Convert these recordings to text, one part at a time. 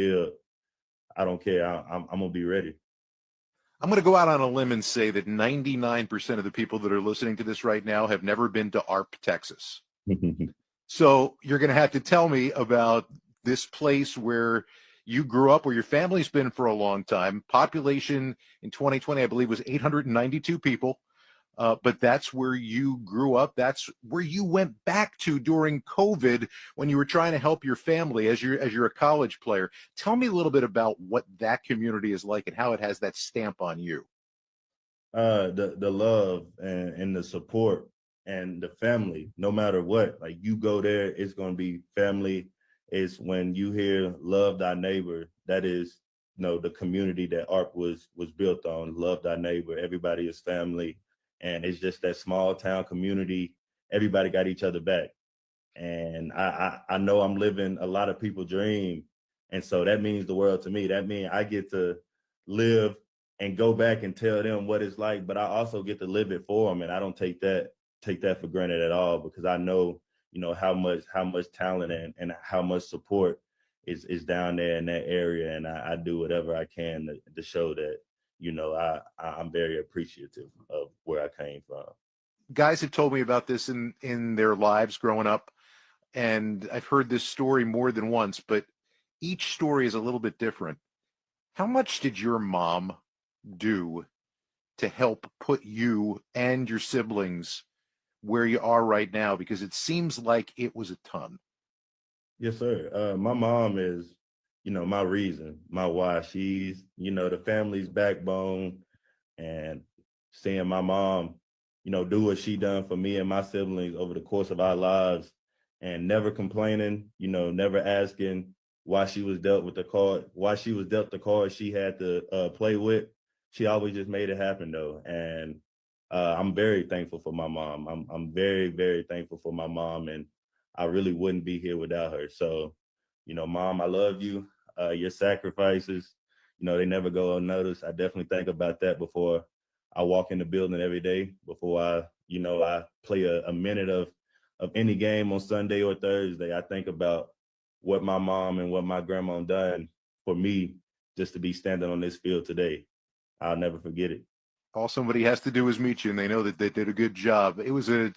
field, I don't care. I'm going to be ready. I'm going to go out on a limb and say that 99% of the people that are listening to this right now have never been to Arp, Texas. So you're going to have to tell me about this place where you grew up, where your family's been for a long time. Population in 2020, I believe, was 892 people. But that's where you grew up. That's where you went back to during COVID when you were trying to help your family as you're a college player. Tell me a little bit about what that community is like and how it has that stamp on you. The love and the support and the family, no matter what. Like, you go there, it's going to be family. It's when you hear love thy neighbor, that is, the community that ARP was built on. Love thy neighbor. Everybody is family. And it's just that small town community. Everybody got each other back. And I know I'm living a lot of people's dream. And so that means the world to me. That means I get to live and go back and tell them what it's like, but I also get to live it for them. And I don't take that for granted at all, because I know, how much talent and how much support is down there in that area. And I do whatever I can to show that, I'm very appreciative of where I came from. Guys have told me about this in their lives growing up, and I've heard this story more than once, but each story is a little bit different. How much did your mom do to help put you and your siblings where you are right now? Because it seems like it was a ton. Yes, sir. My mom is, my reason, my why. She's, the family's backbone, and seeing my mom, do what she done for me and my siblings over the course of our lives, and never complaining, never asking why she was dealt the card she had to play with. She always just made it happen, though. And I'm very thankful for my mom. I'm very, very thankful for my mom, and I really wouldn't be here without her. So, Mom, I love you. Your sacrifices, they never go unnoticed. I definitely think about that before I walk in the building every day, before I play a minute of any game on Sunday or Thursday. I think about what my mom and what my grandma done for me just to be standing on this field today. I'll never forget it. All somebody has to do is meet you, and they know that they did a good job. It was a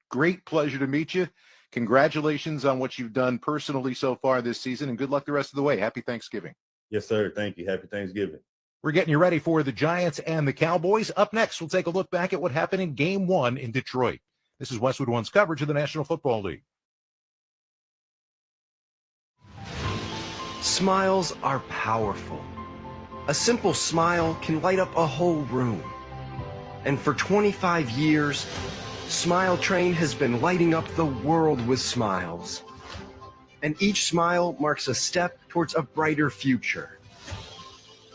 great pleasure to meet you. Congratulations on what you've done personally so far this season, and good luck the rest of the way. Happy Thanksgiving. Yes, sir. Thank you. Happy Thanksgiving. We're getting you ready for the Giants and the Cowboys. Up next, we'll take a look back at what happened in Game 1 in Detroit. This is Westwood One's coverage of the National Football League. Smiles are powerful. A simple smile can light up a whole room. And for 25 years, Smile Train has been lighting up the world with smiles. And each smile marks a step towards a brighter future.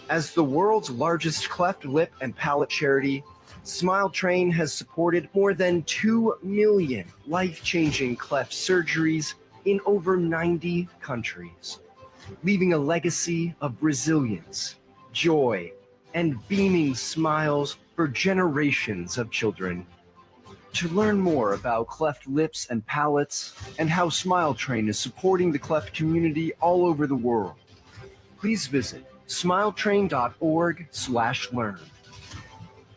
As the world's largest cleft lip and palate charity, Smile Train has supported more than 2 million life-changing cleft surgeries in over 90 countries, leaving a legacy of resilience, joy, and beaming smiles for generations of children. To learn more about cleft lips and palates and how Smile Train is supporting the cleft community all over the world, please visit smiletrain.org/learn.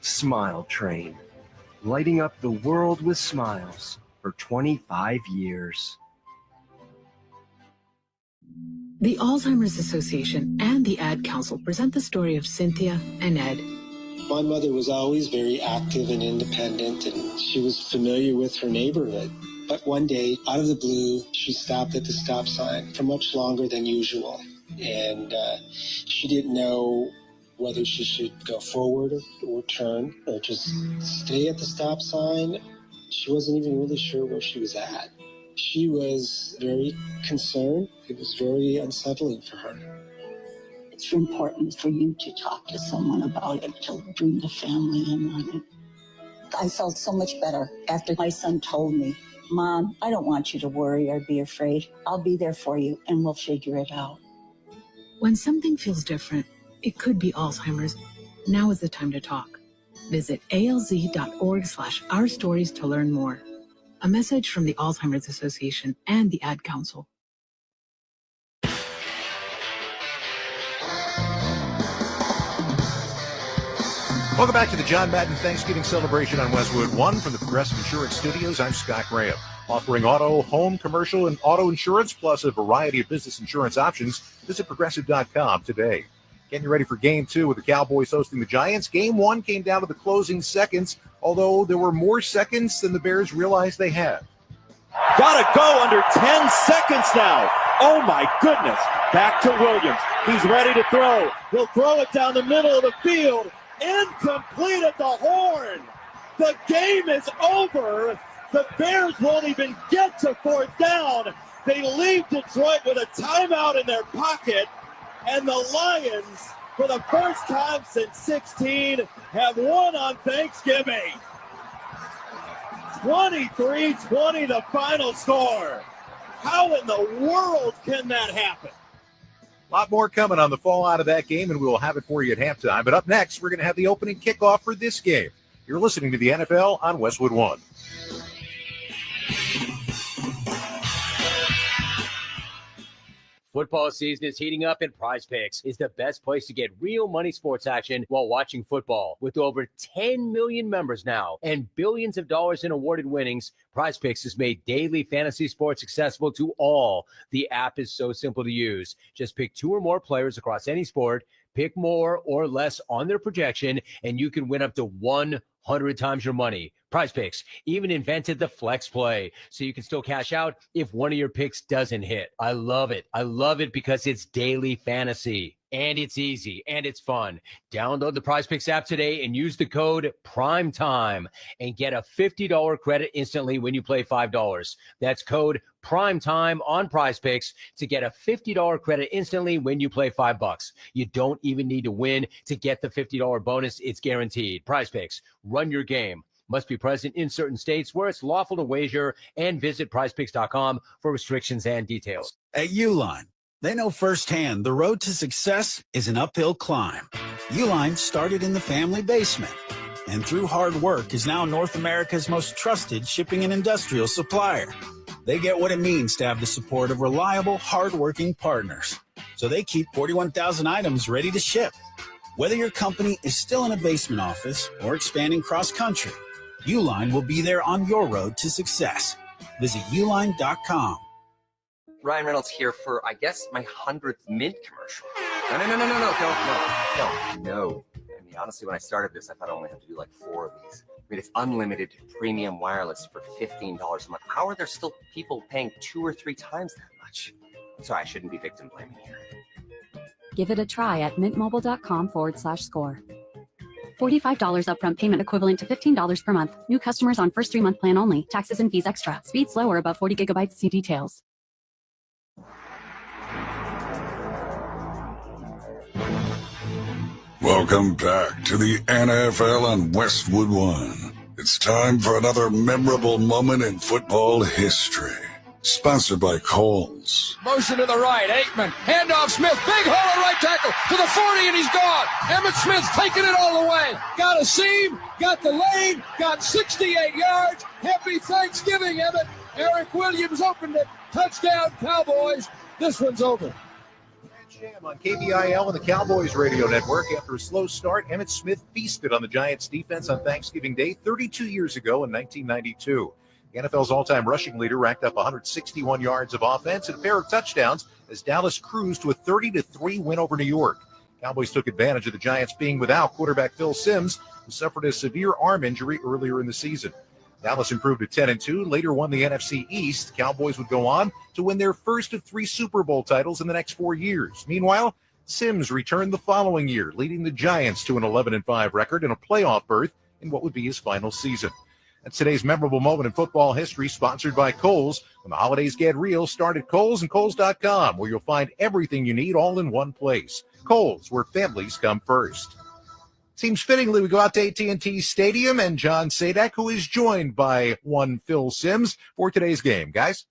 Smile Train, lighting up the world with smiles for 25 years. The Alzheimer's Association and the Ad Council present the story of Cynthia and Ed. My mother was always very active and independent, and she was familiar with her neighborhood. But one day, out of the blue, she stopped at the stop sign for much longer than usual. And she didn't know whether she should go forward or turn or just stay at the stop sign. She wasn't even really sure where she was at. She was very concerned. It was very unsettling for her. It's important for you to talk to someone about it, to bring the family in on it. I felt so much better after my son told me, Mom, I don't want you to worry or be afraid. I'll be there for you and we'll figure it out. When something feels different, it could be Alzheimer's. Now is the time to talk. Visit alz.org/ourstories to learn more. A message from the Alzheimer's Association and the Ad Council. Welcome back to the John Madden Thanksgiving celebration on Westwood One from the Progressive Insurance Studios. I'm Scott Graham, offering auto, home, commercial, and auto insurance, plus a variety of business insurance options. Visit Progressive.com today. Getting you ready for Game 2 with the Cowboys hosting the Giants. Game 1 came down to the closing seconds, although there were more seconds than the Bears realized they had. Gotta go under 10 seconds now. Oh, my goodness. Back to Williams. He's ready to throw. He'll throw it down the middle of the field. Incomplete at the horn. The game is over. The Bears won't even get to fourth down. They leave Detroit with a timeout in their pocket. And the Lions, for the first time since 16, have won on Thanksgiving. 23-20 the final score. How in the world can that happen? A lot more coming on the fallout of that game, and we will have it for you at halftime. But up next, we're going to have the opening kickoff for this game. You're listening to the NFL on Westwood One. Football season is heating up, and Prize Picks is the best place to get real money sports action while watching football. With over 10 million members now and billions of dollars in awarded winnings, Prize Picks has made daily fantasy sports accessible to all. The app is so simple to use. Just pick 2 or more players across any sport, pick more or less on their projection, and you can win up to 100 times your money. Prize Picks even invented the flex play, so you can still cash out if one of your picks doesn't hit. I love it. I love it because it's daily fantasy, and it's easy, and it's fun. Download the Prize Picks app today and use the code PRIMETIME and get a $50 credit instantly when you play $5. That's code PRIMETIME on Prize Picks to get a $50 credit instantly when you play $5. You don't even need to win to get the $50 bonus. It's guaranteed. Prize Picks, run your game. Must be present in certain states where it's lawful to wager, and visit prizepicks.com for restrictions and details. At Uline, they know firsthand the road to success is an uphill climb. Uline started in the family basement, and through hard work is now North America's most trusted shipping and industrial supplier. They get what it means to have the support of reliable, hardworking partners, so they keep 41,000 items ready to ship. Whether your company is still in a basement office or expanding cross-country, Uline will be there on your road to success. Visit uline.com. Ryan Reynolds here for, I guess, my 100th Mint commercial. No. I mean, honestly, when I started this, I thought I only had to do like 4 of these. I mean, it's unlimited premium wireless for $15 a month. How are there still people paying 2 or 3 times that much? I'm sorry, I shouldn't be victim blaming here. Give it a try at mintmobile.com/score. $45 upfront payment equivalent to $15 per month. New customers on first 3-month plan only. Taxes and fees extra. Speed slower above 40 gigabytes. See details. Welcome back to the NFL on Westwood One. It's time for another memorable moment in football history. Sponsored by Kohl's. Motion to the right, Aikman, handoff Smith, big hole at right tackle, to the 40 and he's gone. Emmett Smith's taking it all the way. Got a seam, got the lane, got 68 yards. Happy Thanksgiving, Emmett. Eric Williams opened it. Touchdown, Cowboys. This one's over. Jam on KBIL and the Cowboys radio network. After a slow start, Emmett Smith feasted on the Giants defense on Thanksgiving Day 32 years ago in 1992. The NFL's all-time rushing leader racked up 161 yards of offense and a pair of touchdowns as Dallas cruised to a 30-3 win over New York. Cowboys took advantage of the Giants being without quarterback Phil Simms, who suffered a severe arm injury earlier in the season. Dallas improved to 10-2, later won the NFC East. Cowboys would go on to win their first of 3 Super Bowl titles in the next 4 years. Meanwhile, Simms returned the following year, leading the Giants to an 11-5 record and a playoff berth in what would be his final season. That's today's memorable moment in football history, sponsored by Kohl's. When the holidays get real, start at Kohl's and Kohl's.com, where you'll find everything you need all in one place. Kohl's, where families come first. Seems fittingly we go out to AT&T Stadium and John Sadak, who is joined by one Phil Simms for today's game. Guys?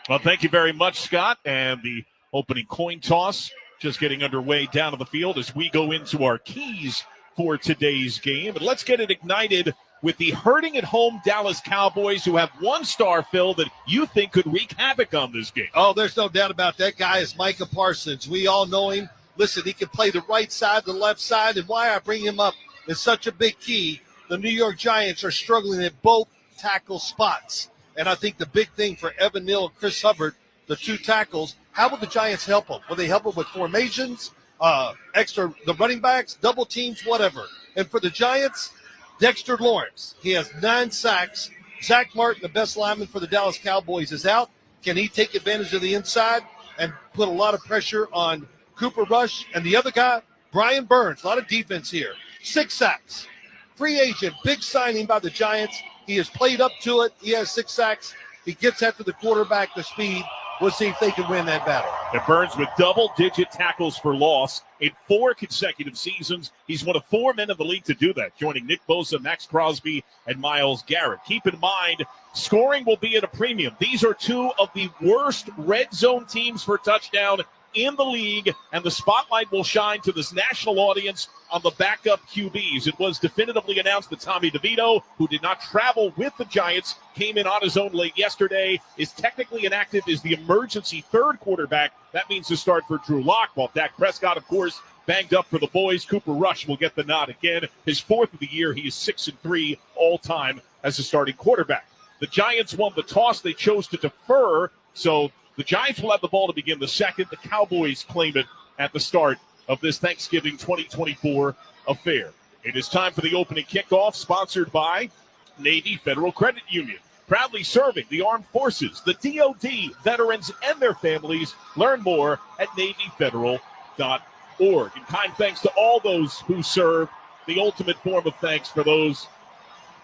Well, thank you very much, Scott. And the opening coin toss just getting underway down on the field as we go into our keys for today's game. But let's get it ignited with the hurting at home Dallas Cowboys, who have one star, Phil, that you think could wreak havoc on this game. Oh, there's no doubt about that. Guy is Micah Parsons. We all know him Listen, he can play the right side, the left side, and why I bring him up is such a big key. The New York Giants are struggling at both tackle spots. And I think the big thing for Evan Neal and Chris Hubbard, the two tackles, how will the Giants help them? Will they help them with formations, the running backs, double teams, whatever? And for the Giants, Dexter Lawrence, he has 9 sacks. Zach Martin, the best lineman for the Dallas Cowboys, is out. Can he take advantage of the inside and put a lot of pressure on Cooper Rush? And the other guy, Brian Burns, a lot of defense here. 6 sacks. Free agent, big signing by the Giants. He has played up to it. He has 6 sacks. He gets after the quarterback, the speed. We'll see if they can win that battle. And Burns with double-digit tackles for loss in 4 consecutive seasons. He's one of 4 men in the league to do that, joining Nick Bosa, Max Crosby, and Myles Garrett. Keep in mind, scoring will be at a premium. These are 2 of the worst red zone teams for touchdown in the league, and the spotlight will shine to this national audience on the backup QBs. It was definitively announced that Tommy DeVito, who did not travel with the Giants, came in on his own late yesterday, is technically inactive, is the emergency 3rd quarterback. That means to start for Drew Lock, while Dak Prescott, of course, banged up for the boys. Cooper Rush will get the nod again. His 4th of the year. He is 6-3 all-time as a starting quarterback. The Giants won the toss. They chose to defer, so the Giants will have the ball to begin the 2nd. The Cowboys claim it at the start of this Thanksgiving 2024 affair. It is time for the opening kickoff, sponsored by Navy Federal Credit Union. Proudly serving the armed forces, the DoD, veterans, and their families. Learn more at NavyFederal.org. And kind thanks to all those who serve, the ultimate form of thanks for those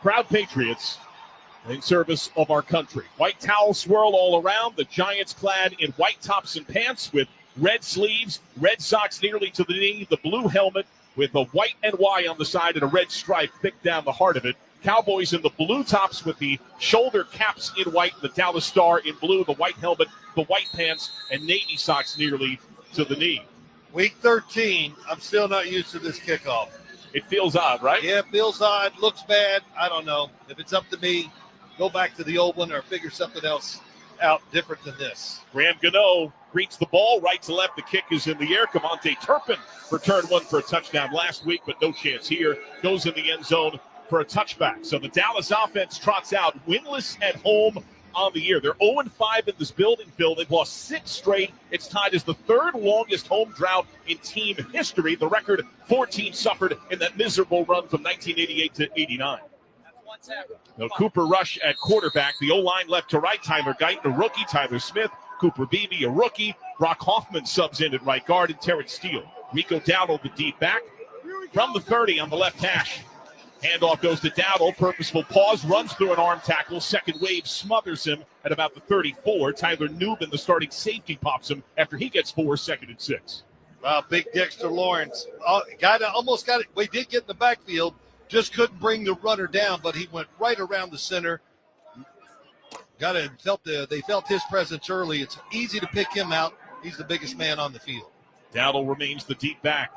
proud patriots in service of our country. White towel swirl all around. The Giants clad in white tops and pants with red sleeves, red socks nearly to the knee, the blue helmet with a white NY on the side and a red stripe thick down the heart of it. Cowboys in the blue tops with the shoulder caps in white, the Dallas Star in blue, the white helmet, the white pants, and Navy socks nearly to the knee. Week 13, I'm still not used to this kickoff. It feels odd, right? Yeah, it feels odd, looks bad. I don't know. If it's up to me, go back to the old one or figure something else out different than this. Graham Gano greets the ball right to left. The kick is in the air. Kamonte Turpin returned one for a touchdown last week, but no chance here. Goes in the end zone for a touchback. So the Dallas offense trots out winless at home on the year. They're 0-5 in this building, Phil. They've lost 6 straight. It's tied as the 3rd longest home drought in team history. The record 14 suffered in that miserable run from 1988 to 89. No, Cooper Rush at quarterback. The O-line left to right. Tyler Guyton, a rookie. Tyler Smith. Cooper Beebe, a rookie. Brock Hoffman subs in at right guard, and Terrence Steele. Rico Dowdle, the deep back. From the 30 on the left hash. Handoff goes to Dowdle. Purposeful pause. Runs through an arm tackle. Second wave smothers him at about the 34. Tyler Newman, the starting safety, pops him after he gets 4, 2nd and 6. Wow, big Dexter Lawrence. Almost got it. We did get in the backfield. Just couldn't bring the runner down, but he went right around the center. They felt his presence early. It's easy to pick him out. He's the biggest man on the field. Dowdle remains the deep back.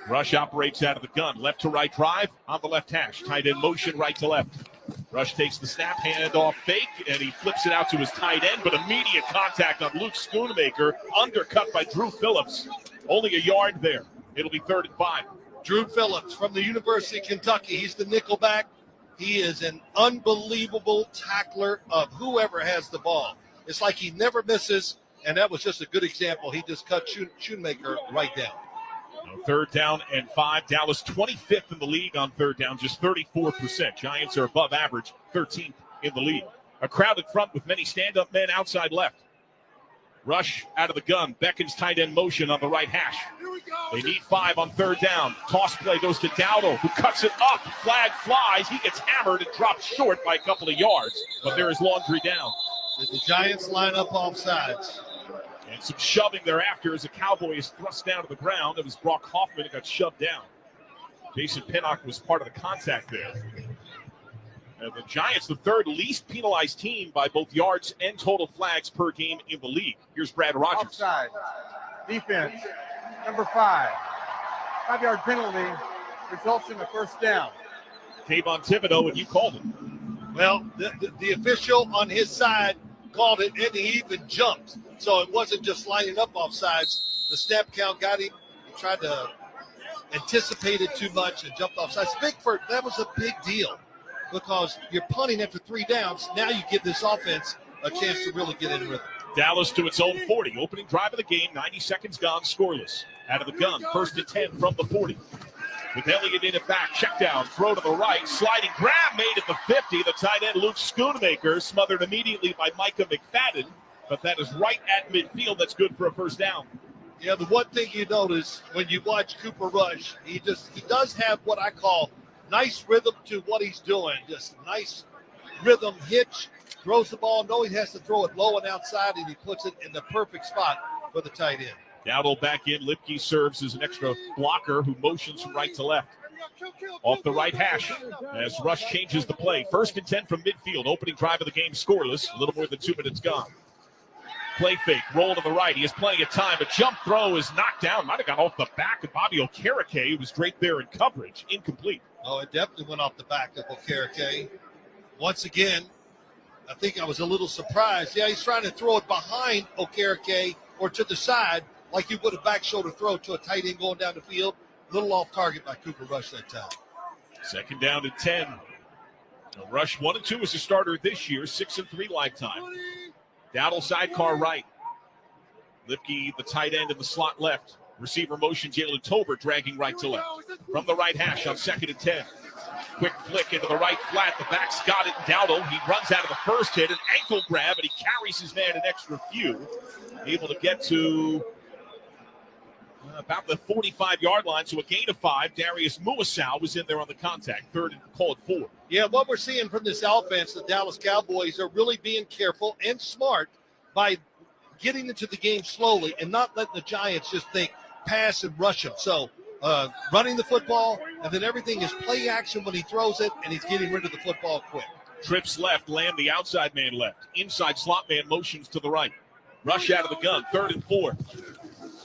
Rush operates out of the gun. Left to right drive on the left hash. Tight end motion right to left. Rush takes the snap, handoff fake, and he flips it out to his tight end, but immediate contact on Luke Schoonmaker. Undercut by Drew Phillips. Only a yard there. It'll be 3rd and 5. Drew Phillips from the University of Kentucky. He's the nickelback. He is an unbelievable tackler of whoever has the ball. It's like he never misses, and that was just a good example. He just cut Schoonmaker right down. 3rd down and 5. Dallas 25th in the league on 3rd down, just 34%. Giants are above average, 13th in the league. A crowded front with many stand-up men outside left. Rush out of the gun. Beckons tight end motion on the right hash. They need 5 on 3rd down. Toss play goes to Dowdle, who cuts it up. Flag flies. He gets hammered and dropped short by a couple of yards. But there is laundry down. The Giants line up off sides. And some shoving thereafter as a Cowboy is thrust down to the ground. It was Brock Hoffman who got shoved down. Jason Pinnock was part of the contact there. And the Giants, the 3rd least penalized team by both yards and total flags per game in the league. Here's Brad Rogers. Offside. Defense. Number 5. 5-yard penalty results in a 1st down. Kayvon Thibodeau, and you called it. Well, the official on his side called it, and he even jumped. So it wasn't just lining up off sides. The snap count got him. tried to anticipate it too much and jumped off sides. That was a big deal because you're punting after 3 downs. Now you give this offense a chance to really get in rhythm. Dallas to its own 40. Opening drive of the game, 90 seconds gone, scoreless. Out of the gun, 1st and 10 from the 40. With Elliott in it back, check down, throw to the right, sliding grab made at the 50. The tight end, Luke Schoonmaker, smothered immediately by Micah McFadden, but that is right at midfield. That's good for a first down. Yeah, the one thing you notice when you watch Cooper Rush, he does have what I call nice rhythm to what he's doing. Just nice rhythm hitch, throws the ball, knowing he has to throw it low and outside, and he puts it in the perfect spot for the tight end. Dowdle back in. Lipke serves as an extra blocker who motions from right to left. Off the right hash as Rush changes the play. 1st and 10 from midfield. Opening drive of the game scoreless. A little more than 2 minutes gone. Play fake. Roll to the right. He has plenty of time. A jump throw is knocked down. Might have gone off the back of Bobby Okereke, who was draped there in coverage. Incomplete. Oh, it definitely went off the back of Okereke. Once again, I think I was a little surprised. Yeah, he's trying to throw it behind Okereke or to the side, like you would a back shoulder throw to a tight end going down the field. A little off target by Cooper Rush that time. 2nd down and 10. Rush 1 and 2 as a starter this year, 6 and 3 lifetime. Dowdle sidecar right. Lipke, the tight end in the slot left. Receiver motion, Jalen Tolbert dragging right to left. From the right hash on 2nd and 10. Quick flick into the right flat. The back's got it. Dowdle, he runs out of the first hit, an ankle grab, and he carries his man an extra few. Able to get to about the 45-yard line, so a gain of 5. Darius Muasau was in there on the contact. 3rd and call it 4. Yeah, what we're seeing from this offense, the Dallas Cowboys are really being careful and smart by getting into the game slowly and not letting the Giants just think pass and rush him. So running the football, and then everything is play action when he throws it, and he's getting rid of the football quick. Trips left, Lamb the outside man left. Inside slot man motions to the right. Rush out of the gun, 3rd and 4.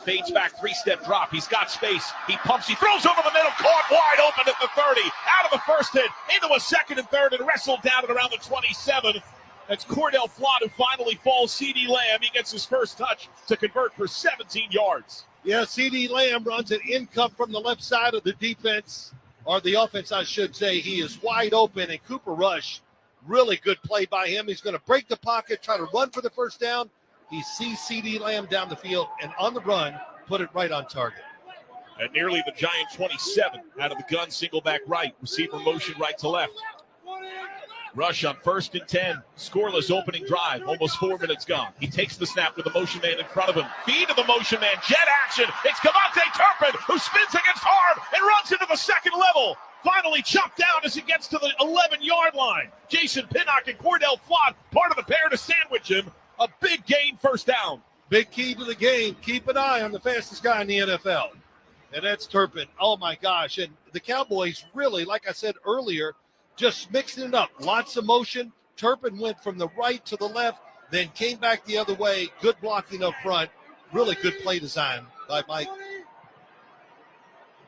Fades back, 3-step drop. He's got space. He pumps. He throws over the middle. Caught wide open at the 30. Out of the first hit. Into a 2nd and 3rd and wrestled down at around the 27. That's Cordell Flott who finally falls. C.D. Lamb, he gets his first touch to convert for 17 yards. Yeah, C.D. Lamb runs an in-cut from the left side of the defense, or the offense, I should say. He is wide open, and Cooper Rush, really good play by him. He's going to break the pocket, try to run for the first down. He sees C.D. Lamb down the field, and on the run, put it right on target. At nearly the Giant 27, out of the gun, single back right. Receiver motion right to left. Rush on 1st and 10. Scoreless opening drive. Almost 4 minutes gone. He takes the snap with the motion man in front of him. Feed to the motion man. Jet action. It's Cavante Turpin who spins against Harb and runs into the 2nd level. Finally chopped down as he gets to the 11-yard line. Jason Pinnock and Cordell Flott, part of the pair to sandwich him. A big gain, 1st down. Big key to the game. Keep an eye on the fastest guy in the NFL. And that's Turpin. Oh, my gosh. And the Cowboys really, like I said earlier, just mixing it up. Lots of motion. Turpin went from the right to the left, then came back the other way. Good blocking up front. Really good play design by Mike.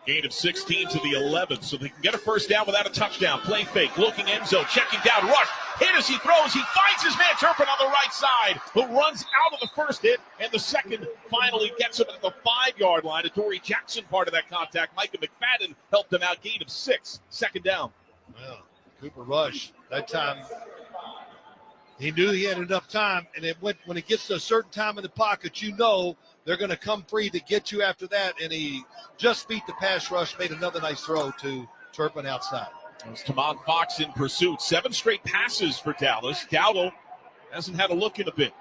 Gain of 16 to the 11, so they can get a first down without a touchdown. Play fake, looking end zone, checking down, Rush. Hit as he throws. He finds his man Turpin on the right side, who runs out of the first hit, and the second finally gets him at the 5-yard line. A Dory Jackson part of that contact. Micah McFadden helped him out. Gain of 6, 2nd down. Well, Cooper Rush, that time, he knew he had enough time, and it went when it gets to a certain time in the pocket, you know they're going to come free to get you after that, and he just beat the pass rush, made another nice throw to Turpin outside. It was Tamon Fox in pursuit. 7 straight passes for Dallas. Dowdle hasn't had a look in a bit.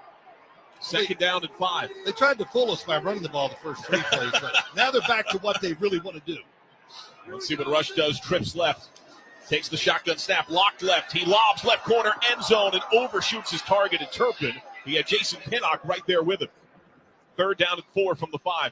2nd down and 5. They tried to fool us by running the ball the first 3 plays, but now they're back to what they really want to do. Let's see what Rush does. Trips left. Takes the shotgun snap, locked left. He lobs left corner, end zone, and overshoots his target at Turpin. He had Jason Pinnock right there with him. 3rd down and 4 from the 5.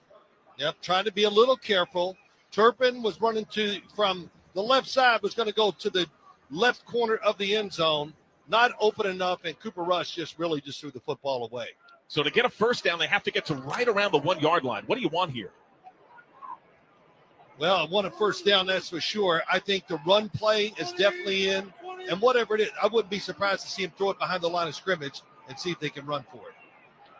Yep, trying to be a little careful. Turpin was running from the left side, was going to go to the left corner of the end zone. Not open enough, and Cooper Rush just threw the football away. So to get a first down, they have to get to right around the 1-yard line. What do you want here? Well, I want a first down, that's for sure. I think the run play is definitely in. And whatever it is, I wouldn't be surprised to see him throw it behind the line of scrimmage and see if they can run for it.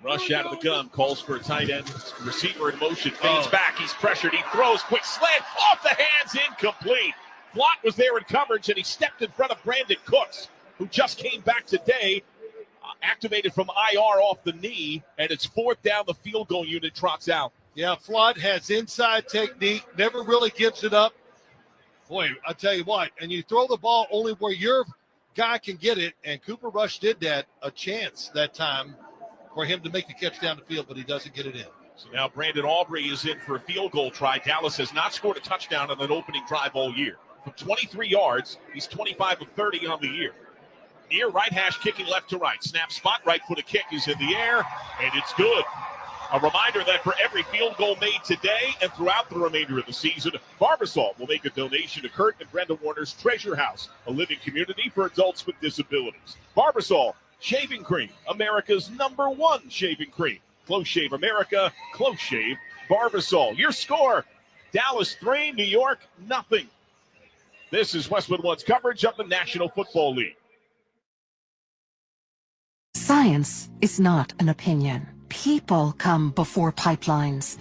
Rush out of the gun, calls for a tight end. Receiver in motion, fades back. He's pressured. He throws, quick slant, off the hands, incomplete. Flott was there in coverage, and he stepped in front of Brandon Cooks, who just came back today, activated from IR off the knee, and it's fourth down. The field goal unit trots out. Yeah, Flott has inside technique, never really gives it up. Boy, I'll tell you what, and you throw the ball only where your guy can get it, and Cooper Rush did that, a chance that time for him to make the catch down the field, but he doesn't get it in. So now Brandon Aubrey is in for a field goal try. Dallas has not scored a touchdown on an opening drive all year. From 23 yards, he's 25 of 30 on the year. Near right hash, kicking left to right. Snap spot, right foot kick is in the air, and it's good. A reminder that for every field goal made today and throughout the remainder of the season, Barbasol will make a donation to Kurt and Brenda Warner's Treasure House, a living community for adults with disabilities. Barbasol Shaving Cream, America's #1 shaving cream. Close Shave America, Close Shave Barbasol. Your score, Dallas 3, New York 0. This is Westwood One's coverage of the National Football League. Science is not an opinion. People come before pipelines.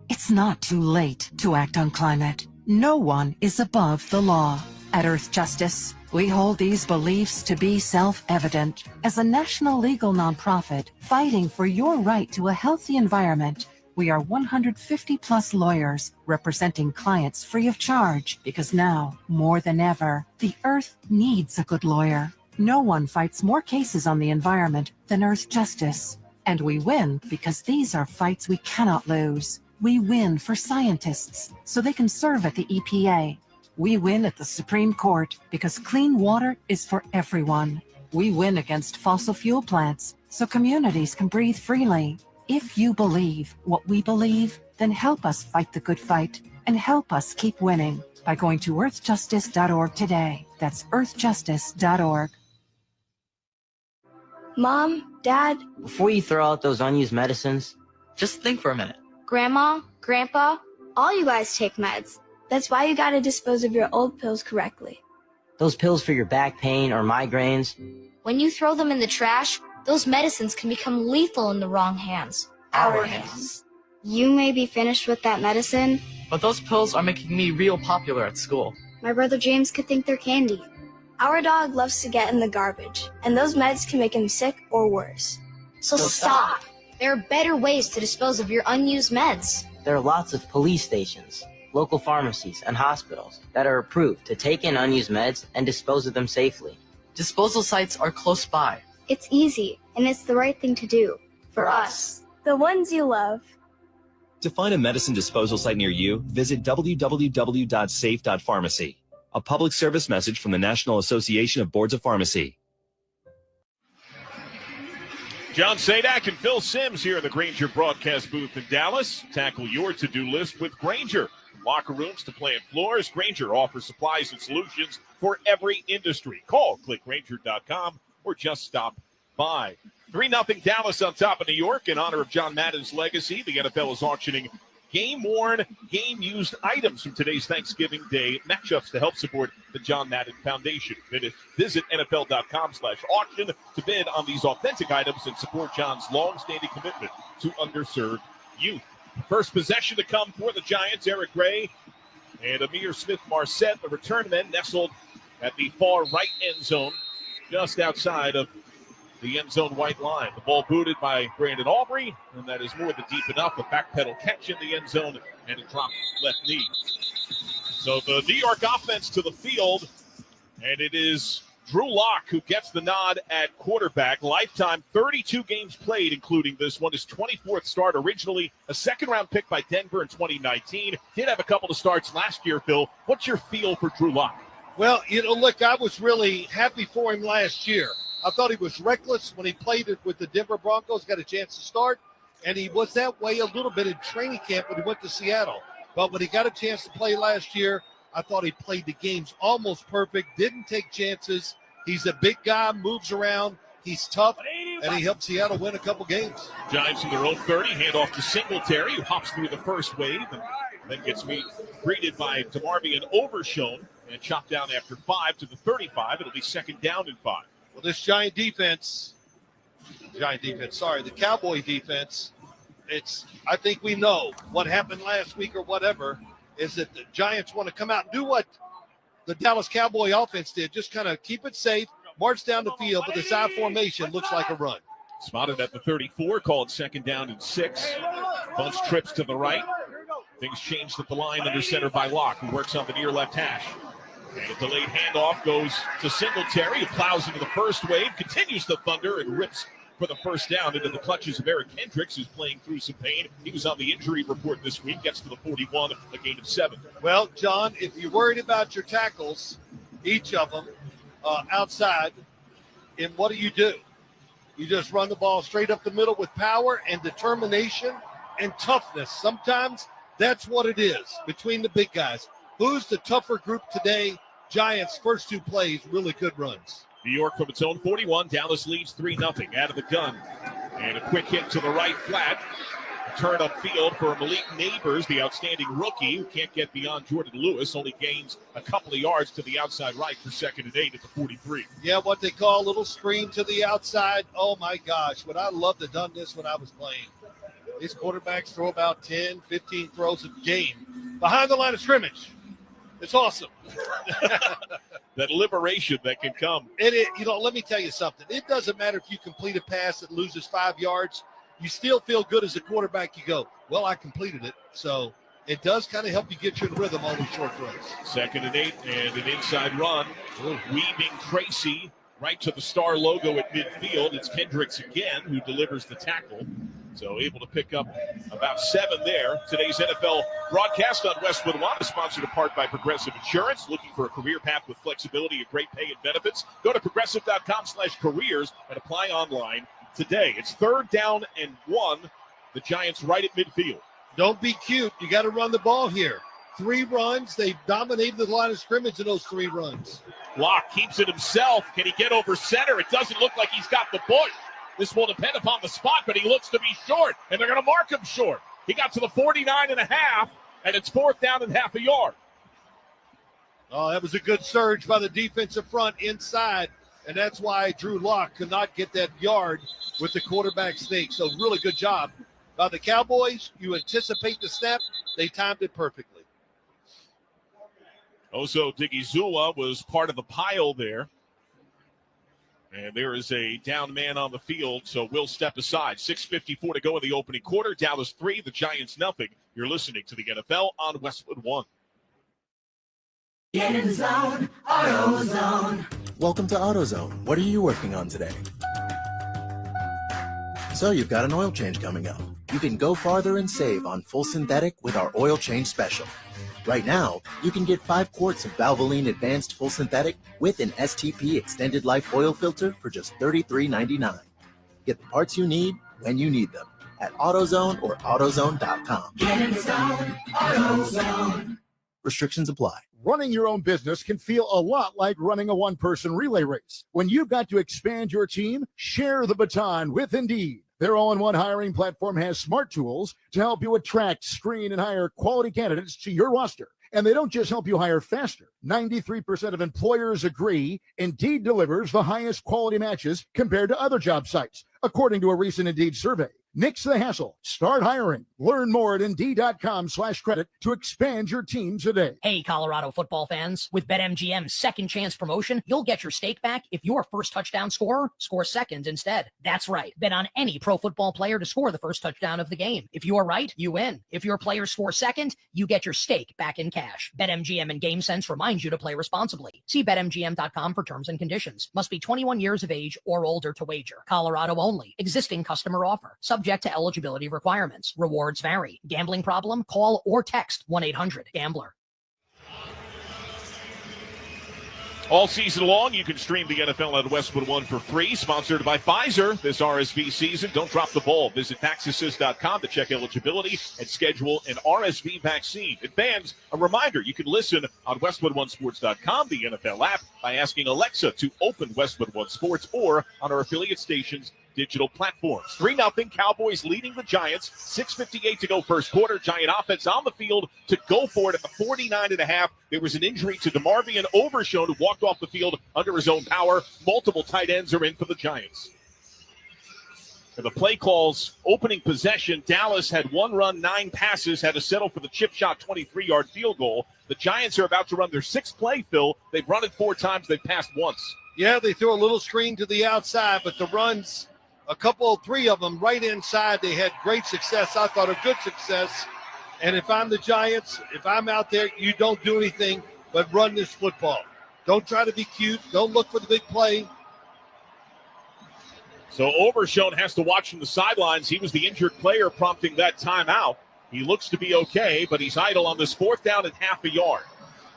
It's not too late to act on climate. No one is above the law. At Earth Justice, we hold these beliefs to be self-evident. As a national legal nonprofit fighting for your right to a healthy environment, we are 150-plus lawyers representing clients free of charge because now, more than ever, the Earth needs a good lawyer. No one fights more cases on the environment than Earth Justice. And we win because these are fights we cannot lose. We win for scientists so they can serve at the EPA. We win at the Supreme Court because clean water is for everyone. We win against fossil fuel plants so communities can breathe freely. If you believe what we believe, then help us fight the good fight and help us keep winning by going to earthjustice.org today. That's earthjustice.org. Mom, Dad, Before you throw out those unused medicines, just think for a minute. Grandma, Grandpa, all you guys take meds. That's why you gotta dispose of your old pills correctly. Those pills for your back pain or migraines. When you throw them in the trash, those medicines can become lethal in the wrong hands. Our hands. You may be finished with that medicine, but those pills are making me real popular at school. my brother James could think they're candy. Our dog loves to get in the garbage, and those meds can make him sick or worse. So stop. There are better ways to dispose of your unused meds. There are lots of police stations, local pharmacies, and hospitals that are approved to take in unused meds and dispose of them safely. Disposal sites are close by. It's easy, and it's the right thing to do. For us. The ones you love. To find a medicine disposal site near you, visit www.safe.pharmacy. A public service message from the National Association of Boards of Pharmacy. John Sadak and Phil Simms here in the Grainger broadcast booth in Dallas. Tackle your to-do list with Grainger. From locker rooms to plant floors, Grainger offers supplies and solutions for every industry. Call, click Grainger.com, or just stop by. 3-0 Dallas on top of New York in honor of John Madden's legacy. The NFL is auctioning game-worn, game-used items from today's Thanksgiving Day matchups to help support the John Madden Foundation. Visit NFL.com/auction to bid on these authentic items and support John's long-standing commitment to underserved youth. First possession to come for the Giants, Eric Gray and Amir Smith-Marset, the return men nestled at the far right end zone, just outside of the end zone white line. The ball booted by Brandon Aubrey, and that is more than deep enough. A backpedal catch in the end zone, and a drop left knee. So the New York offense to the field, and it is Drew Lock who gets the nod at quarterback. Lifetime 32 games played, including this one, his 24th start. Originally a second-round pick by Denver in 2019. Did have a couple of starts last year, Phil. What's your feel for Drew Lock? Well, look, I was really happy for him last year. I thought he was reckless when he played it with the Denver Broncos, got a chance to start, and he was that way a little bit in training camp when he went to Seattle. But when he got a chance to play last year, I thought he played the games almost perfect, didn't take chances. He's a big guy, moves around, he's tough, and he helped Seattle win a couple games. Giants in their own 30, handoff to Singletary, who hops through the first wave and then gets greeted by DeMarvion Overshown and chopped down after 5 to the 35. It'll be second down and 5. Well, this Giant defense Giant defense. Sorry, the Cowboy defense. I think we know what happened last week or whatever is that the Giants want to come out and do what the Dallas Cowboy offense did. Just kind of keep it safe, march down the field, but the side formation looks like a run. Spotted at the 34, called second down and 6. Bunch trips to the right. Things changed at the line under center by Locke, who works on the near left hash. And a delayed handoff goes to Singletary, who plows into the first wave, continues to thunder, and rips for the first down into the clutches of Eric Hendricks, who's playing through some pain. He was on the injury report this week, gets to the 41, a gain of 7. Well, John, if you're worried about your tackles, each of them outside, and what do? You just run the ball straight up the middle with power and determination and toughness. Sometimes that's what it is between the big guys. Who's the tougher group today? Giants' first 2 plays, really good runs. New York from its own 41. Dallas leads 3-0 out of the gun. And a quick hit to the right flat. A turn upfield for Malik Neighbors, the outstanding rookie, who can't get beyond Jordan Lewis. Only gains a couple of yards to the outside right for 2nd and 8 at the 43. Yeah, what they call a little screen to the outside. Oh, my gosh. Would I love to have done this when I was playing. These quarterbacks throw about 10, 15 throws a game behind the line of scrimmage. It's awesome. That liberation that can come. Let me tell you something. It doesn't matter if you complete a pass that loses 5 yards. You still feel good as a quarterback. You go, well, I completed it. So it does kind of help you get you in rhythm on these short throws. 2nd and 8 and an inside run. Weaving Tracy right to the star logo at midfield. It's Kendricks again who delivers the tackle. So able to pick up about 7 there. Today's NFL broadcast on Westwood One is sponsored in part by Progressive Insurance. Looking for a career path with flexibility and great pay and benefits? Go to progressive.com/careers and apply online today. It's 3rd down and 1. The Giants right at midfield. Don't be cute. You got to run the ball here. 3 runs. They've dominated the line of scrimmage in those 3 runs. Locke keeps it himself. Can he get over center? It doesn't look like he's got the bush. This will depend upon the spot, but he looks to be short, and they're going to mark him short. He got to the 49.5, and it's 4th down and half a yard. Oh, that was a good surge by the defensive front inside, and that's why Drew Lock could not get that yard with the quarterback sneak. So really good job by the Cowboys. You anticipate the snap. They timed it perfectly. Oso Digizua was part of the pile there. And there is a down man on the field, so we'll step aside. 6:54 to go in the opening quarter. Dallas 3, the Giants nothing. You're listening to the NFL on Westwood One. Get in the zone, AutoZone. Welcome to AutoZone. What are you working on today? So you've got an oil change coming up. You can go farther and save on full synthetic with our oil change special. Right now, you can get 5 quarts of Valvoline Advanced Full Synthetic with an STP Extended Life Oil Filter for just $33.99. Get the parts you need when you need them at AutoZone or AutoZone.com. Get in the zone, AutoZone. Restrictions apply. Running your own business can feel a lot like running a one-person relay race. When you've got to expand your team, share the baton with Indeed. Their all-in-one hiring platform has smart tools to help you attract, screen, and hire quality candidates to your roster. And they don't just help you hire faster. 93% of employers agree Indeed delivers the highest quality matches compared to other job sites, according to a recent Indeed survey. Nix the hassle. Start hiring. Learn more at Indeed.com/credit to expand your team today. Hey, Colorado football fans. With BetMGM's second chance promotion, you'll get your stake back if your first touchdown scorer scores second instead. That's right. Bet on any pro football player to score the first touchdown of the game. If you're right, you win. If your player scores second, you get your stake back in cash. BetMGM and GameSense remind you to play responsibly. See BetMGM.com for terms and conditions. Must be 21 years of age or older to wager. Colorado only. Existing customer offer. Subject to eligibility requirements. Rewards vary. Gambling problem? Call or text 1-800-GAMBLER. All season long, you can stream the NFL on Westwood One for free. Sponsored by Pfizer this RSV season. Don't drop the ball. Visit PaxAssist.com to check eligibility and schedule an RSV vaccine. And fans, a reminder, you can listen on WestwoodOneSports.com, the NFL app, by asking Alexa to open Westwood One Sports or on our affiliate stations' digital platforms. 3-0 Cowboys leading the Giants. 6:58 to go first quarter. Giant offense on the field to go for it at the 49.5. There was an injury to DeMarvion Overshown, who walked off the field under his own power. Multiple tight ends are in for the Giants. The play calls opening possession. Dallas had 1 run, 9 passes, had to settle for the chip shot 23-yard field goal. The Giants are about to run their 6th play, Phil. They've run it 4 times. They've passed once. Yeah, they threw a little screen to the outside, but the runs, 3 of them right inside, they had great success. I thought a good success. And if I'm the Giants, if I'm out there, you don't do anything but run this football. Don't try to be cute. Don't look for the big play. So Overshown has to watch from the sidelines. He was the injured player prompting that timeout. He looks to be okay, but he's idle on this 4th down and half a yard.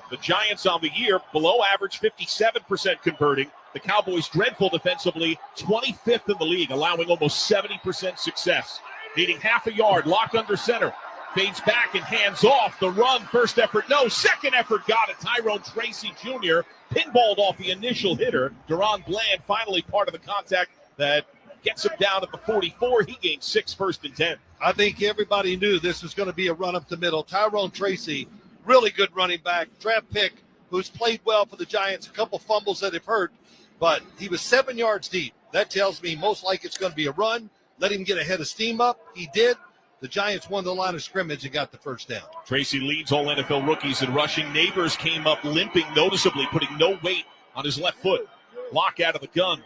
The Giants on the year, below average, 57% converting. The Cowboys dreadful defensively, 25th in the league, allowing almost 70% success. Needing half a yard, locked under center. Fades back and hands off. The run, first effort, no. Second effort, got it. Tyrone Tracy Jr. pinballed off the initial hitter. Deron Bland finally part of the contact that gets him down at the 44. He gained 6 first and 10. I think everybody knew this was going to be a run up the middle. Tyrone Tracy, really good running back, draft pick, who's played well for the Giants. A couple fumbles that have hurt, but he was 7 yards deep. That tells me most likely it's going to be a run. Let him get ahead of steam up. He did. The Giants won the line of scrimmage and got the first down. Tracy leads all NFL rookies in rushing. Neighbors came up limping noticeably, putting no weight on his left foot. Lock out of the gun.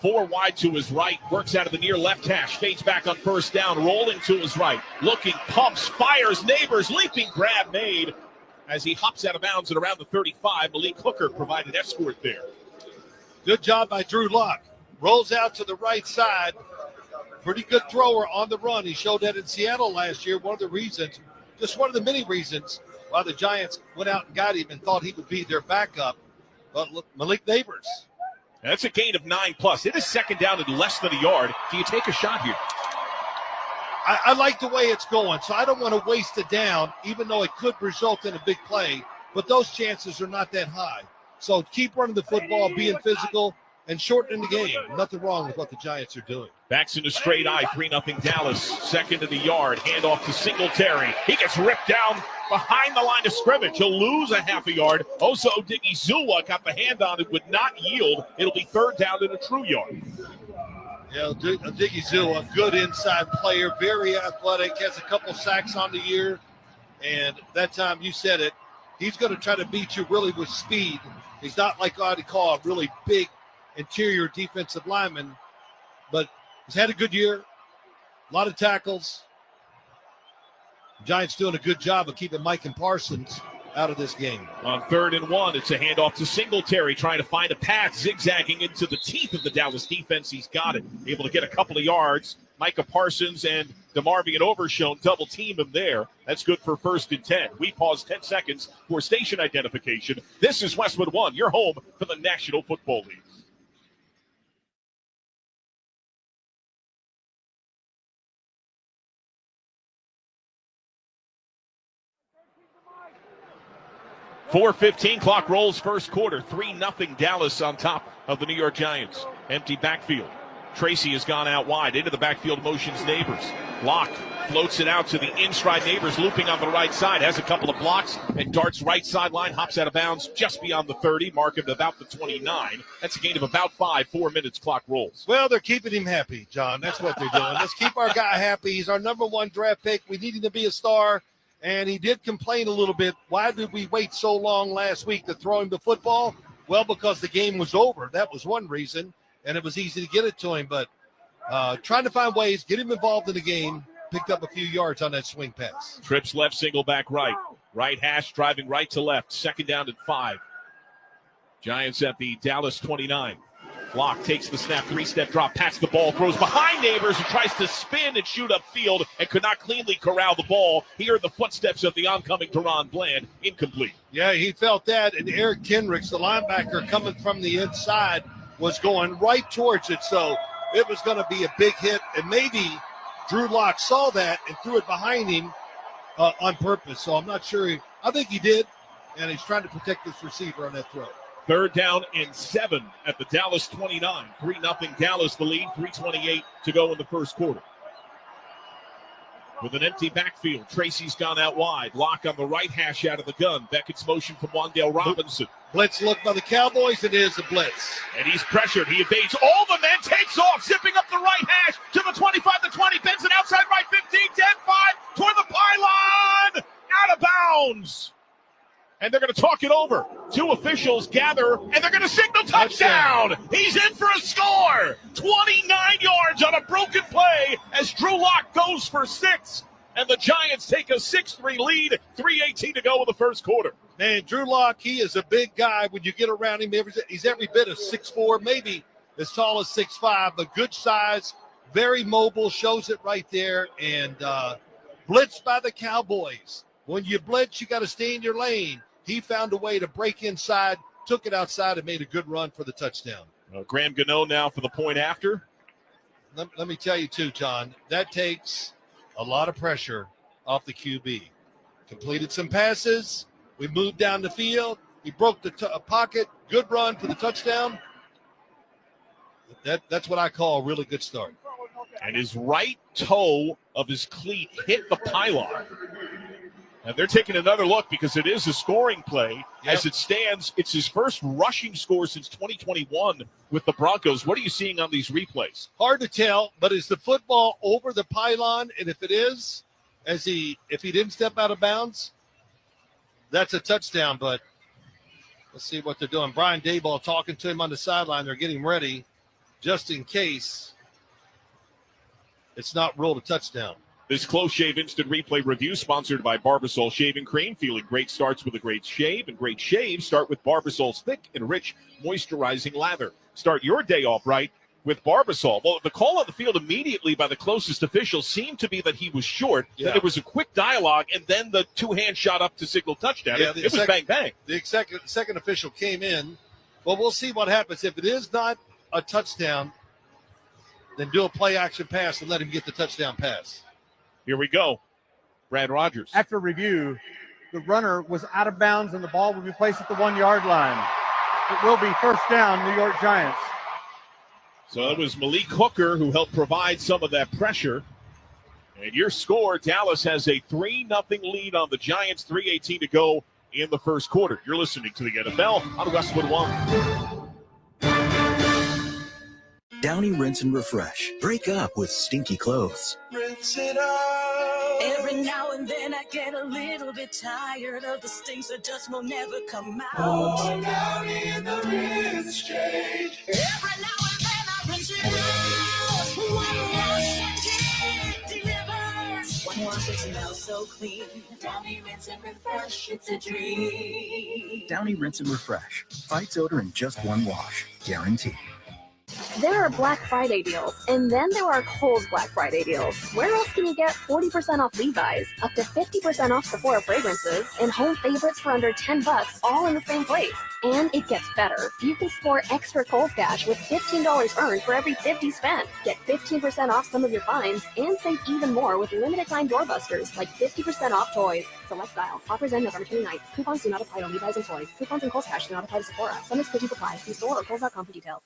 4 wide to his right, works out of the near left hash, fades back on first down, rolling to his right, looking, pumps, fires, Neighbors, leaping grab made as he hops out of bounds at around the 35. Malik Hooker provided escort there. Good job by Drew Lock. Rolls out to the right side. Pretty good thrower on the run. He showed that in Seattle last year. One of the reasons, just one of the many reasons why the Giants went out and got him and thought he would be their backup. But look, Malik Neighbors. That's a gain of 9+. It is second down and less than a yard. Do you take a shot here? I like the way it's going, so I don't want to waste it down, even though it could result in a big play. But those chances are not that high. So keep running the football, being physical, and shortening the game. Nothing wrong with what the Giants are doing. Backs into straight eye, 3-0 Dallas. Second to the yard, handoff to Singletary. He gets ripped down behind the line of scrimmage. He'll lose a half a yard. Oso Odigizua got the hand on it, would not yield. It'll be 3rd down and a true yard. Yeah, Odigizua, good inside player, very athletic, has a couple sacks on the year. And that time you said it, he's going to try to beat you really with speed. He's not like I'd call a really big interior defensive lineman, but he's had a good year, a lot of tackles. Giants doing a good job of keeping Mike and Parsons out of this game. On 3rd and 1, it's a handoff to Singletary, trying to find a path, zigzagging into the teeth of the Dallas defense. He's got it, able to get a couple of yards. Micah Parsons and DeMarvion Overshown double team him there. That's good for 1st and 10. We pause 10 seconds for station identification. This is Westwood One, your home for the National Football League. .4:15 clock rolls first quarter. 3-0 Dallas on top of the New York Giants. Empty backfield. Tracy has gone out wide. Into the backfield motions Neighbors. Lock floats it out to the in-stride Neighbors, looping on the right side. Has a couple of blocks and darts right sideline. Hops out of bounds just beyond the 30. Mark him about the 29. That's a gain of about 5. 4 minutes clock rolls. Well, they're keeping him happy, John. That's what they're doing. Let's keep our guy happy. He's our number 1 draft pick. We need him to be a star. And he did complain a little bit. Why did we wait so long last week to throw him the football? Well, because the game was over. That was one reason, and it was easy to get it to him. But trying to find ways, get him involved in the game, picked up a few yards on that swing pass. Trips left, single back right. Right hash driving right to left. 2nd down and 5. Giants at the Dallas 29. Lock takes the snap, 3-step drop, pats the ball, throws behind Neighbors, who tries to spin and shoot upfield and could not cleanly corral the ball. He heard the footsteps of the oncoming Deron Bland, incomplete. Yeah, he felt that, and Eric Kendricks, the linebacker coming from the inside, was going right towards it, so it was going to be a big hit, and maybe Drew Lock saw that and threw it behind him on purpose, so I'm not sure. I think he did, and he's trying to protect this receiver on that throw. 3rd down and 7 at the Dallas 29. 3-0 Dallas the lead. 3:28 to go in the first quarter. With an empty backfield, Tracy's gone out wide. Lock on the right hash out of the gun. Beckett's motion from Wan'Dale Robinson. Blitz look by the Cowboys. It is a blitz. And he's pressured. He evades all the men, takes off, zipping up the right hash to the 25, the 20, bends it outside right 15, 10, 5, toward the pylon, out of bounds. And they're going to talk it over. Two officials gather, and they're going to signal touchdown. He's in for a score. 29 yards on a broken play as Drew Lock goes for 6. And the Giants take a 6-3 lead, 3:18 to go in the first quarter. Man, Drew Lock, he is a big guy. When you get around him, he's every bit of 6'4", maybe as tall as 6'5", but good size, very mobile, shows it right there. And blitzed by the Cowboys. When you blitz, you got to stay in your lane. He found a way to break inside, took it outside, and made a good run for the touchdown. Graham Gano now for the point after. Let me tell you, too, John, that takes a lot of pressure off the QB. Completed some passes. We moved down the field. He broke the pocket. Good run for the touchdown. That's what I call a really good start. And his right toe of his cleat hit the pylon. And they're taking another look because it is a scoring play. Yep. As it stands, it's his first rushing score since 2021 with the Broncos. What are you seeing on these replays? Hard to tell, but is the football over the pylon? And if it is, if he didn't step out of bounds, that's a touchdown. But let's see what they're doing. Brian Daboll talking to him on the sideline. They're getting ready just in case it's not ruled a touchdown. This Close Shave Instant Replay Review sponsored by Barbasol Shaving Cream. Feeling great starts with a great shave, and great shaves start with Barbasol's thick and rich moisturizing lather. Start your day off right with Barbasol. Well, the call on the field immediately by the closest official seemed to be that he was short. Yeah. That it was a quick dialogue, and then the two-hand shot up to signal touchdown. Yeah, it was bang-bang. The second official came in. Well, we'll see what happens. If it is not a touchdown, then do a play-action pass and let him get the touchdown pass. Here we go. Brad Rogers. After review, the runner was out of bounds and the ball will be placed at the 1-yard line. It will be first down, New York Giants. So it was Malik Hooker who helped provide some of that pressure. And your score, Dallas has a 3-0 lead on the Giants, 3:18 to go in the first quarter. You're listening to the NFL on Westwood One. Downy Rinse and Refresh. Break up with stinky clothes. Rinse it out. Every now and then I get a little bit tired of the stinks that just will never come out. Oh, Downy in the rinse change. Every now and then I rinse it out. One wash and it delivers. One wash it smells so clean. Downy Rinse and Refresh, it's a dream. Downy Rinse and Refresh. Fights odor in just one wash. Guaranteed. There are Black Friday deals, and then there are Kohl's Black Friday deals. Where else can you get 40% off Levi's, up to 50% off Sephora fragrances, and home favorites for under $10, all in the same place? And it gets better. You can score extra Kohl's cash with $15 earned for every $50 spent. Get 15% off some of your finds, and save even more with limited-time doorbusters, like 50% off toys. Select styles. Offers end November 29th. Coupons do not apply to Levi's and toys. Coupons and Kohl's cash do not apply to Sephora. Some exclusions apply. See store or Kohl's.com for details.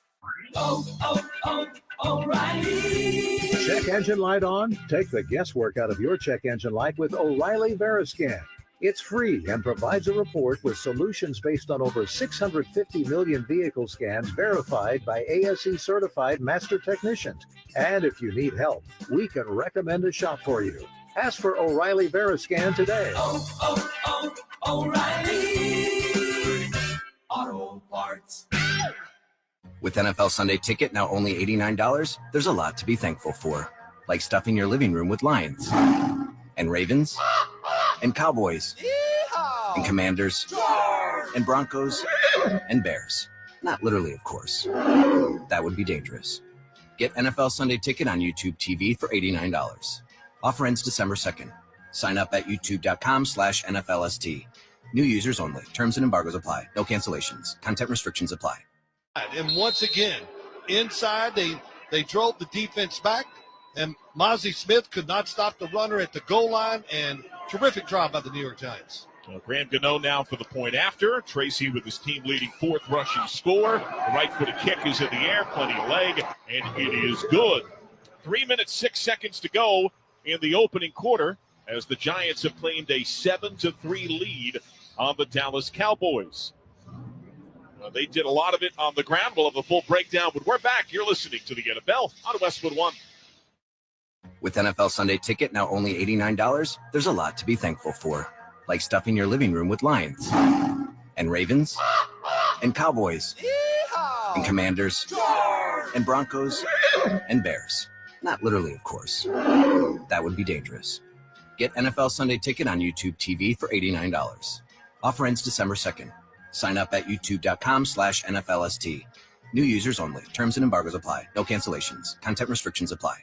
O'Reilly. Check engine light on? Take the guesswork out of your check engine light with O'Reilly Veriscan. It's free and provides a report with solutions based on over 650 million vehicle scans verified by ASE certified master technicians. And if you need help, we can recommend a shop for you. Ask for O'Reilly Veriscan today. O'Reilly Auto Parts. With NFL Sunday Ticket now only $89, there's a lot to be thankful for. Like stuffing your living room with Lions and Ravens and Cowboys and Commanders and Broncos and Bears. Not literally, of course. That would be dangerous. Get NFL Sunday Ticket on YouTube TV for $89. Offer ends December 2nd. Sign up at youtube.com/NFLST. New users only. Terms and embargoes apply. No cancellations. Content restrictions apply. And once again, inside, they drove the defense back, and Mozzie Smith could not stop the runner at the goal line, and terrific job by the New York Giants. Graham Gano now for the point after. Tracy with his team-leading 4th rushing score. The right-footed kick is in the air, plenty of leg, and it is good. 3 minutes, 6 seconds to go in the opening quarter as the Giants have claimed a 7-3 lead on the Dallas Cowboys. They did a lot of it on the ground. We'll have a full breakdown when we're back. You're listening to the NFL on Westwood One. With NFL Sunday Ticket now only $89, there's a lot to be thankful for. Like stuffing your living room with lions and ravens and cowboys and commanders and broncos and bears. Not literally, of course. That would be dangerous. Get NFL Sunday Ticket on YouTube TV for $89. Offer ends December 2nd. Sign up at youtube.com/NFLST. New users only. Terms and embargoes apply. No cancellations. Content restrictions apply.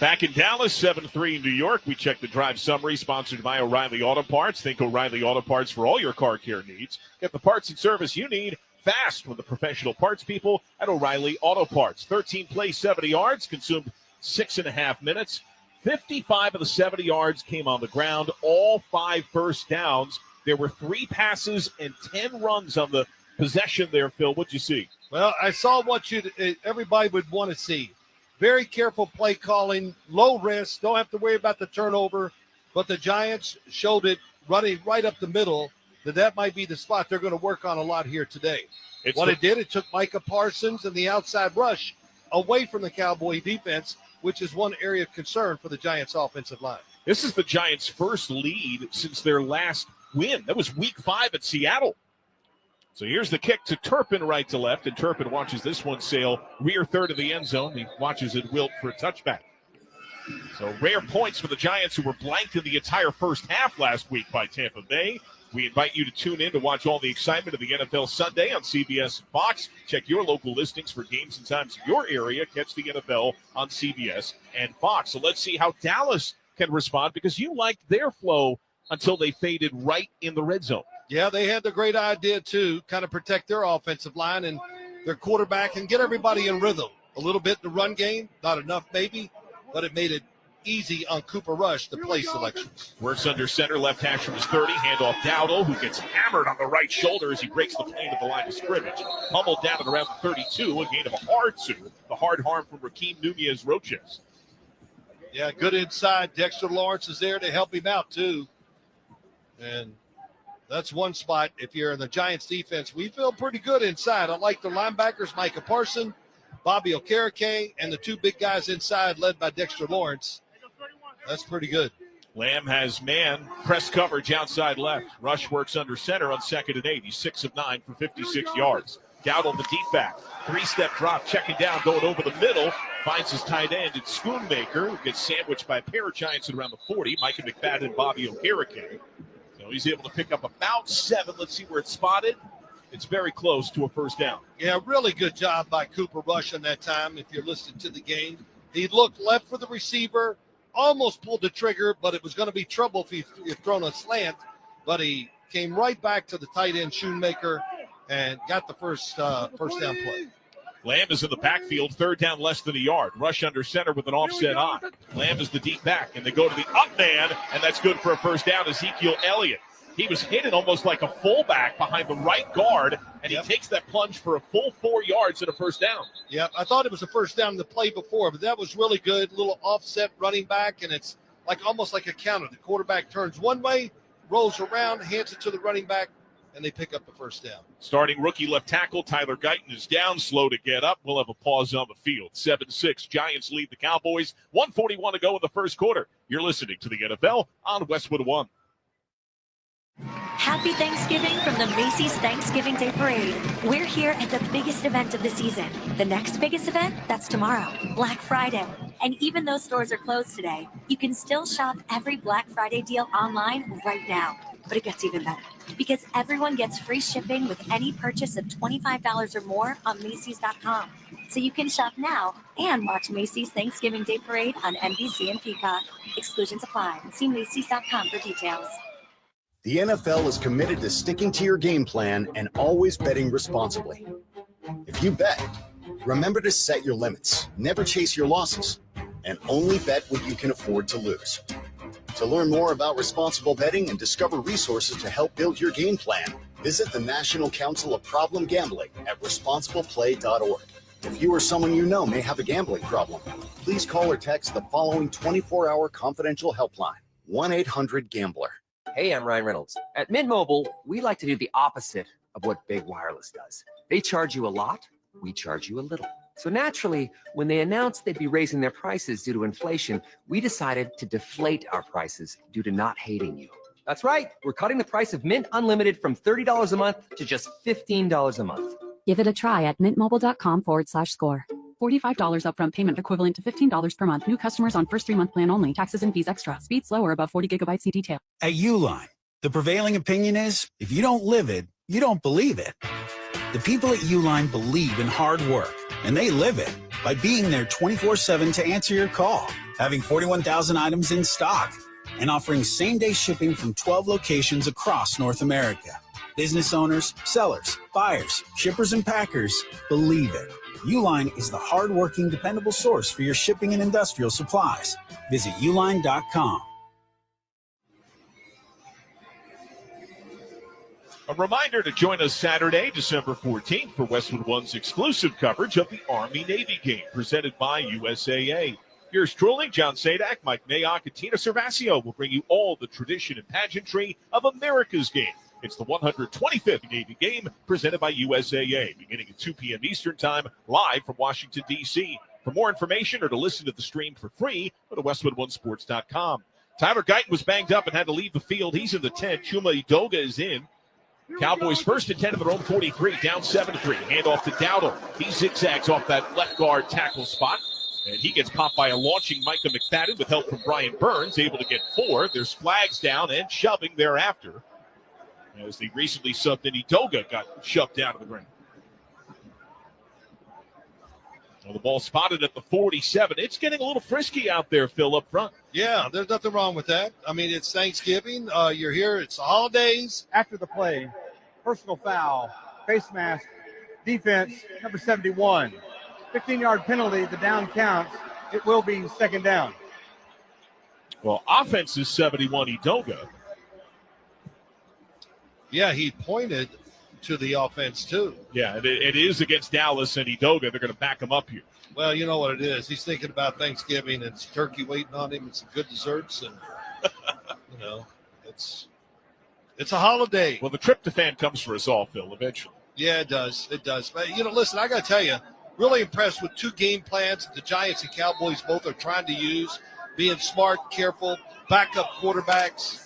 Back in Dallas, 7-3 in New York. We check the drive summary sponsored by O'Reilly Auto Parts. Think O'Reilly Auto Parts for all your car care needs. Get the parts and service you need fast with the professional parts people at O'Reilly Auto Parts. 13 plays, 70 yards, consumed 6.5 minutes. 55 of the 70 yards came on the ground, all 5 first downs. There were 3 passes and 10 runs on the possession there, Phil. What'd you see? Well, I saw what everybody would want to see. Very careful play calling, low risk, don't have to worry about the turnover. But the Giants showed it running right up the middle that might be the spot they're going to work on a lot here today. It took Micah Parsons and the outside rush away from the Cowboy defense, which is one area of concern for the Giants' offensive line. This is the Giants' first lead since their last win. That was week 5 at Seattle. So here's the kick to Turpin right to left, and Turpin watches this one sail rear third of the end zone. He watches it wilt for a touchback. So rare points for the Giants, who were blanked in the entire first half last week by Tampa Bay. We invite you to tune in to watch all the excitement of the NFL Sunday on CBS and Fox. Check your local listings for games and times in your area. Catch the NFL on CBS and Fox. So let's see how Dallas can respond, because you liked their flow until they faded right in the red zone. Yeah, they had the great idea to kind of protect their offensive line and their quarterback and get everybody in rhythm. A little bit in the run game, not enough maybe, but it made it easy on Cooper Rush, the play selections. Works under center, left hash from his 30, handoff Dowdle, who gets hammered on the right shoulder as he breaks the plane to the line of scrimmage. Pummeled down at around the 32, a gain of a hard 2. The hard harm from Raheem Nunez-Roches. Yeah, good inside. Dexter Lawrence is there to help him out too. And that's one spot. If you're in the Giants defense, we feel pretty good inside. I like the linebackers, Micah Parsons, Bobby Okereke, and the 2 big guys inside led by Dexter Lawrence. That's pretty good. Lamb has man press coverage outside left. Rush works under center on 2nd and 8. He's 6 of 9 for 56 yards. Dowdle the deep back. 3-step drop, checking down, going over the middle. Finds his tight end. It's Schoonmaker, who gets sandwiched by a pair of Giants at around the 40. Micah McFadden and Bobby Okereke. So he's able to pick up about 7. Let's see where it's spotted. It's very close to a first down. Yeah, really good job by Cooper Rush on that time, if you're listening to the game. He looked left for the receiver, almost pulled the trigger, but it was going to be trouble if he had thrown a slant. But he came right back to the tight end, Schoonmaker, and got the first down play. Lamb is in the backfield, 3rd down, less than a yard. Rush under center with an offset on. Lamb is the deep back, and they go to the up man, and that's good for a first down. Ezekiel Elliott. He was hidden almost like a fullback behind the right guard, and he takes that plunge for a full 4 yards and a first down. Yep, I thought it was a first down in the play before, but that was really good. Little offset running back, and it's like almost like a counter. The quarterback turns one way, rolls around, hands it to the running back, and they pick up the first down. Starting rookie left tackle Tyler Guyton is down, slow to get up. We'll have a pause on the field. 7-6, Giants lead the Cowboys. 1:41 to go in the first quarter. You're listening to the NFL on Westwood One. Happy Thanksgiving from the Macy's Thanksgiving Day Parade. We're here at the biggest event of the season. The next biggest event, that's tomorrow, Black Friday. And even though stores are closed today, you can still shop every Black Friday deal online right now. But it gets even better, because everyone gets free shipping with any purchase of $25 or more on Macy's.com. So you can shop now and watch Macy's Thanksgiving Day Parade on NBC and Peacock. Exclusions apply. See Macy's.com for details. The NFL is committed to sticking to your game plan and always betting responsibly. If you bet, remember to set your limits, never chase your losses, and only bet what you can afford to lose. To learn more about responsible betting and discover resources to help build your game plan, visit the National Council of Problem Gambling at responsibleplay.org. If you or someone you know may have a gambling problem, please call or text the following 24-hour confidential helpline, 1-800-GAMBLER. Hey, I'm Ryan Reynolds. At Mint Mobile, we like to do the opposite of what Big Wireless does. They charge you a lot, we charge you a little. So naturally, when they announced they'd be raising their prices due to inflation, we decided to deflate our prices due to not hating you. That's right. We're cutting the price of Mint Unlimited from $30 a month to just $15 a month. Give it a try at mintmobile.com/score. $45 upfront payment equivalent to $15 per month. New customers on first 3-month plan only. Taxes and fees extra. Speed slower above 40 gigabytes. See detail. At Uline, the prevailing opinion is, if you don't live it, you don't believe it. The people at Uline believe in hard work, and they live it by being there 24/7 to answer your call, having 41,000 items in stock, and offering same-day shipping from 12 locations across North America. Business owners, sellers, buyers, shippers, and packers believe it. Uline is the hard-working, dependable source for your shipping and industrial supplies. Visit uline.com. A reminder to join us Saturday, December 14th for Westwood One's exclusive coverage of the Army-Navy game presented by USAA. Yours truly, John Sadak, Mike Mayock, and Tina Cervasio will bring you all the tradition and pageantry of America's game. It's the 125th Navy game presented by USAA, beginning at 2 p.m. Eastern Time, live from Washington, D.C. For more information or to listen to the stream for free, go to westwoodonesports.com. Tyler Guyton was banged up and had to leave the field. He's in the 10. Chuma Edoga is in. Cowboys first and 10 of their own 43, down 7-3. Hand off to Dowdle. He zigzags off that left guard tackle spot. And he gets popped by a launching Micah McFadden with help from Brian Burns, able to get 4. There's flags down and shoving thereafter. As the recently subbed in Edoga got shoved down to the ground. Well, the ball spotted at the 47. It's getting a little frisky out there, Phil, up front. Yeah, there's nothing wrong with that. I mean, it's Thanksgiving. You're here. It's the holidays. After the play, personal foul, face mask, defense, number 71. 15-yard penalty, the down counts. It will be second down. Well, offense is 71 Edoga. Yeah, he pointed to the offense, too. Yeah, it is against Dallas and Edoga. They're going to back him up here. Well, you know what it is. He's thinking about Thanksgiving and it's turkey waiting on him and some good desserts. And, you know, it's a holiday. Well, the tryptophan comes for us all, Phil, eventually. Yeah, it does. It does. But, you know, listen, I got to tell you, really impressed with 2 game plans that the Giants and Cowboys both are trying to use, being smart, careful, backup quarterbacks.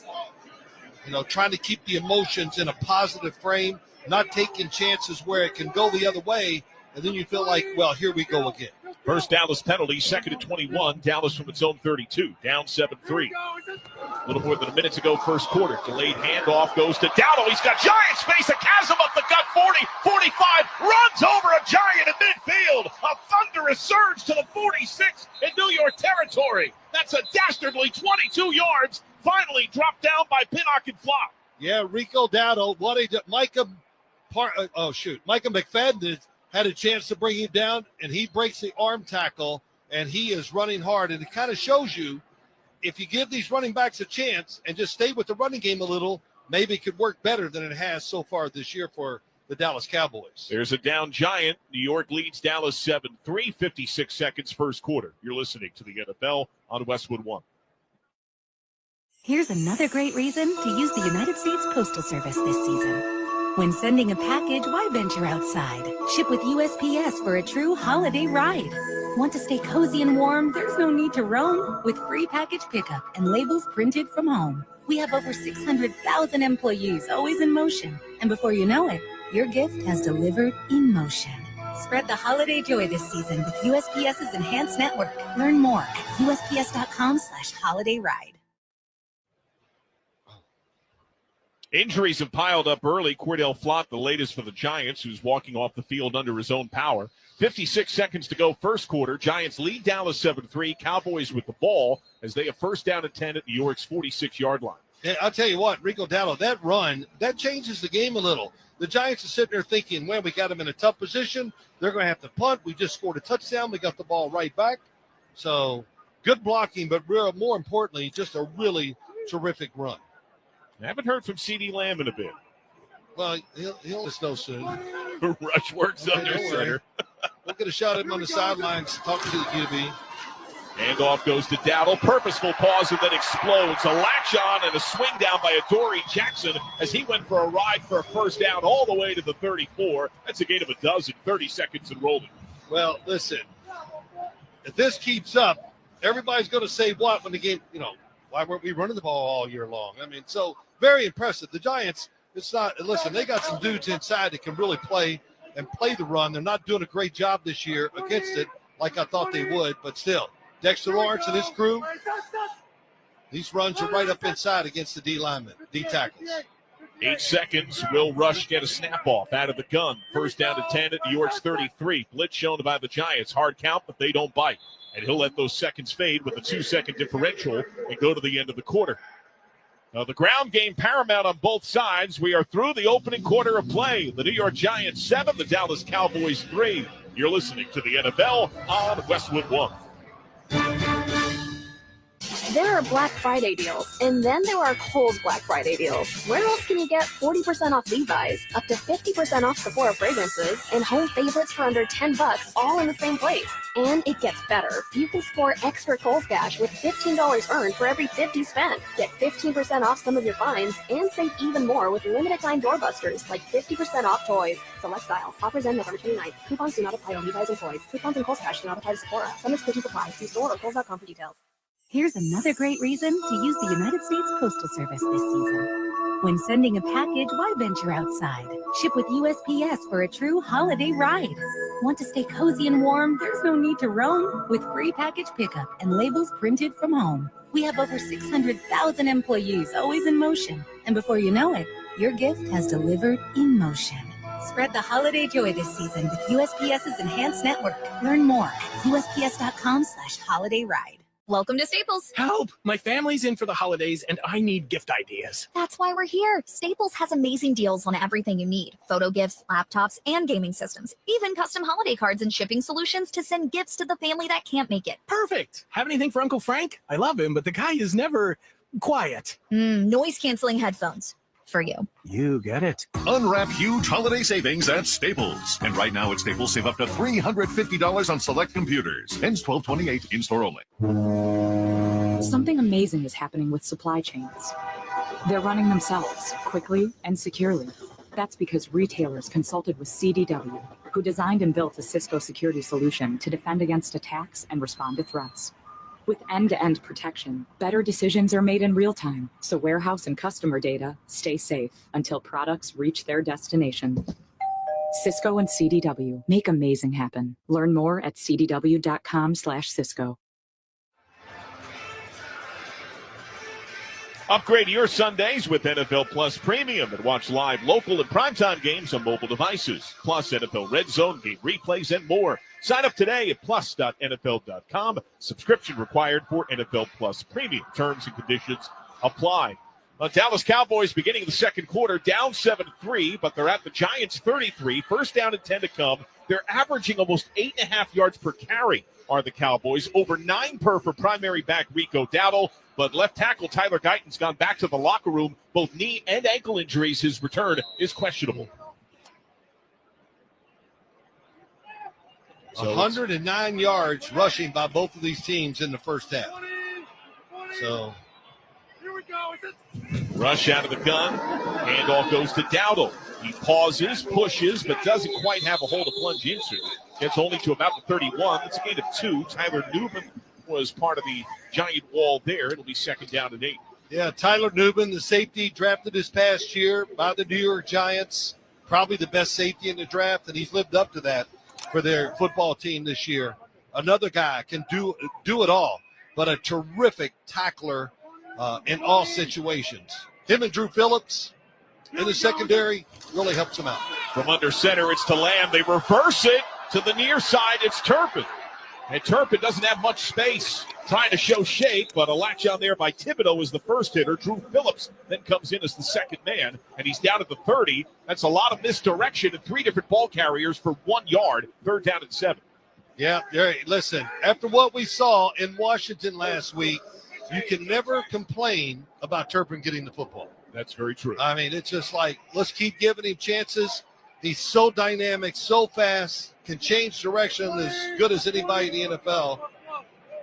You know, trying to keep the emotions in a positive frame, not taking chances where it can go the other way, and then you feel like, well, here we go again. First Dallas penalty, second and 21. Dallas from its own 32, down 7-3. A little more than a minute to go first quarter. Delayed handoff goes to Dowdle. He's got giant space, a chasm up the gut, 40, 45, runs over a giant in midfield. A thunderous surge to the 46 in New York territory. That's a dastardly 22 yards. Finally dropped down by Pinnock and Flop. Yeah, Rico Dowdle, Micah McFadden had a chance to bring him down, and he breaks the arm tackle, and he is running hard. And it kind of shows you, if you give these running backs a chance and just stay with the running game a little, maybe it could work better than it has so far this year for the Dallas Cowboys. There's a down giant. New York leads Dallas 7-3, 56 seconds first quarter. You're listening to the NFL on Westwood One. Here's another great reason to use the United States Postal Service this season. When sending a package, why venture outside? Ship with USPS for a true holiday ride. Want to stay cozy and warm? There's no need to roam. With free package pickup and labels printed from home. We have over 600,000 employees always in motion. And before you know it, your gift has delivered in motion. Spread the holiday joy this season with USPS's enhanced network. Learn more at USPS.com/holidayride. Injuries have piled up early. Cordell Flott, the latest for the Giants, who's walking off the field under his own power. 56 seconds to go first quarter. Giants lead Dallas 7-3. Cowboys with the ball as they have first down and 10 at New York's 46-yard line. Yeah, I'll tell you what, Rico Dowdle, that run, that changes the game a little. The Giants are sitting there thinking, well, we got them in a tough position. They're going to have to punt. We just scored a touchdown. We got the ball right back. So good blocking, but more importantly, just a really terrific run. I haven't heard from C.D. Lamb in a bit. Well, he'll let us know soon. Rush works under center. We'll get a shot at him on the sidelines, talk to the QB. Handoff goes to Dowdle. Purposeful pause and then explodes. A latch on and a swing down by Adoree Jackson as he went for a ride for a first down all the way to the 34. That's a gain of a dozen, 30 seconds and rolling. Well, listen, if this keeps up, everybody's going to say what when the game, why weren't we running the ball all year long? I mean, so very impressive. The Giants, listen, they got some dudes inside that can really play the run. They're not doing a great job this year against it like I thought they would, but still. Dexter Lawrence and his crew, these runs are right up inside against the D linemen, D tackles. 8 seconds. Will Rush get a snap off out of the gun. First down to 10 at New York's 33. Blitz shown by the Giants. Hard count, but they don't bite. And he'll let those seconds fade with a 2-second differential and go to the end of the quarter. Now, the ground game paramount on both sides. We are through the opening quarter of play. The New York Giants 7, the Dallas Cowboys 3. You're listening to the NFL on Westwood One. There are Black Friday deals, and then there are Kohl's Black Friday deals. Where else can you get 40% off Levi's, up to 50% off Sephora fragrances, and home favorites for under $10, all in the same place? And it gets better. You can score extra Kohl's cash with $15 earned for every $50 spent. Get 15% off some of your finds, and save even more with limited time doorbusters, like 50% off toys. Select styles. Offers end November 29th. Coupons do not apply to Levi's employees. Coupons and Kohl's cash do not apply to Sephora. Some restrictions apply. See store or Kohl's.com for details. Here's another great reason to use the United States Postal Service this season. When sending a package, why venture outside? Ship with USPS for a true holiday ride. Want to stay cozy and warm? There's no need to roam. With free package pickup and labels printed from home. We have over 600,000 employees always in motion. And before you know it, your gift has delivered in motion. Spread the holiday joy this season with USPS's enhanced network. Learn more at USPS.com/holidayride. Welcome to Staples. Help! My family's in for the holidays and I need gift ideas. That's why we're here. Staples has amazing deals on everything you need. Photo gifts, laptops, and gaming systems. Even custom holiday cards and shipping solutions to send gifts to the family that can't make it. Perfect! Have anything for Uncle Frank? I love him, but the guy is never quiet. Noise-canceling headphones. For you. You get it. Unwrap huge holiday savings at Staples. And right now at Staples, save up to $350 on select computers. Ends 12/28, in-store only. Something amazing is happening with supply chains. They're running themselves quickly and securely. That's because retailers consulted with CDW, who designed and built a Cisco security solution to defend against attacks and respond to threats. With end-to-end protection, better decisions are made in real time, so warehouse and customer data stay safe until products reach their destination. Cisco and CDW make amazing happen. Learn more at cdw.com/Cisco. Upgrade your Sundays with NFL Plus Premium and watch live, local, and primetime games on mobile devices. Plus NFL Red Zone, game replays, and more. Sign up today at plus.nfl.com. Subscription required for NFL Plus Premium. Terms and conditions apply. Dallas Cowboys beginning the second quarter down 7-3, but they're at the Giants 33. First down and 10 to come. They're averaging almost 8.5 yards per carry are the Cowboys. Over 9 per for primary back Rico Dowdle. But left tackle Tyler Guyton's gone back to the locker room. Both knee and ankle injuries. His return is questionable. So 109 yards rushing by both of these teams in the first half. So rush out of the gun. Handoff goes to Dowdle. He pauses, pushes, but doesn't quite have a hole to plunge into. Gets only to about the 31. It's a gain of 2. Tyler Newman was part of the giant wall there. It'll be second down and 8. Yeah, Tyler Newman, the safety drafted this past year by the New York Giants. Probably the best safety in the draft, and he's lived up to that for their football team this year. Another guy can do it all, but a terrific tackler in all situations. Him and Drew Phillips in the secondary really helps him out. From under center, it's to Lamb. They reverse it to the near side. It's Turpin. And Turpin doesn't have much space, trying to show shape, but a latch on there by Thibodeau is the first hitter. Drew Phillips then comes in as the second man, and he's down at the 30. That's a lot of misdirection and 3 different ball carriers for 1 yard, third down and 7. Yeah, listen, after what we saw in Washington last week, you can never complain about Turpin getting the football. That's very true. I mean, it's just like, let's keep giving him chances. He's so dynamic, so fast, can change direction as good as anybody in the NFL.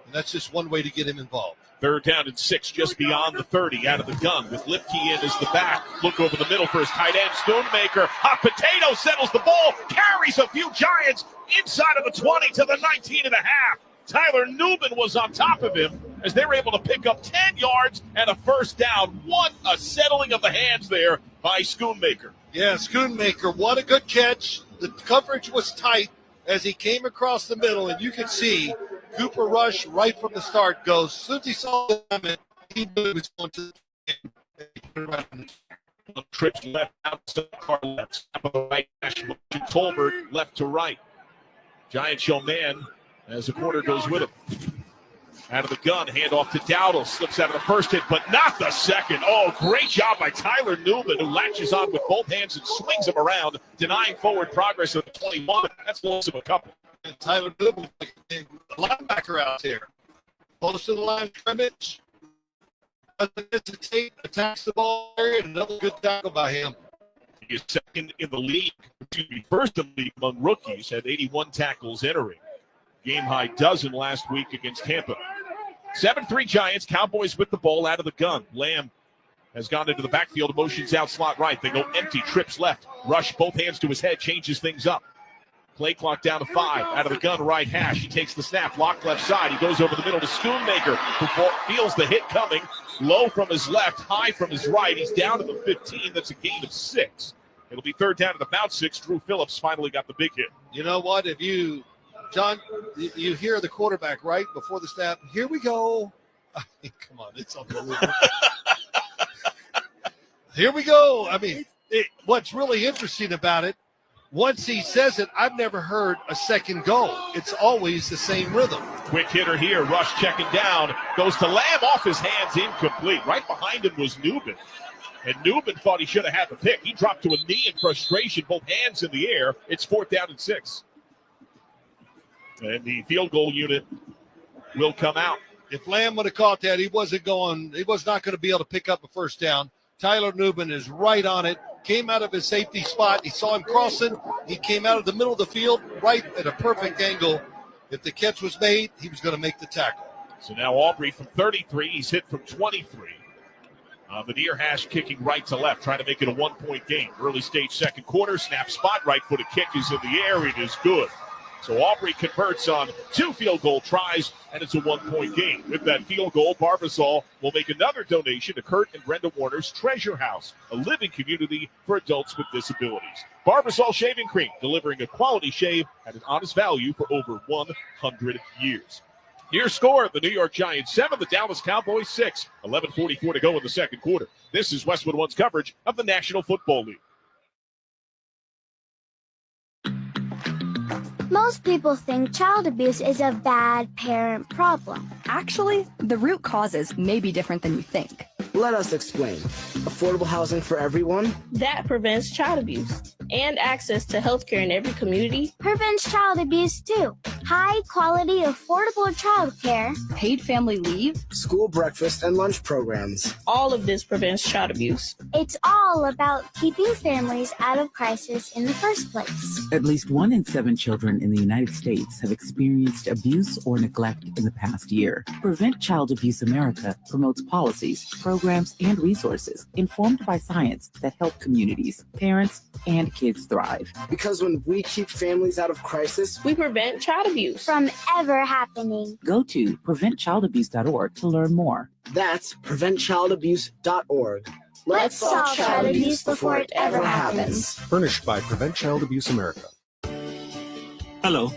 And that's just one way to get him involved. 3rd down and 6, just beyond the 30, out of the gun with Lipke in as the back. Look over the middle for his tight end, Schoonmaker. Hot potato settles the ball, carries a few Giants inside of the 20 to the 19 and a half. Tyler Newman was on top of him as they were able to pick up 10 yards and a 1st down. What a settling of the hands there by Schoonmaker. Yeah, Schoonmaker, what a good catch. The coverage was tight as he came across the middle, and you could see Cooper Rush right from the start goes. As soon as he saw him, he knew he was going to Trips left outside, left, right, Tolbert left to right. Giant show man as the corner goes with him. Out of the gun, handoff to Dowdle, slips out of the first hit, but not the second. Oh, great job by Tyler Newman, who latches on with both hands and swings him around, denying forward progress of the 21. That's close of a couple. And Tyler Newman, a linebacker out there, close to the line of scrimmage. Doesn't hesitate, attacks the ball area, and another good tackle by him. He is second in the league, first in the league among rookies, had 81 tackles entering. Game high dozen last week against Tampa. 7-3 Giants, Cowboys with the ball out of the gun. Lamb has gone into the backfield, motions out slot right. They go empty, trips left. Rush, both hands to his head, changes things up. Play clock down to 5. Out of the gun, right hash. He takes the snap, locked left side. He goes over the middle to Schoonmaker, who feels the hit coming. Low from his left, high from his right. He's down to the 15. That's a gain of 6. It'll be 3rd down at about 6. Drew Phillips finally got the big hit. You know what? John, you hear the quarterback right before the snap. Here we go. I mean, come on, it's unbelievable. Here we go. I mean, what's really interesting about it, once he says it, I've never heard a second go. It's always the same rhythm. Quick hitter here. Rush checking down. Goes to Lamb, off his hands, incomplete. Right behind him was Newman. And Newman thought he should have had the pick. He dropped to a knee in frustration, both hands in the air. It's 4th down and 6. And the field goal unit will come out. If Lamb would have caught that, he was not going to be able to pick up a 1st down. Tyler Newman is right on it. Came out of his safety spot. He saw him crossing. He came out of the middle of the field right at a perfect angle. If the catch was made, he was going to make the tackle. So now Aubrey from 33. He's hit from 23. The near hash kicking right to left, trying to make it a 1-point game. Early stage 2nd quarter. Snap spot. Right footed kick is in the air. It is good. So Aubrey converts on 2 field goal tries, and it's a 1-point game. With that field goal, Barbasol will make another donation to Kurt and Brenda Warner's Treasure House, a living community for adults with disabilities. Barbasol Shaving Cream, delivering a quality shave at an honest value for over 100 years. Your score, the New York Giants 7, the Dallas Cowboys 6. 11:44 to go in the 2nd quarter. This is Westwood One's coverage of the National Football League. Most people think child abuse is a bad parent problem. Actually, the root causes may be different than you think. Let us explain. Affordable housing for everyone? That prevents child abuse. And access to healthcare in every community prevents child abuse too. High quality, affordable child care. Paid family leave. School breakfast and lunch programs. All of this prevents child abuse. It's all about keeping families out of crisis in the first place. At least 1 in 7 children in the United States have experienced abuse or neglect in the past year. Prevent Child Abuse America promotes policies, programs, and resources informed by science that help communities, parents, and kids thrive. Because when we keep families out of crisis, we prevent child abuse from ever happening. Go to preventchildabuse.org to learn more. That's preventchildabuse.org. Let's solve child abuse before it ever happens. Furnished by Prevent Child Abuse America. Hello,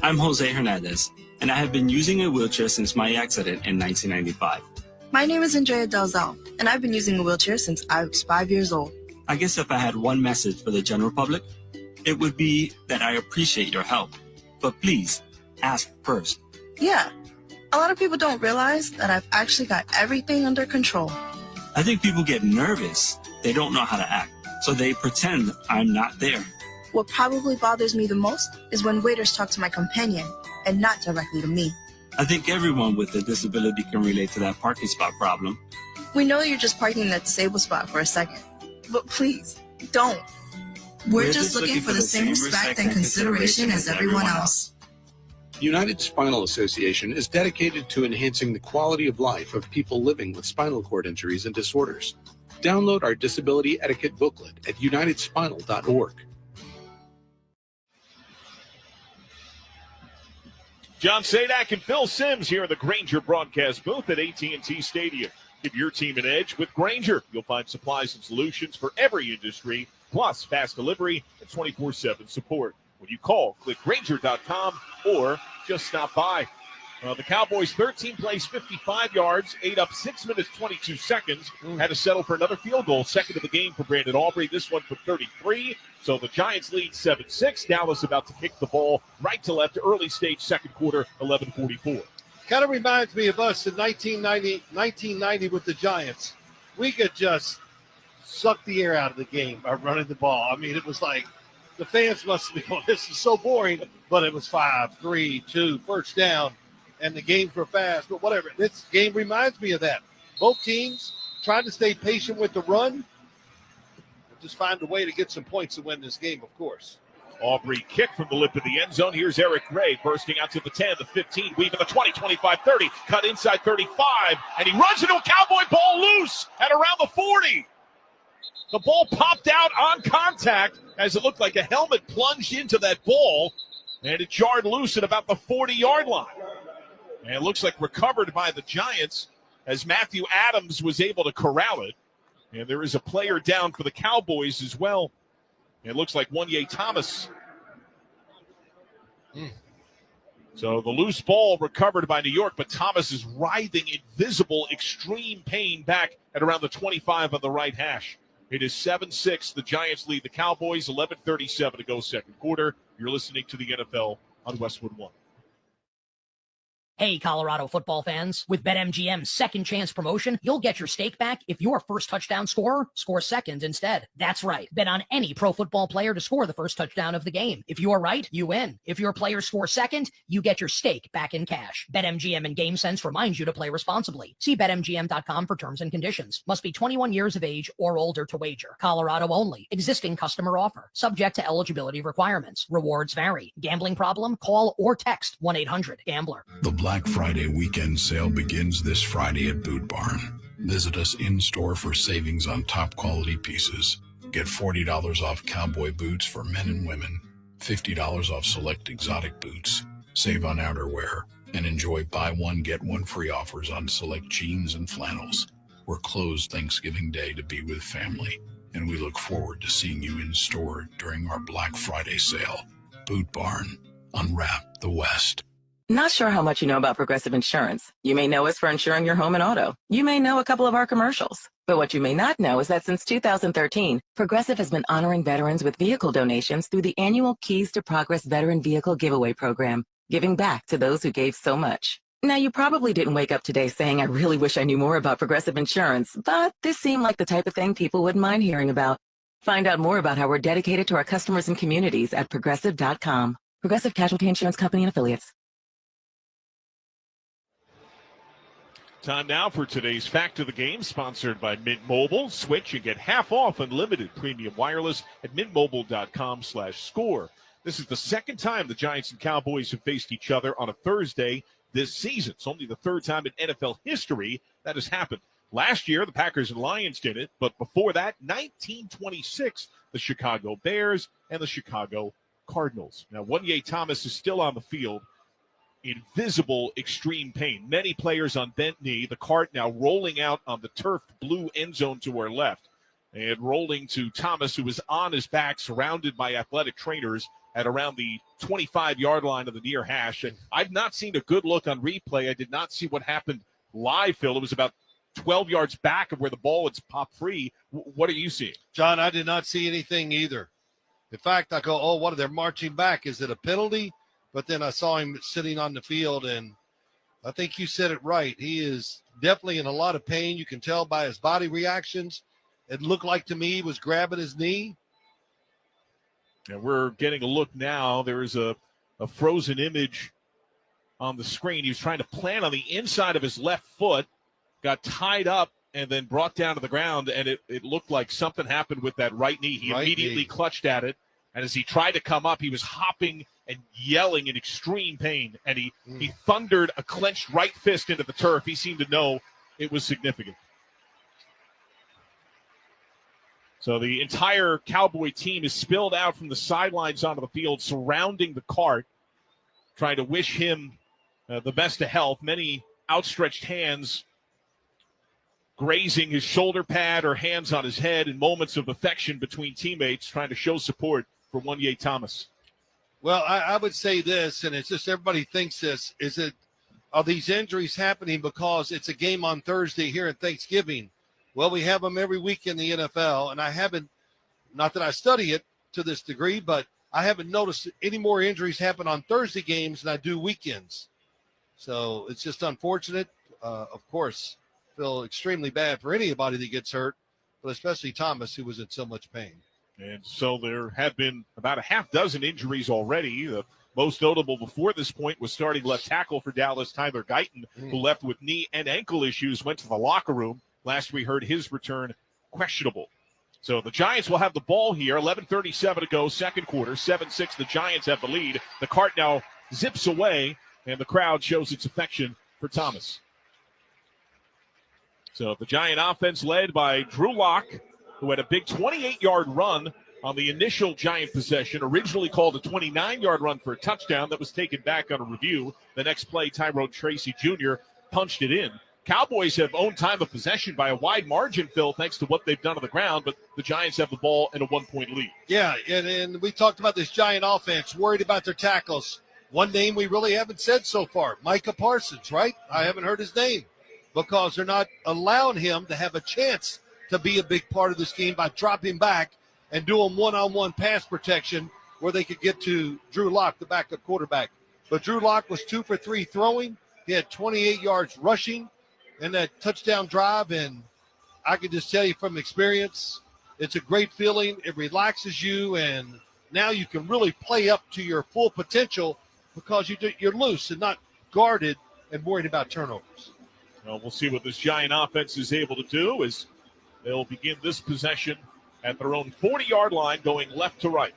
I'm Jose Hernandez, and I have been using a wheelchair since my accident in 1995. My name is Andrea Delzal, and I've been using a wheelchair since I was 5 years old. I guess if I had one message for the general public, it would be that I appreciate your help. But please, ask first. Yeah, a lot of people don't realize that I've actually got everything under control. I think people get nervous. They don't know how to act, so they pretend I'm not there. What probably bothers me the most is when waiters talk to my companion and not directly to me. I think everyone with a disability can relate to that parking spot problem. We know you're just parking in that disabled spot for a second, but please, don't. We're just looking for the same respect and consideration as everyone else. United Spinal Association is dedicated to enhancing the quality of life of people living with spinal cord injuries and disorders. Download our disability etiquette booklet at unitedspinal.org. John Sadak and Phil Simms here in the Grainger broadcast booth at AT&T Stadium. Give your team an edge with Grainger. You'll find supplies and solutions for every industry, plus fast delivery and 24/7 support. When you call, click Grainger.com or just stop by. The Cowboys 13 plays 55 yards, ate up 6 minutes, 22 seconds, had to settle for another field goal, second of the game for Brandon Aubrey, this one for 33. So the Giants lead 7-6. Dallas about to kick the ball right to left, early stage second quarter, 11:44. Kind of reminds me of us in 1990 with the Giants. We could just suck the air out of the game by running the ball. I mean, it was like the fans must be going, this is so boring, but it was 5, 3, 2, first down, and the games were fast, but whatever. This game reminds me of that. Both teams trying to stay patient with the run, just find a way to get some points to win this game, of course. Aubrey kick from the lip of the end zone. Here's Eric Gray bursting out to the 10, the 15, weaving the 20, 25, 30, cut inside 35, and he runs into a Cowboy ball loose at around the 40. The ball popped out on contact as it looked like a helmet plunged into that ball, and it jarred loose at about the 40-yard line. And it looks like recovered by the Giants as Matthew Adams was able to corral it. And there is a player down for the Cowboys as well. It looks like Wanye Thomas. So the loose ball recovered by New York, but Thomas is writhing in visible extreme pain back at around the 25 on the right hash. It is 7-6. The Giants lead the Cowboys. 11:37 to go second quarter. You're listening to the NFL on Westwood One. Hey, Colorado football fans. With BetMGM's second chance promotion, you'll get your stake back if your first touchdown scorer scores second instead. That's right. Bet on any pro football player to score the first touchdown of the game. If you're right, you win. If your player scores second, you get your stake back in cash. BetMGM and GameSense reminds you to play responsibly. See BetMGM.com for terms and conditions. Must be 21 years of age or older to wager. Colorado only. Existing customer offer. Subject to eligibility requirements. Rewards vary. Gambling problem? Call or text 1-800-GAMBLER. The Black Friday weekend sale begins this Friday at Boot Barn. Visit us in-store for savings on top quality pieces. Get $40 off cowboy boots for men and women, $50 off select exotic boots, save on outerwear, and enjoy buy one, get one free offers on select jeans and flannels. We're closed Thanksgiving Day to be with family, and we look forward to seeing you in store during our Black Friday sale. Boot Barn. Unwrap the West. Not sure how much you know about Progressive Insurance. You may know us for insuring your home and auto. You may know a couple of our commercials. But what you may not know is that since 2013, Progressive has been honoring veterans with vehicle donations through the annual Keys to Progress Veteran Vehicle Giveaway Program, giving back to those who gave so much. Now, you probably didn't wake up today saying, I really wish I knew more about Progressive Insurance, but this seemed like the type of thing people wouldn't mind hearing about. Find out more about how we're dedicated to our customers and communities at Progressive.com. Progressive Casualty Insurance Company and Affiliates. Time now for today's Fact of the Game, sponsored by Mint Mobile. Switch and get half off unlimited premium wireless at mintmobile.com/score. This is the second time the Giants and Cowboys have faced each other on a Thursday this season. It's only the third time in NFL history that has happened. Last year, the Packers and Lions did it, but before that, 1926, the Chicago Bears and the Chicago Cardinals. Now, Wanye Thomas is still on the field in visible extreme pain. Many players on bent knee. The cart now rolling out on the turfed blue end zone to our left and rolling to Thomas, who is on his back, surrounded by athletic trainers at around the 25-yard line of the near hash. And I've not seen a good look on replay. I did not see what happened live, Phil. It was about 12 yards back of where the ball was popped free. What are you seeing? John, I did not see anything either. In fact, I go, oh, what are they marching back? Is it a penalty? But then I saw him sitting on the field, and I think you said it right. He is definitely in a lot of pain. You can tell by his body reactions. It looked like to me he was grabbing his knee. And we're getting a look now. There is a frozen image on the screen. He was trying to plant on the inside of his left foot, got tied up, and then brought down to the ground, and it looked like something happened with that right knee. He immediately clutched at it, And as he tried to come up, he was hopping and yelling in extreme pain. And he thundered a clenched right fist into the turf. He seemed to know it was significant. So the entire Cowboy team is spilled out from the sidelines onto the field, surrounding the cart, trying to wish him the best of health. Many outstretched hands grazing his shoulder pad or hands on his head in moments of affection between teammates, trying to show support for Wanye Thomas. Well, I would say this, and it's just everybody thinks this, are these injuries happening because it's a game on Thursday here in Thanksgiving? Well, we have them every week in the NFL, and I haven't, not that I study it to this degree, but I haven't noticed any more injuries happen on Thursday games than I do weekends. So it's just unfortunate. Of course, feel extremely bad for anybody that gets hurt, but especially Thomas, who was in so much pain. And so there have been about a half dozen injuries already. The most notable before this point was starting left tackle for Dallas, Tyler Guyton, who left with knee and ankle issues, went to the locker room. Last we heard, his return questionable. So the Giants will have the ball here. 11:37 to go, second quarter. 7-6, the Giants have the lead. The cart now zips away, and the crowd shows its affection for Thomas. So the Giant offense led by Drew Lock, who had a big 28-yard run on the initial Giant possession, originally called a 29-yard run for a touchdown that was taken back on a review. The next play, Tyrone Tracy Jr. punched it in. Cowboys have owned time of possession by a wide margin, Phil, thanks to what they've done on the ground, but the Giants have the ball in a 1-point lead. Yeah, and we talked about this Giant offense, worried about their tackles. One name we really haven't said so far, Micah Parsons, right? I haven't heard his name because they're not allowing him to have a chance to be a big part of this game by dropping back and doing one-on-one pass protection where they could get to Drew Lock, the backup quarterback. But Drew Lock was 2 for 3 throwing. He had 28 yards rushing in that touchdown drive, and I can just tell you from experience, it's a great feeling. It relaxes you, and now you can really play up to your full potential because you're loose and not guarded and worried about turnovers. Well, we'll see what this Giant offense is able to do as they'll begin this possession at their own 40-yard line, going left to right.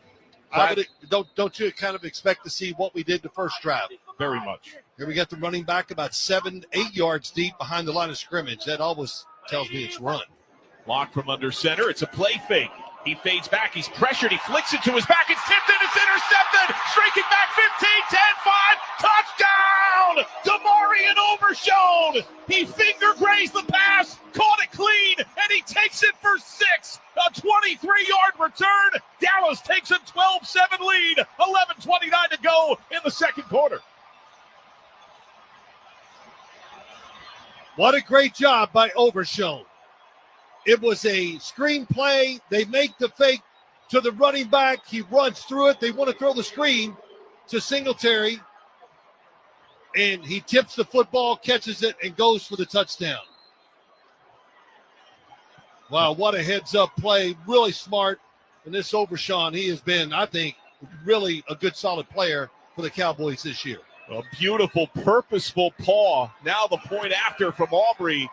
Don't you kind of expect to see what we did the first drive? Very much. Here we got the running back about 7-8 yards deep behind the line of scrimmage. That always tells me it's run. Lock from under center. It's a play fake. He fades back. He's pressured. He flicks it to his back. It's tipped in. It's intercepted. Streaking back 15, 10, 5. Touchdown! DeMarion Overshown. He finger grazed the pass, caught it clean, and he takes it for 6. A 23-yard return. Dallas takes a 12-7 lead. 11:29 to go in the second quarter. What a great job by Overshown. It was a screen play. They make the fake to the running back. He runs through it. They want to throw the screen to Singletary. And he tips the football, catches it, and goes for the touchdown. Wow, what a heads-up play. Really smart. And this Overshown, he has been, I think, really a good, solid player for the Cowboys this year. A beautiful, purposeful paw. Now the point after from Aubrey.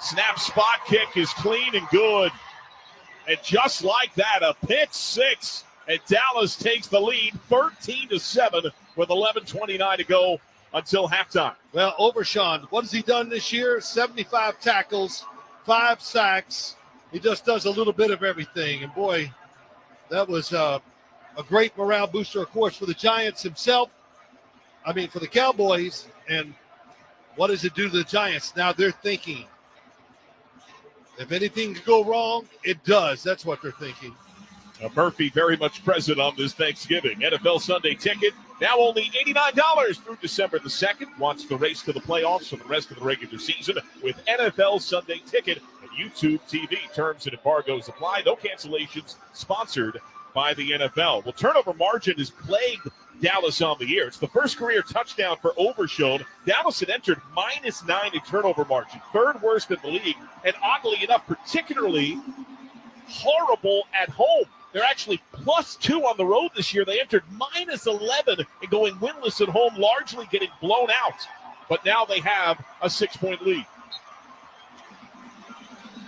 Snap spot kick is clean and good. And just like that, a pick 6. And Dallas takes the lead 13-7 with 11:29 to go until halftime. Well, Overshown, what has he done this year? 75 tackles, 5 sacks. He just does a little bit of everything. And, boy, that was a great morale booster, of course, for the Giants himself. For the Cowboys. And what does it do to the Giants? Now they're thinking, if anything could go wrong, it does. That's what they're thinking. Murphy very much present on this Thanksgiving. NFL Sunday ticket, now only $89 through December the 2nd. Wants the race to the playoffs for the rest of the regular season with NFL Sunday ticket and YouTube TV. Terms and embargoes apply. No cancellations. Sponsored by the NFL. Well, turnover margin has plagued Dallas on the year. It's the first career touchdown for Overshown. Dallas had entered -9 in turnover margin, third worst in the league, and oddly enough, particularly horrible at home. They're actually +2 on the road this year. They entered -11 and going winless at home, largely getting blown out. But now they have a 6-point lead.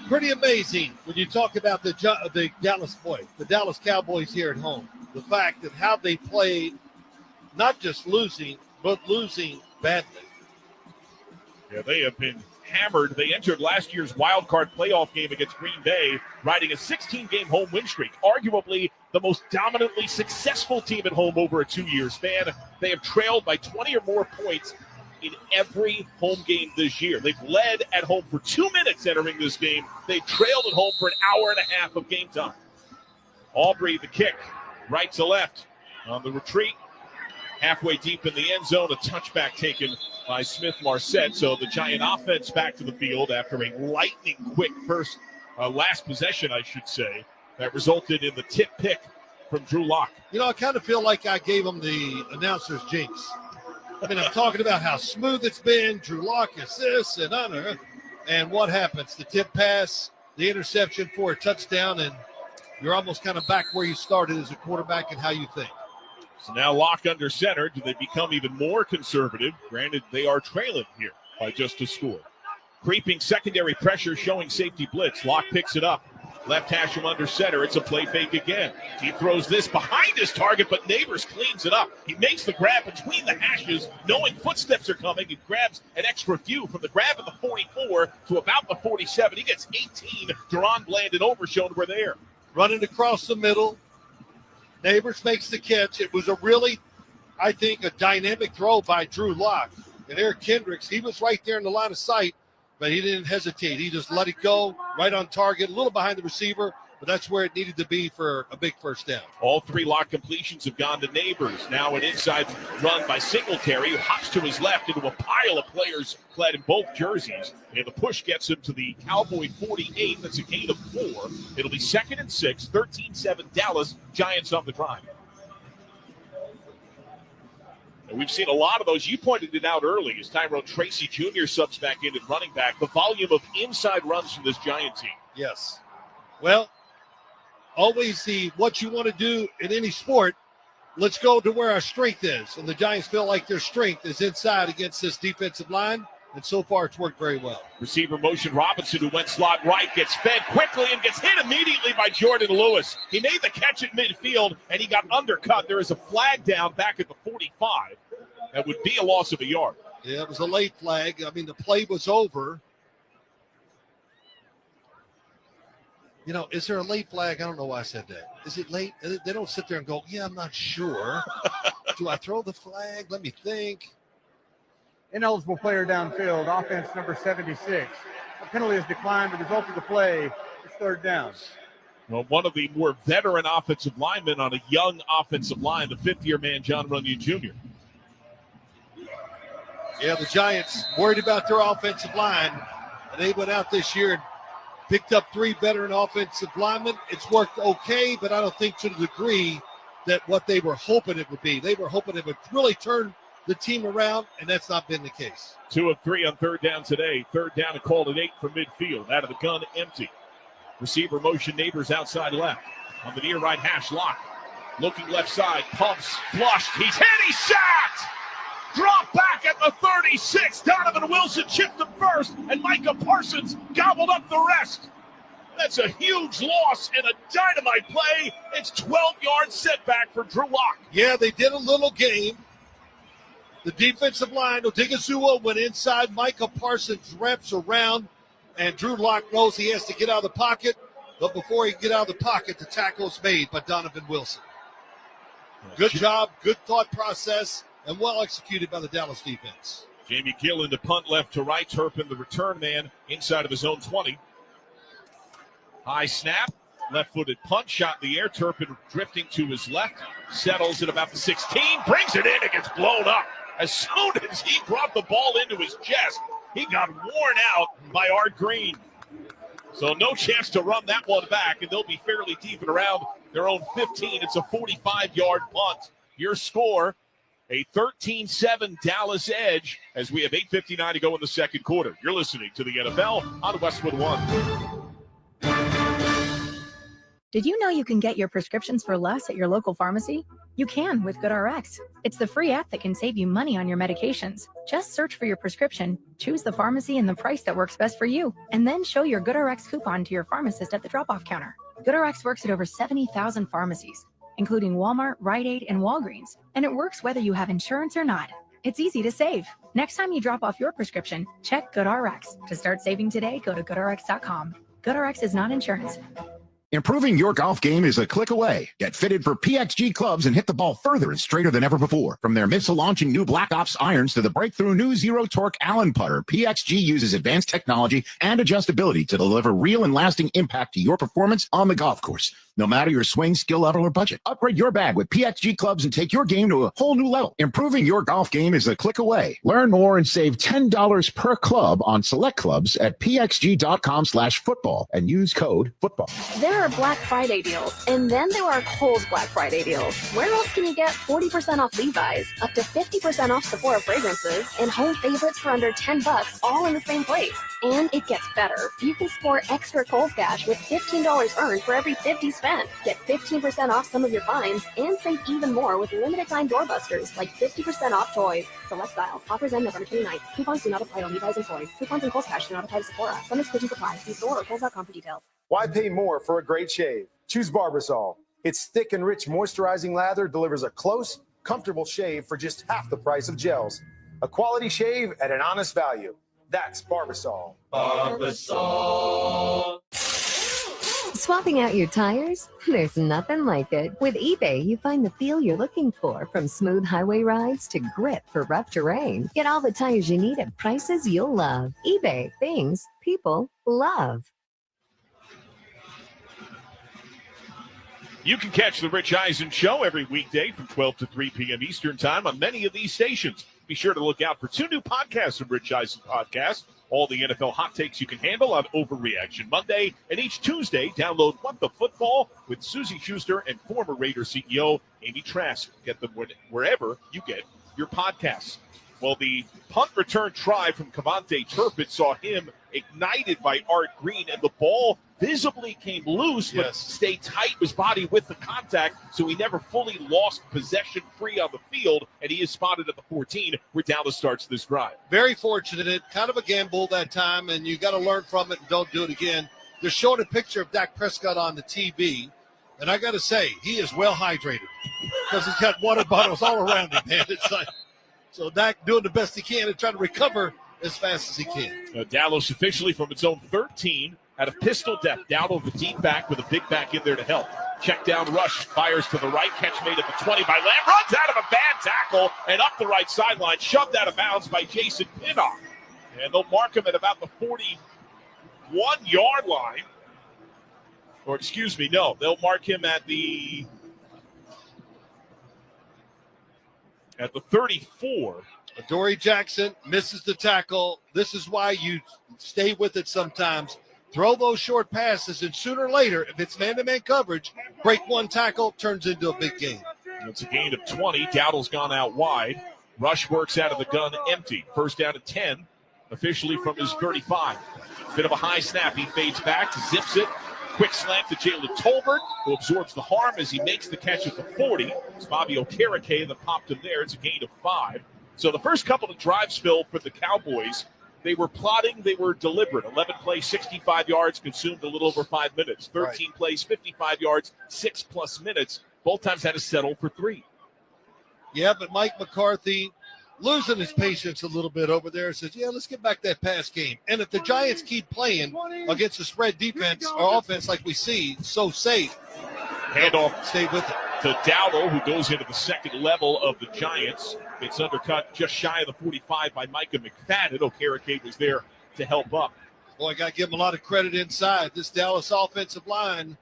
Pretty amazing when you talk about the Dallas Cowboys here at home. the fact that how they played, not just losing, but losing badly. Yeah, they have been hammered. They entered last year's wild card playoff game against Green Bay, riding a 16-game home win streak, arguably the most dominantly successful team at home over a 2-year span. They have trailed by 20 or more points in every home game this year. They've led at home for 2 minutes entering this game. They've trailed at home for an hour and a half of game time. Aubrey, the kick, right to left on the retreat. Halfway deep in the end zone, a touchback taken by Smith-Marset. So the Giant offense back to the field after a lightning-quick last possession, I should say, that resulted in the tip pick from Drew Lock. You know, I kind of feel like I gave him the announcer's jinx. I mean, I'm talking about how smooth it's been. Drew Lock is this and other. And what happens? The tip pass, the interception for a touchdown, and you're almost kind of back where you started as a quarterback and how you think. So now Lock under center. Do they become even more conservative? Granted, they are trailing here by just a score. Creeping secondary pressure showing safety blitz. Lock picks it up. Left hash from under center. It's a play fake again. He throws this behind his target, but Neighbors cleans it up. He makes the grab between the hashes, knowing footsteps are coming. He grabs an extra few from the grab at the 44 to about the 47. He gets 18. Deron Bland and Overshown were there. Running across the middle. Neighbors makes the catch. It was a really, I think, a dynamic throw by Drew Lock. And Eric Kendricks, he was right there in the line of sight, but he didn't hesitate. He just let it go, right on target, a little behind the receiver, but that's where it needed to be for a big first down. All three Lock completions have gone to Neighbors. Now an inside run by Singletary, who hops to his left into a pile of players clad in both jerseys. And the push gets him to the Cowboy 48. That's a gain of 4. It'll be 2nd and 6, 13-7 Dallas, Giants on the drive. And we've seen a lot of those. You pointed it out early as Tyrone Tracy Jr. subs back in at running back. The volume of inside runs from this Giant team. Yes. Well, always what you want to do in any sport, let's go to where our strength is. And the Giants feel like their strength is inside against this defensive line. And so far, it's worked very well. Receiver motion Robinson, who went slot right, gets fed quickly and gets hit immediately by Jordan Lewis. He made the catch at midfield, and he got undercut. There is a flag down back at the 45. That would be a loss of a yard. Yeah, it was a late flag. I mean, the play was over. You know, is there a late flag? I don't know why I said that. Is it late? They don't sit there and go, yeah, I'm not sure. Do I throw the flag? Let me think. Ineligible player downfield, offense number 76. A penalty is declined. The result of the play is 3rd down. Well, one of the more veteran offensive linemen on a young offensive line, the 5th-year man, John Runyon Jr. Yeah, the Giants worried about their offensive line. And they went out this year and picked up 3 veteran offensive linemen. It's worked okay, but I don't think to the degree that what they were hoping it would be. They were hoping it would really turn the team around, and that's not been the case. 2 of 3 on 3rd down today. 3rd down and called at 8 from midfield. Out of the gun, empty. Receiver motion, Neighbors outside left. On the near right hash, Lock. Looking left side, pumps, flushed. He's hit, he's sacked! Drop back at the 36. Donovan Wilson chipped him first, and Micah Parsons gobbled up the rest. That's a huge loss and a dynamite play. It's 12-yard setback for Drew Lock. Yeah, they did a little game. The defensive line, Odigizua went inside. Micah Parsons wraps around, and Drew Lock knows he has to get out of the pocket. But before he can get out of the pocket, the tackle's made by Donovan Wilson. Good job, good thought process, and well executed by the Dallas defense. Jamie Gillen to punt left to right. Turpin, the return man, inside of his own 20. High snap, left-footed punt, shot in the air. Turpin drifting to his left, settles at about the 16, brings it in, it gets blown up. As soon as he brought the ball into his chest, he got worn out by Art Green. So no chance to run that one back, and they'll be fairly deep at around their own 15. It's a 45-yard punt. Your score, a 13-7 Dallas edge as we have 8:59 to go in the second quarter. You're listening to the NFL on Westwood One. Did you know you can get your prescriptions for less at your local pharmacy? You can with GoodRx. It's the free app that can save you money on your medications. Just search for your prescription, choose the pharmacy and the price that works best for you, and then show your GoodRx coupon to your pharmacist at the drop-off counter. GoodRx works at over 70,000 pharmacies. including Walmart, Rite Aid, and Walgreens. And it works whether you have insurance or not. It's easy to save. Next time you drop off your prescription, check GoodRx. To start saving today, go to GoodRx.com. GoodRx is not insurance. Improving your golf game is a click away. Get fitted for PXG clubs and hit the ball further and straighter than ever before. From their missile-launching new Black Ops irons to the breakthrough new Zero Torque Allen putter, PXG uses advanced technology and adjustability to deliver real and lasting impact to your performance on the golf course. No matter your swing, skill level, or budget, upgrade your bag with PXG clubs and take your game to a whole new level. Improving your golf game is a click away. Learn more and save $10 per club on select clubs at pxg.com/football and use code football. There are Black Friday deals, and then there are Kohl's Black Friday deals. Where else can you get 40% off Levi's, up to 50% off Sephora fragrances, and home favorites for under $10, all in the same place? And it gets better. You can score extra Kohl's Cash with $15 earned for every $50 spent. Get 15% off some of your finds and save even more with limited time doorbusters like 50% off toys. Select styles. Offers end November 29th. Coupons do not apply to Levi's and toys. Coupons and Kohl's Cash do not apply to Sephora. Some exclusions apply. See store or Kohl's.com for details. Why pay more for a great shave? Choose Barbasol. Its thick and rich moisturizing lather delivers a close, comfortable shave for just half the price of gels. A quality shave at an honest value. That's Barbasol. Barbasol. Swapping out your tires? There's nothing like it. With eBay, you find the feel you're looking for, from smooth highway rides to grip for rough terrain. Get all the tires you need at prices you'll love. eBay, things people love. You can catch the Rich Eisen Show every weekday from 12 to 3 p.m. Eastern Time on many of these stations. Be sure to look out for 2 new podcasts of Rich Eisen Podcast. All the NFL hot takes you can handle on Overreaction Monday. And each Tuesday, download What the Football with Susie Schuster and former Raider CEO Amy Trask. Get them wherever you get your podcasts. Well, the punt return try from Cavante Turpin saw him ignited by Art Green, and the ball visibly came loose, but stayed tight, his body with the contact, so he never fully lost possession free on the field, and he is spotted at the 14, where Dallas starts this drive. Very fortunate, kind of a gamble that time, and you got to learn from it and don't do it again. They're showing a picture of Dak Prescott on the TV, and I got to say, he is well hydrated because he's got water bottles all around him, man. It's like, so Dak doing the best he can and trying to recover as fast as he can. Dallas officially from its own 13 out of pistol depth, down over the deep back with a big back in there to help. Check down rush, fires to the right, catch made at the 20 by Lamb, runs out of a bad tackle and up the right sideline, shoved out of bounds by Jason Pinnock. And they'll mark him at about the 41-yard line. Or excuse me, no, they'll mark him at the 34. Adoree Jackson misses the tackle. This is why you stay with it sometimes. Throw those short passes, and sooner or later, if it's man-to-man coverage, break one tackle, turns into a big gain. It's a gain of 20. Dowdle's gone out wide. Rush works out of the gun empty. First down at 10, officially from his 35. Bit of a high snap. He fades back, zips it. Quick slant to Jalen Tolbert, who absorbs the harm as he makes the catch at the 40. It's Bobby Okereke that popped him there. It's a gain of 5. So the first couple of drives, Phil, for the Cowboys, they were plotting, they were deliberate. 11 plays, 65 yards, consumed a little over 5 minutes. 13 plays, 55 yards, 6+ minutes. Both times had to settle for 3. Yeah, but Mike McCarthy losing his patience a little bit over there, says, let's get back that pass game. And if the Giants keep playing against a spread defense or offense like we see, so safe, handoff, stay with it. To Dowdle, who goes into the second level of the Giants. It's undercut just shy of the 45 by Micah McFadden. Okereke was there to help up. Boy, I got to give him a lot of credit inside. This Dallas offensive line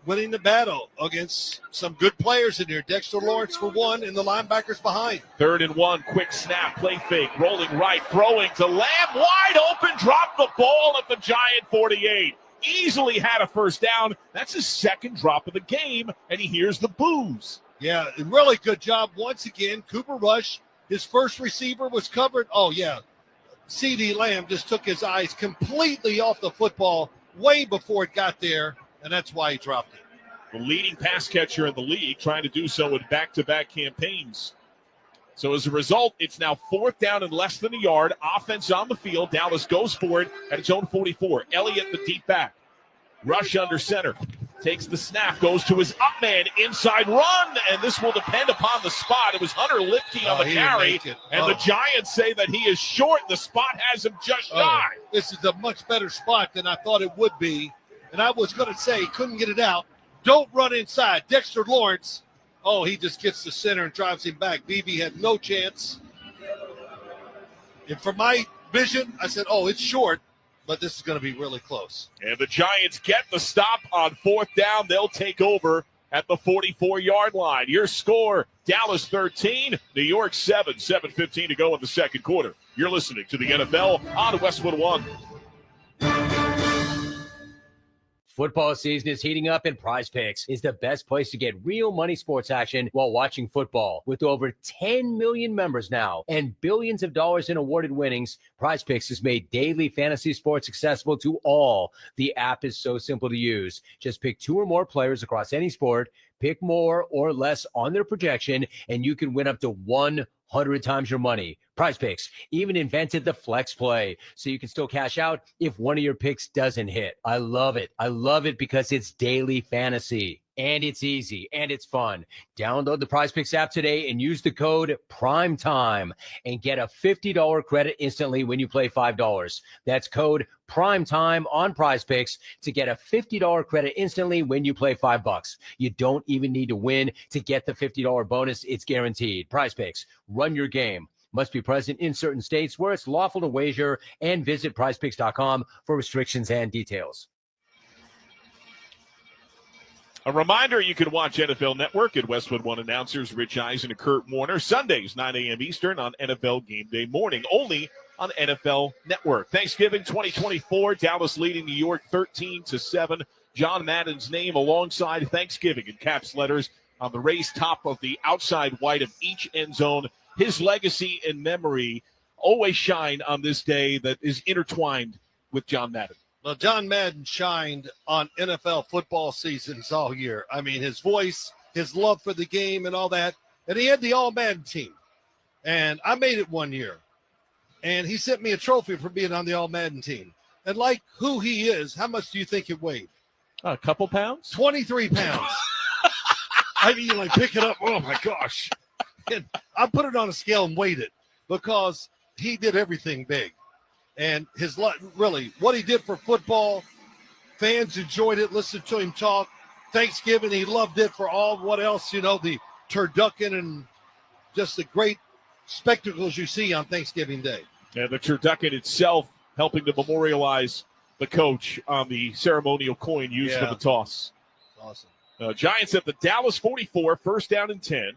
winning the battle against some good players in here. Dexter Lawrence for one, and the linebackers behind. 3rd and 1, quick snap, play fake, rolling right, throwing to Lamb, wide open, dropped the ball at the Giant 48. Easily had a first down. That's his second drop of the game, and he hears the boos. Yeah, really good job once again. Cooper Rush, his first receiver was covered. Oh, yeah. CeeDee Lamb just took his eyes completely off the football way before it got there, and that's why he dropped it. The leading pass catcher in the league, trying to do so in back-to-back campaigns. So as a result, it's now 4th down and less than a yard. Offense on the field. Dallas goes for it at its own 44. Elliott, the deep back. Rush under center. takes the snap, goes to his up man, inside run, and this will depend upon the spot. It was Hunter Lipke on the carry, and the Giants say that he is short. The spot has him just shy. This is a much better spot than I thought it would be, and I was going to say couldn't get it out. Don't run inside. Dexter Lawrence, he just gets the center and drives him back. BB had no chance. And from my vision, I said, it's short, but this is going to be really close. And the Giants get the stop on 4th down. They'll take over at the 44-yard line. Your score, Dallas 13, New York 7, 7:15 to go in the second quarter. You're listening to the NFL on Westwood One. Football season is heating up, and Prize Picks is the best place to get real money sports action while watching football. With over 10 million members now and billions of dollars in awarded winnings, Prize Picks has made daily fantasy sports accessible to all. The app is so simple to use. Just pick 2 or more players across any sport, pick more or less on their projection, and you can win up to 100 times your money. Prize Picks even invented the flex play, so you can still cash out if one of your picks doesn't hit. I love it. I love it because it's daily fantasy, and it's easy, and it's fun. Download the Prize Picks app today and use the code PRIMETIME and get a $50 credit instantly when you play $5. That's code PRIMETIME on Prize Picks to get a $50 credit instantly when you play $5. You don't even need to win to get the $50 bonus. It's guaranteed. Prize Picks, run your game. Must be present in certain states where it's lawful to wager, and visit prizepicks.com for restrictions and details. A reminder, you can watch NFL Network at Westwood One announcers Rich Eisen and Kurt Warner Sundays, 9 a.m. Eastern on NFL Game Day morning, only on NFL Network. Thanksgiving 2024, Dallas leading New York 13-7. John Madden's name alongside Thanksgiving in caps letters on the raised top of the outside white of each end zone. His legacy and memory always shine on this day that is intertwined with John Madden. Well, John Madden shined on NFL football seasons all year. I mean, his voice, his love for the game and all that. And he had the All-Madden team. And I made it one year. And he sent me a trophy for being on the All-Madden team. And like who he is, how much do you think it weighed? A couple pounds? 23 pounds. I mean, like, pick it up. Oh, my gosh. And I put it on a scale and weighed it because he did everything big. And his really, what he did for football, fans enjoyed it, listened to him talk. Thanksgiving, he loved it for all what else, the turducken and just the great spectacles you see on Thanksgiving Day. And the turducken itself helping to memorialize the coach on the ceremonial coin used for the toss. Awesome. Giants at the Dallas 44, 1st down and 10.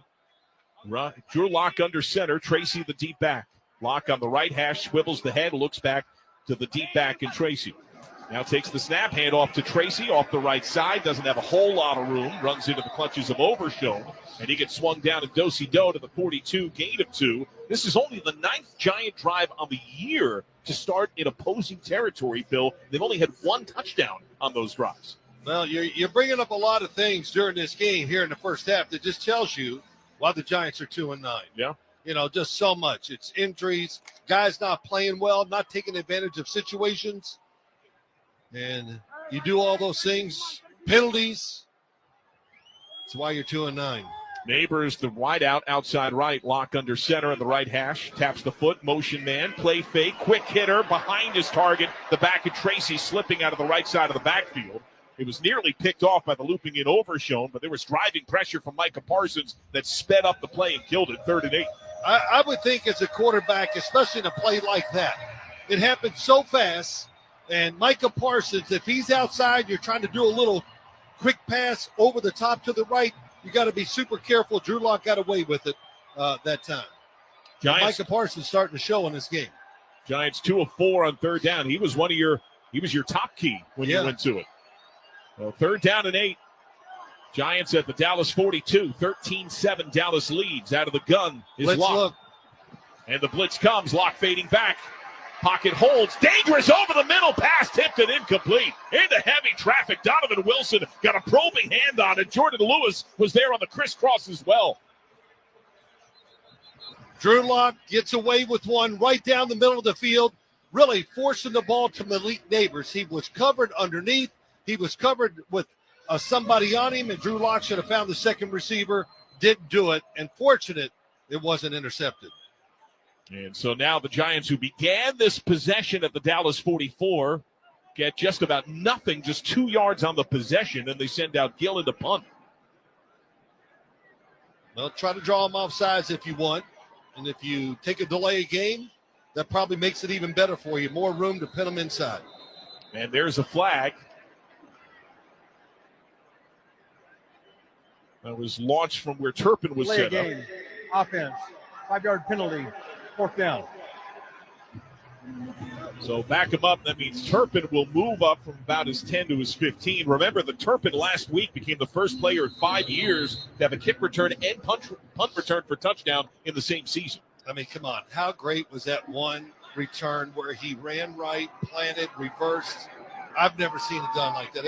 Drew Lock under center, Tracy the deep back. Lock on the right hash, swivels the head, looks back to the deep back and Tracy. Now takes the snap, hand off to Tracy off the right side, doesn't have a whole lot of room, runs into the clutches of Overshown, and he gets swung down to Do-si-do to the 42, gain of 2. This is only the 9th Giant drive on the year to start in opposing territory, Phil. They've only had 1 touchdown on those drives. Well, you're bringing up a lot of things during this game here in the first half that just tells you why the Giants are 2-9. Yeah. Just so much. It's injuries, guys not playing well, not taking advantage of situations. And you do all those things, penalties. That's why you're 2-9. Neighbors, the wide out, outside right, Lock under center on the right hash, taps the foot, motion man, play fake, quick hitter behind his target, the back of Tracy slipping out of the right side of the backfield. It was nearly picked off by the looping in Overshown, but there was driving pressure from Micah Parsons that sped up the play and killed it 3rd and 8. I would think as a quarterback, especially in a play like that, it happens so fast. And Micah Parsons, if he's outside, you're trying to do a little quick pass over the top to the right, you got to be super careful. Drew Lock got away with it that time. Giants, Micah Parsons starting to show in this game. Giants 2 of 4 on 3rd down. He was your top key when you went to it. Well, 3rd down and 8. Giants at the Dallas 42, 13-7. Dallas leads. Out of the gun is Lock. And the blitz comes. Lock fading back. Pocket holds. Dangerous over the middle. Pass tipped and incomplete. Into heavy traffic. Donovan Wilson got a probing hand on it. Jordan Lewis was there on the crisscross as well. Drew Lock gets away with one right down the middle of the field, really forcing the ball to Malik Neighbors. He was covered underneath. He was covered with somebody on him, and Drew Lock should have found the second receiver. Didn't do it, and fortunate it wasn't intercepted. And so now the Giants, who began this possession at the Dallas 44, get just about nothing, just 2 yards on the possession, and they send out Gillen to punt. Well, try to draw them off sides if you want. And if you take a delay game, that probably makes it even better for you. More room to pin them inside. And there's a flag. That was launched from where Turpin was Delay set game. up. Offense. 5-yard penalty. 4th down. So back him up. That means Turpin will move up from about his 10 to his 15. Remember, the Turpin last week became the first player in 5 years to have a kick return and punt return for touchdown in the same season. I mean, come on. How great was that one return where he ran right, planted, reversed? I've never seen it done like that.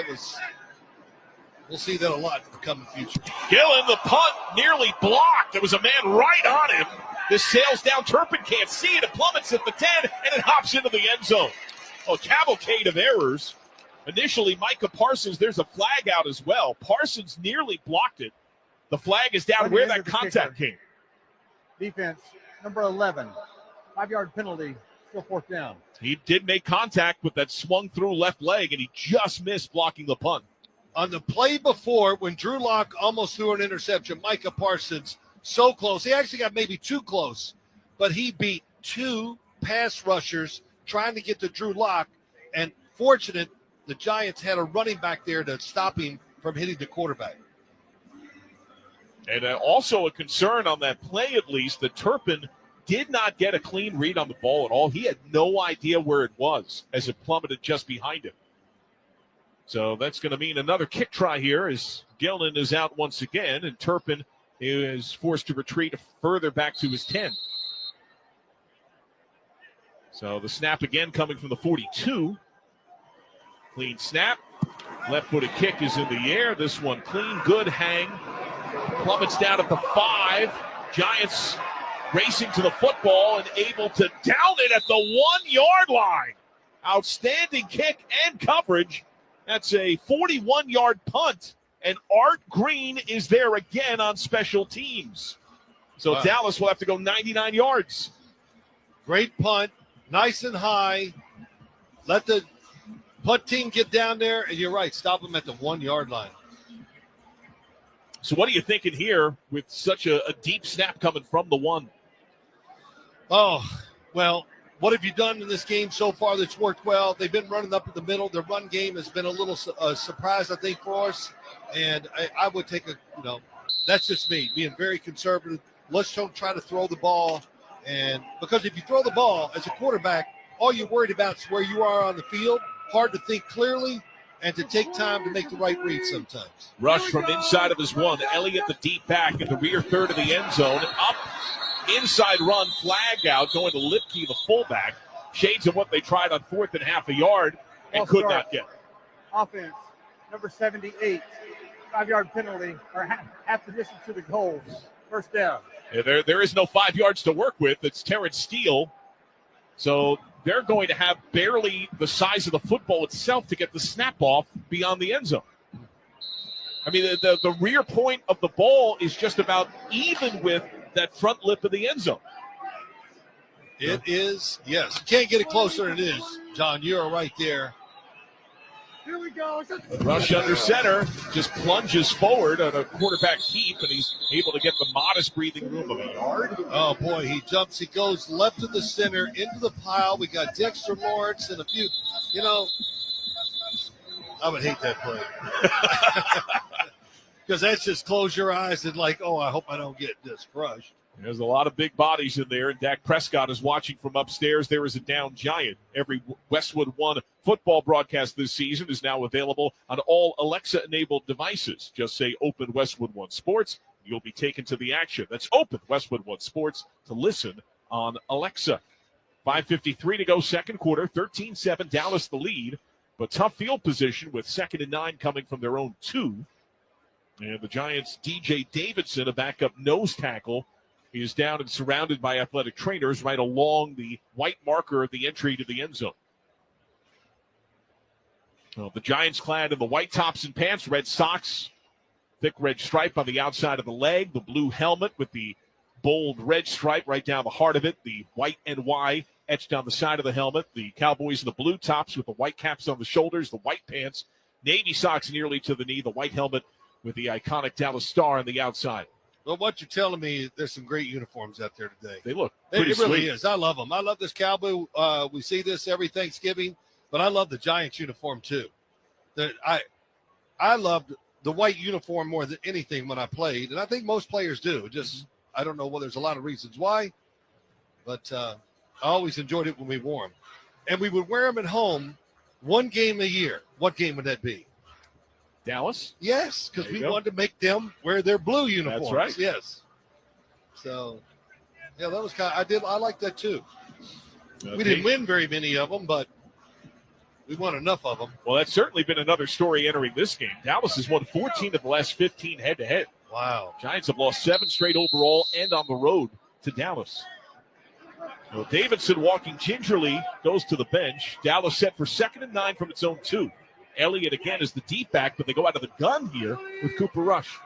We'll see that a lot in the coming future. Gillen, the punt, nearly blocked. There was a man right on him. This sails down. Turpin can't see it. It plummets at the 10, and it hops into the end zone. A cavalcade of errors. Initially, Micah Parsons, there's a flag out as well. Parsons nearly blocked it. The flag is down where that contact came. Defense, number 11. 5-yard penalty, still 4th down. He did make contact with that swung through left leg, and he just missed blocking the punt. On the play before, when Drew Lock almost threw an interception, Micah Parsons so close. He actually got maybe too close, but he beat 2 pass rushers trying to get to Drew Lock, and fortunate the Giants had a running back there to stop him from hitting the quarterback. And also a concern on that play, at least, that Turpin did not get a clean read on the ball at all. He had no idea where it was as it plummeted just behind him. So that's going to mean another kick try here as Gillen is out once again, and Turpin is forced to retreat further back to his 10. So the snap again coming from the 42. Clean snap. Left-footed kick is in the air. This one clean, good hang. Plummets down at the 5. Giants racing to the football and able to down it at the 1-yard line. Outstanding kick and coverage. That's a 41-yard punt. And Art Green is there again on special teams. So Dallas will have to go 99 yards. Great punt. Nice and high. Let the punt team get down there. And you're right. Stop them at the 1-yard line. So what are you thinking here with such a deep snap coming from the 1? Oh, well, what have you done in this game so far that's worked well? They've been running up in the middle. Their run game has been a little surprise, I think, for us. And I would take that's just me, being very conservative. Let's don't try to throw the ball. And because if you throw the ball as a quarterback, all you're worried about is where you are on the field. Hard to think clearly and to take time to make the right read sometimes. Rush from inside of his 1. Elliott, the deep back in the rear third of the end zone. Up, inside run, flag out, going to Lipke, the fullback. Shades of what they tried on 4th and half a yard and could not get. Offense, number 78. 5-yard penalty, or half the distance to the goal. 1st down. Yeah, there is no 5 yards to work with. It's Terrence Steele. So they're going to have barely the size of the football itself to get the snap off beyond the end zone. I mean, the rear point of the ball is just about even with that front lip of the end zone. It is, yes. You can't get it closer than it is, John. You're right there. Here we go. Rush under center, just plunges forward on a quarterback keep, and he's able to get the modest breathing room of a yard. Oh, boy, he jumps. He goes left to the center, into the pile. We got Dexter Lawrence and a few, I would hate that play. Because that's just close your eyes and I hope I don't get this crushed. There's a lot of big bodies in there, and Dak Prescott is watching from upstairs. There is a down giant. Every Westwood One football broadcast this season is now available on all Alexa-enabled devices. Just say Open Westwood One Sports. You'll be taken to the action. That's Open Westwood One Sports to listen on Alexa. 5:53 to go, second quarter. 13-7, Dallas the lead. But tough field position with 2nd and 9 coming from their own 2. And the Giants' DJ Davidson, a backup nose tackle, is down and surrounded by athletic trainers right along the white marker of the entry to the end zone. Well, the Giants clad in the white tops and pants, red socks, thick red stripe on the outside of the leg, the blue helmet with the bold red stripe right down the heart of it, the white NY etched on the side of the helmet, the Cowboys in the blue tops with the white caps on the shoulders, the white pants, navy socks nearly to the knee, the white helmet with the iconic Dallas Star on the outside. Well, what you're telling me, there's some great uniforms out there today. They look It pretty really sweet. is. I love them. I love this Cowboy. We see this every Thanksgiving, but I love the Giants uniform too. I loved the white uniform more than anything when I played, and I think most players do. Just I don't know. Well, there's a lot of reasons why, but I always enjoyed it when we wore them, and we would wear them at home one game a year. What game would that be? Dallas? Yes, because we wanted to make them wear their blue uniforms. That's right. Yes. So, yeah, that was I like that too. We didn't win very many of them, but we won enough of them. Well, that's certainly been another story entering this game. Dallas has won 14 of the last 15 head-to-head. Wow. Giants have lost 7 straight overall and on the road to Dallas. Well, Davidson walking gingerly goes to the bench. Dallas set for 2nd and 9 from its own 2. Elliott again is the deep back, but they go out of the gun here with Cooper Rush.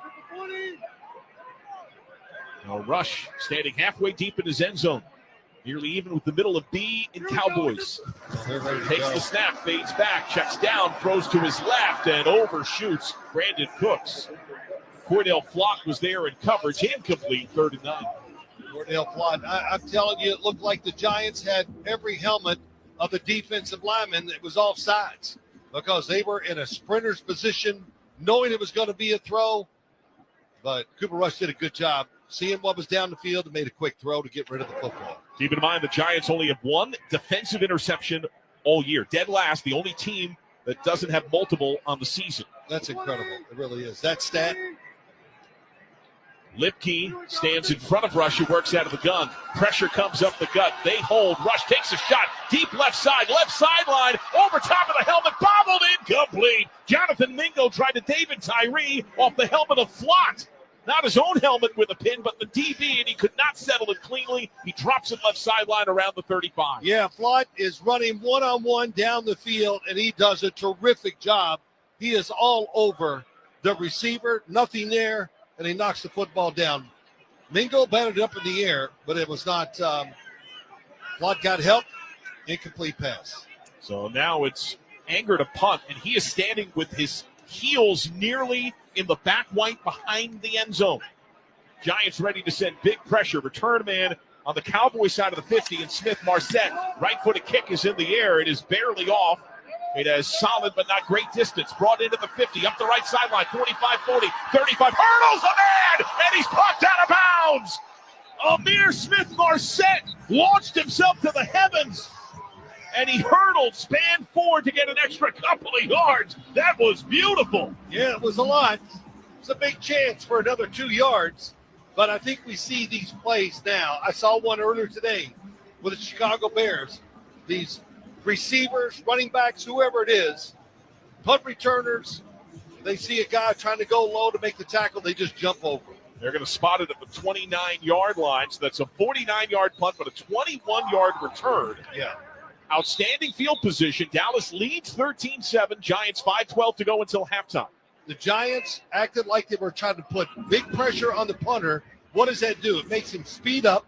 Now Rush standing halfway deep in his end zone. Nearly even with the middle of B in Cowboys. Takes the snap, fades back, checks down, throws to his left, and overshoots Brandon Cooks. Cordell Flott was there in coverage, incomplete, 3rd and 9. Cordell Flott, I'm telling you, it looked like the Giants had every helmet of the defensive lineman that was off sides because they were in a sprinter's position, knowing it was going to be a throw. But Cooper Rush did a good job seeing what was down the field and made a quick throw to get rid of the football. Keep in mind the Giants only have 1 defensive interception all year. Dead last, the only team that doesn't have multiple on the season. That's incredible. It really is. That stat. Lipke stands in front of Rush, who works out of the gun. Pressure comes up the gut. They hold. Rush takes a shot. Deep left sideline. Over top of the helmet. Bobbled incomplete. Jonathan Mingo tried to David Tyree off the helmet of Flott. Not his own helmet with a pin, but the DB, and he could not settle it cleanly. He drops it left sideline around the 35. Yeah, Flott is running one-on-one down the field, and he does a terrific job. He is all over the receiver, nothing there, and he knocks the football down. Mingo batted it up in the air, but it was not. Flott got help, incomplete pass. So now it's Anger to punt, and he is standing with his heels nearly in the back white behind the end zone. Giants ready to send big pressure. Return man on the Cowboy side of the 50, and Smith-Marset. Right-footed kick is in the air. It is barely off. It has solid but not great distance. Brought into the 50, up the right sideline, 45, 40, 35. Hurdles a man, and he's popped out of bounds. Amir Smith-Marset launched himself to the heavens, and he hurdled span forward to get an extra couple of yards. That was beautiful. Yeah, it was a lot. It's a big chance for another 2 yards, but I think we see these plays now. I saw one earlier today with the Chicago Bears. These receivers, running backs, whoever it is, punt returners, they see a guy trying to go low to make the tackle, they just jump over. They're going to spot it at the 29-yard line, so that's a 49-yard punt, but a 21-yard return. Yeah. Outstanding field position. Dallas leads 13-7. Giants 5:12 to go until halftime. The Giants acted like they were trying to put big pressure on the punter. What does that do? It makes him speed up.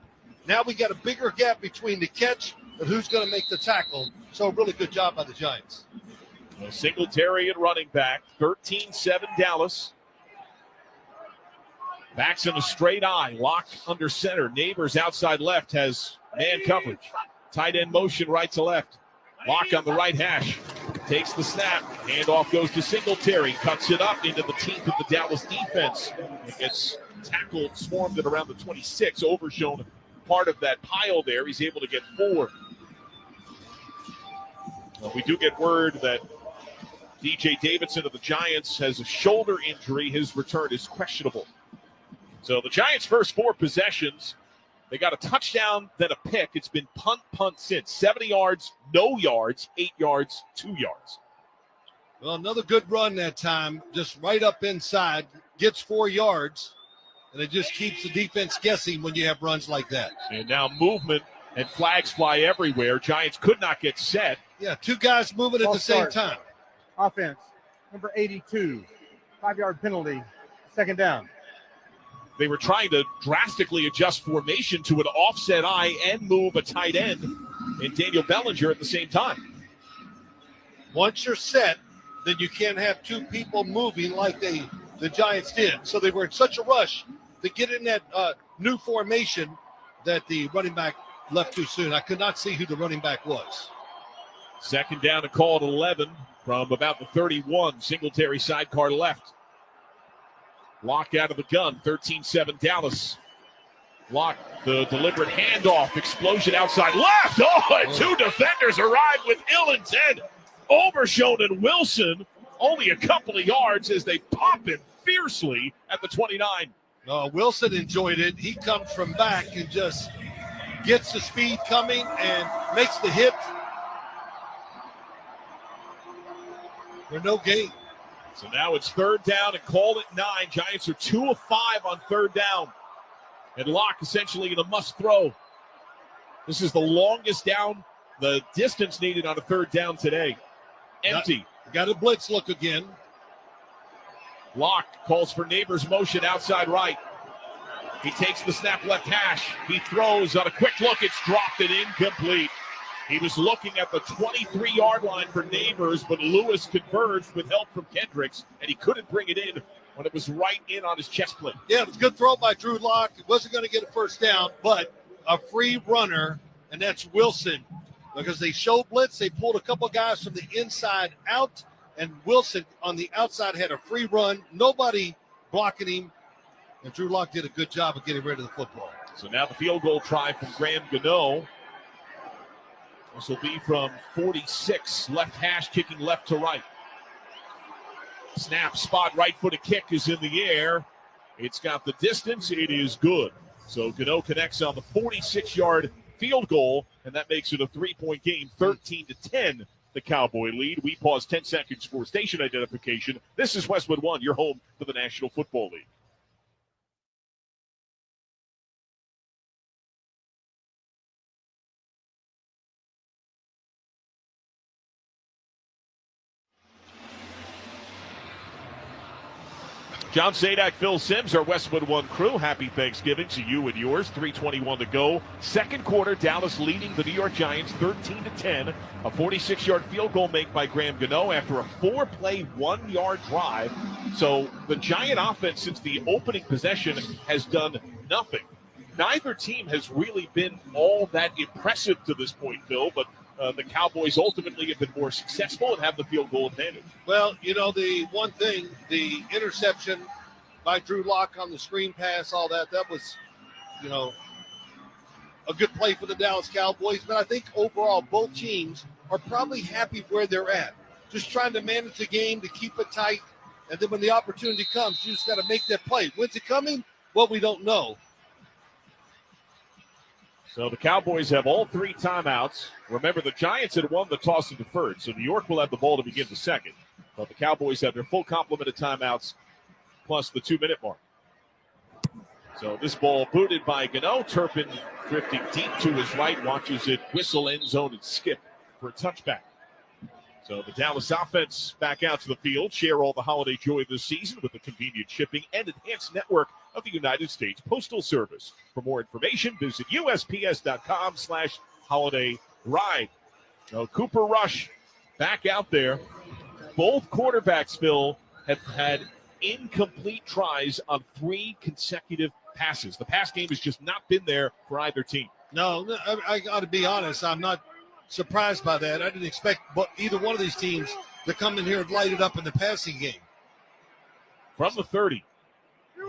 Now we got a bigger gap between the catch and who's going to make the tackle. So a really good job by the Giants. Singletary at running back. 13-7 Dallas. Backs in a straight eye. Locked under center. Neighbors outside left has man coverage. Tight end motion right to left. Lock on the right hash. Takes the snap. Handoff goes to Singletary. Cuts it up into the teeth of the Dallas defense. It gets tackled, swarmed at around the 26. Overshown part of that pile there. He's able to get 4. Well, we do get word that DJ Davidson of the Giants has a shoulder injury. His return is questionable. So the Giants' first 4 possessions, they got a touchdown, then a pick. It's been punt since. 70 yards, no yards, 8 yards, 2 yards. Well, another good run that time, just right up inside, gets 4 yards, and it just keeps the defense guessing when you have runs like that. And now movement and flags fly everywhere. Giants could not get set. Yeah, 2 guys moving at the same time. Offense, number 82. 5-yard penalty, second down. They were trying to drastically adjust formation to an offset eye and move a tight end and Daniel Bellinger at the same time. Once you're set, then you can't have two people moving like the Giants did. So they were in such a rush to get in that new formation that the running back left too soon. I could not see who the running back was. Second down and call at 11 from about the 31. Singletary sidecar left. Lock out of the gun, 13-7 Dallas. Lock, the deliberate handoff, explosion outside left. Oh, and two defenders arrive with ill intent. Overshown and Wilson, only a couple of yards as they pop it fiercely at the 29. Wilson enjoyed it. He comes from back and just gets the speed coming and makes the hit for no gain. So now it's third down and called at 9. Giants are 2 of 5 on third down. And Locke essentially in a must throw. This is the longest down, the distance needed on a third down today. Empty. Got a blitz look again. Locke calls for Neighbors motion outside right. He takes the snap left hash. He throws on a quick look. It's dropped and incomplete. He was looking at the 23-yard line for Neighbors, but Lewis converged with help from Kendricks, and he couldn't bring it in when it was right in on his chest plate. Yeah, it was a good throw by Drew Lock. It wasn't going to get a first down, but a free runner, and that's Wilson. Because they showed blitz, they pulled a couple guys from the inside out, and Wilson on the outside had a free run. Nobody blocking him, and Drew Lock did a good job of getting rid of the football. So now the field goal try from Graham Gano. This will be from 46, left hash kicking left to right. Snap, spot, right-footed kick is in the air. It's got the distance. It is good. So Gano connects on the 46-yard field goal, and that makes it a 3-point game, 13-10, the Cowboy lead. We pause 10 seconds for station identification. This is Westwood One, your home for the National Football League. John Sadak, Phil Simms, our Westwood One crew. Happy Thanksgiving to you and yours. 3:21 to go. Second quarter, Dallas leading the New York Giants 13-10. A 46-yard field goal made by Graham Gano after a 4-play, 1-yard drive. So the Giant offense since the opening possession has done nothing. Neither team has really been all that impressive to this point, Phil, but the Cowboys ultimately have been more successful and have the field goal advantage. Well, you know, the one thing, the interception by Drew Lock on the screen pass, all that was, you know, a good play for the Dallas Cowboys. But I think overall both teams are probably happy where they're at. Just trying to manage the game to keep it tight. And then when the opportunity comes, you just got to make that play. When's it coming? Well, we don't know. So the Cowboys have all 3 timeouts. Remember, the Giants had won the toss and deferred, so New York will have the ball to begin the second. But the Cowboys have their full complement of timeouts plus the 2-minute mark. So this ball booted by Gano. Turpin drifting deep to his right, watches it whistle end zone and skip for a touchback. So the Dallas offense back out to the field, share all the holiday joy this season with the convenient shipping and enhanced network of the United States Postal Service. For more information, visit USPS.com/holiday-ride. Now, Cooper Rush back out there. Both quarterbacks, Phil, have had incomplete tries on 3 consecutive passes. The pass game has just not been there for either team. No, I got to be honest. I'm not surprised by that. I didn't expect either one of these teams to come in here and light it up in the passing game. From the 30.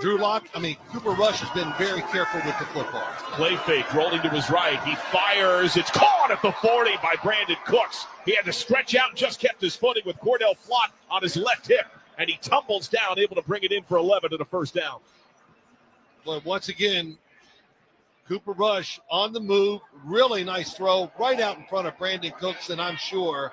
Cooper Rush has been very careful with the football. Play fake, rolling to his right. He fires. It's caught at the 40 by Brandon Cooks. He had to stretch out and just kept his footing with Cordell Flott on his left hip. And he tumbles down, able to bring it in for 11 and a first down. But once again, Cooper Rush on the move. Really nice throw right out in front of Brandon Cooks. And I'm sure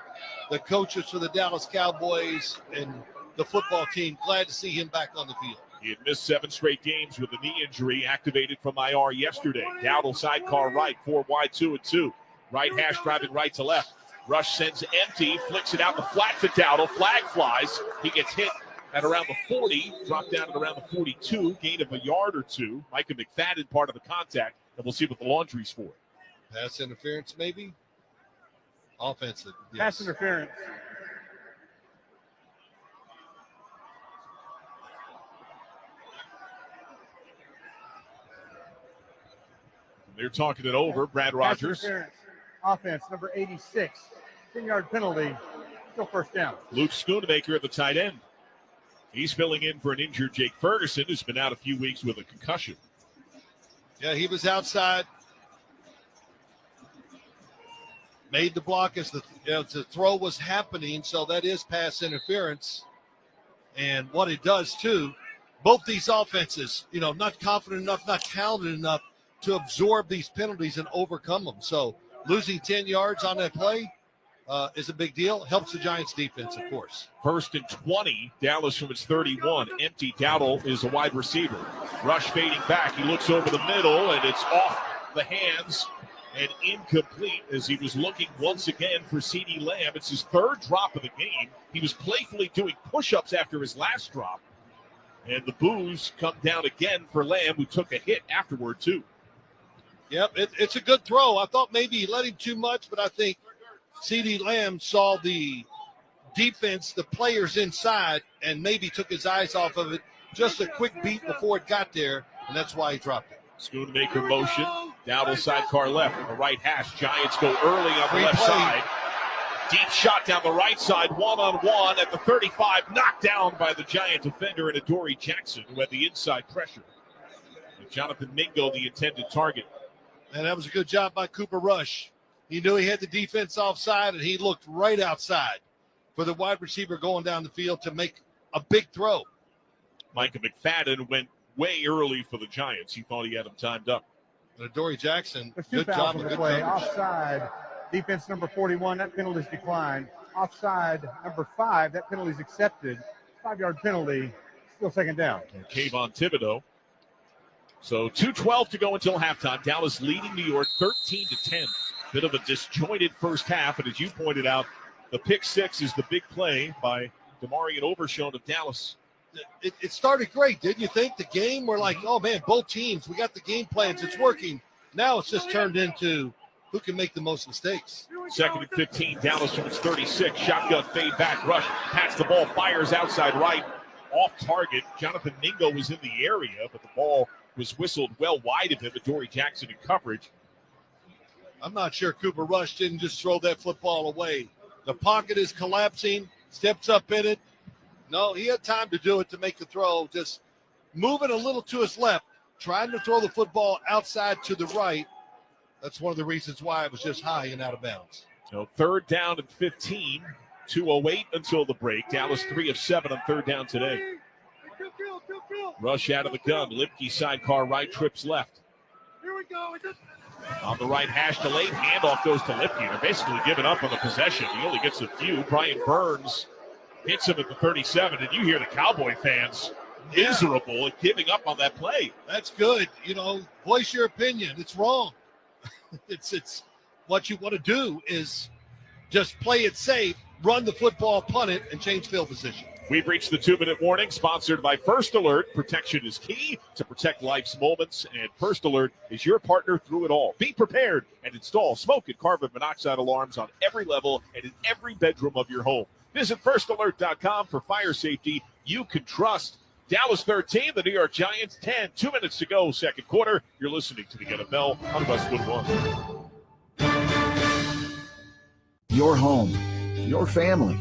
the coaches for the Dallas Cowboys and the football team glad to see him back on the field. He had missed 7 straight games with a knee injury, activated from IR yesterday. Dowdle sidecar right, 4 wide, 2 and 2. Right hash driving right to left. Rush sends empty, flicks it out the flat to Dowdle. Flag flies. He gets hit at around the 40, dropped down at around the 42, gain of a yard or two. Micah McFadden part of the contact, and we'll see what the laundry's for. Pass interference, maybe? Offensive. Yes. Pass interference. They're talking it over. Brad Rogers. Offense, number 86. 10-yard penalty. Still first down. Luke Schoonemaker at the tight end. He's filling in for an injured Jake Ferguson, who's been out a few weeks with a concussion. Yeah, he was outside. Made the block as the throw was happening, so that is pass interference. And what it does, too, both these offenses, not confident enough, not talented enough to absorb these penalties and overcome them. So losing 10 yards on that play is a big deal. Helps the Giants defense, of course. 1st and 20. Dallas from its 31. Empty. Dowdle is a wide receiver. Rush fading back. He looks over the middle, and it's off the hands and incomplete as he was looking once again for CeeDee Lamb. It's his 3rd drop of the game. He was playfully doing push-ups after his last drop. And the boos come down again for Lamb, who took a hit afterward, too. Yep, it's a good throw. I thought maybe he let him too much, but I think CeeDee Lamb saw the defense, the players inside, and maybe took his eyes off of it just a quick beat before it got there, and that's why he dropped it. Schoonemaker motion. Dowdle sidecar left. The right hash. Giants go early on the left side. Deep shot down the right side. One-on-one at the 35. Knocked down by the Giant defender and Adoree Jackson, who had the inside pressure. And Jonathan Mingo, the intended target. And that was a good job by Cooper Rush. He knew he had the defense offside, and he looked right outside for the wide receiver going down the field to make a big throw. Micah McFadden went way early for the Giants. He thought he had him timed up. And Adoree Jackson, good job of the good play. coverage. Offside, defense number 41, that penalty is declined. Offside number 5, that penalty is accepted. 5-yard penalty, still second down. And Kayvon Thibodeau. So 2:12 to go until halftime. Dallas leading New York 13-10. Bit of a disjointed first half, and as you pointed out, the pick six is the big play by Demarion Overshown of Dallas. It started great, didn't you think? The game, we're like, oh, man, both teams, we got the game plans. It's working. Now it's just turned into who can make the most mistakes. 2nd and 15, Dallas from its 36. Shotgun fade back, Rush pats the ball, fires outside right, off target. Jonathan Mingo was in the area, but the ball was whistled well wide of him. Adoree Jackson in coverage. I'm not sure Cooper Rush didn't just throw that football away. The pocket is collapsing, steps up in it. No, he had time to do it to make the throw, just moving a little to his left, trying to throw the football outside to the right. That's one of the reasons why it was just high and out of bounds. So 3rd down and 15, 2:08 until the break. Dallas 3 of 7 on 3rd down today. Rush out of the gun. Lipke sidecar right, trips left. Here we go. On the right hash to late. Handoff goes to Lipke. They're basically giving up on the possession. He only gets a few. Brian Burns hits him at the 37, and you hear the Cowboy fans miserable at giving up on that play. That's good. Voice your opinion. It's wrong. It's what you want to do is just play it safe, run the football, punt it, and change field position. We've reached the 2-minute warning, sponsored by First Alert. Protection is key to protect life's moments, and First Alert is your partner through it all. Be prepared and install smoke and carbon monoxide alarms on every level and in every bedroom of your home. Visit firstalert.com for fire safety you can trust. Dallas 13, the New York Giants 10. 2 minutes to go, second quarter. You're listening to the NFL on Westwood One. Your home, your family,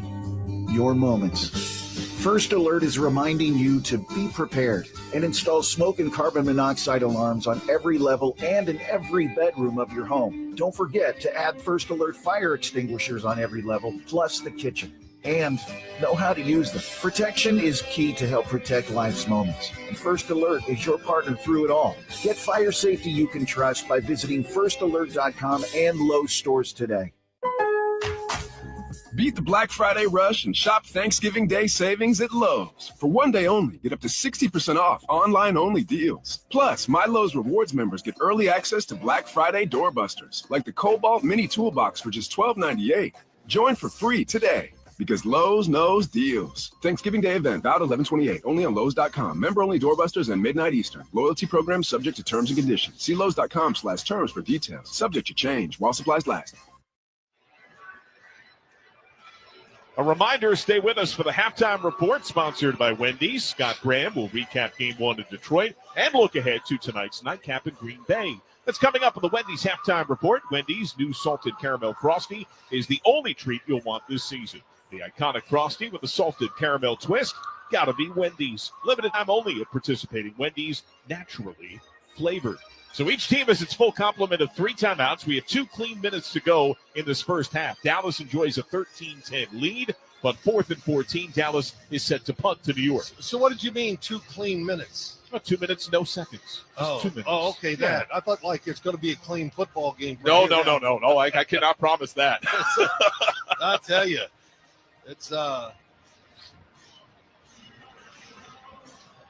your moments. First Alert is reminding you to be prepared and install smoke and carbon monoxide alarms on every level and in every bedroom of your home. Don't forget to add First Alert fire extinguishers on every level, plus the kitchen. And know how to use them. Protection is key to help protect life's moments. And First Alert is your partner through it all. Get fire safety you can trust by visiting firstalert.com and Lowe's stores today. Beat the Black Friday rush and shop Thanksgiving Day savings at Lowe's. For one day only, get up to 60% off online-only deals. Plus, My Lowe's Rewards members get early access to Black Friday doorbusters, like the Cobalt Mini Toolbox for just $12.98. Join for free today because Lowe's knows deals. Thanksgiving Day event, valid 11/28, only on Lowe's.com. Member only doorbusters and midnight Eastern. Loyalty program subject to terms and conditions. See Lowe's.com/terms for details. Subject to change while supplies last. A reminder, stay with us for the halftime report sponsored by Wendy's. Scott Graham will recap Game 1 in Detroit and look ahead to tonight's nightcap in Green Bay. That's coming up on the Wendy's halftime report. Wendy's new salted caramel Frosty is the only treat you'll want this season. The iconic Frosty with the salted caramel twist, gotta be Wendy's. Limited time only at participating Wendy's, naturally flavored. So each team has its full complement of 3 timeouts. We have 2 clean minutes to go in this first half. Dallas enjoys a 13-10 lead, but 4th and 14, Dallas is set to punt to New York. So what did you mean 2 clean minutes? 2 minutes, no seconds. Oh, 2 minutes. Oh, okay, that. I thought like it's going to be a clean football game. No. I cannot promise that. I'll tell you. It's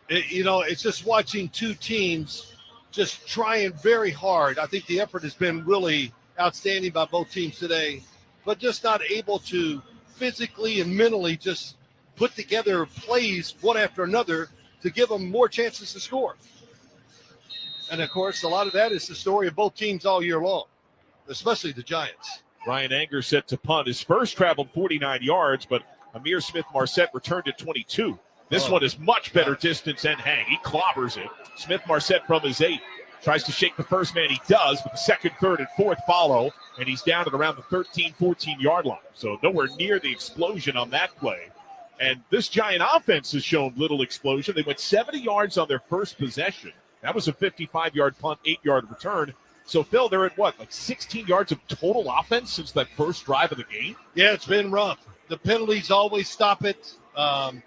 it's just watching 2 teams just trying very hard. I think the effort has been really outstanding by both teams today, but just not able to physically and mentally just put together plays one after another to give them more chances to score. And, of course, a lot of that is the story of both teams all year long, especially the Giants. Ryan Anger set to punt. His first traveled 49 yards, but Amir Smith-Marset returned it 22. This one is much better distance and hang. He clobbers it. Smith-Marset from his 8. Tries to shake the first man. He does, but the second, third, and fourth follow, and he's down at around the 13, 14-yard line. So nowhere near the explosion on that play. And this Giant offense has shown little explosion. They went 70 yards on their first possession. That was a 55-yard punt, 8-yard return. So, Phil, they're at what, like 16 yards of total offense since that first drive of the game? Yeah, it's been rough. The penalties always stop it. As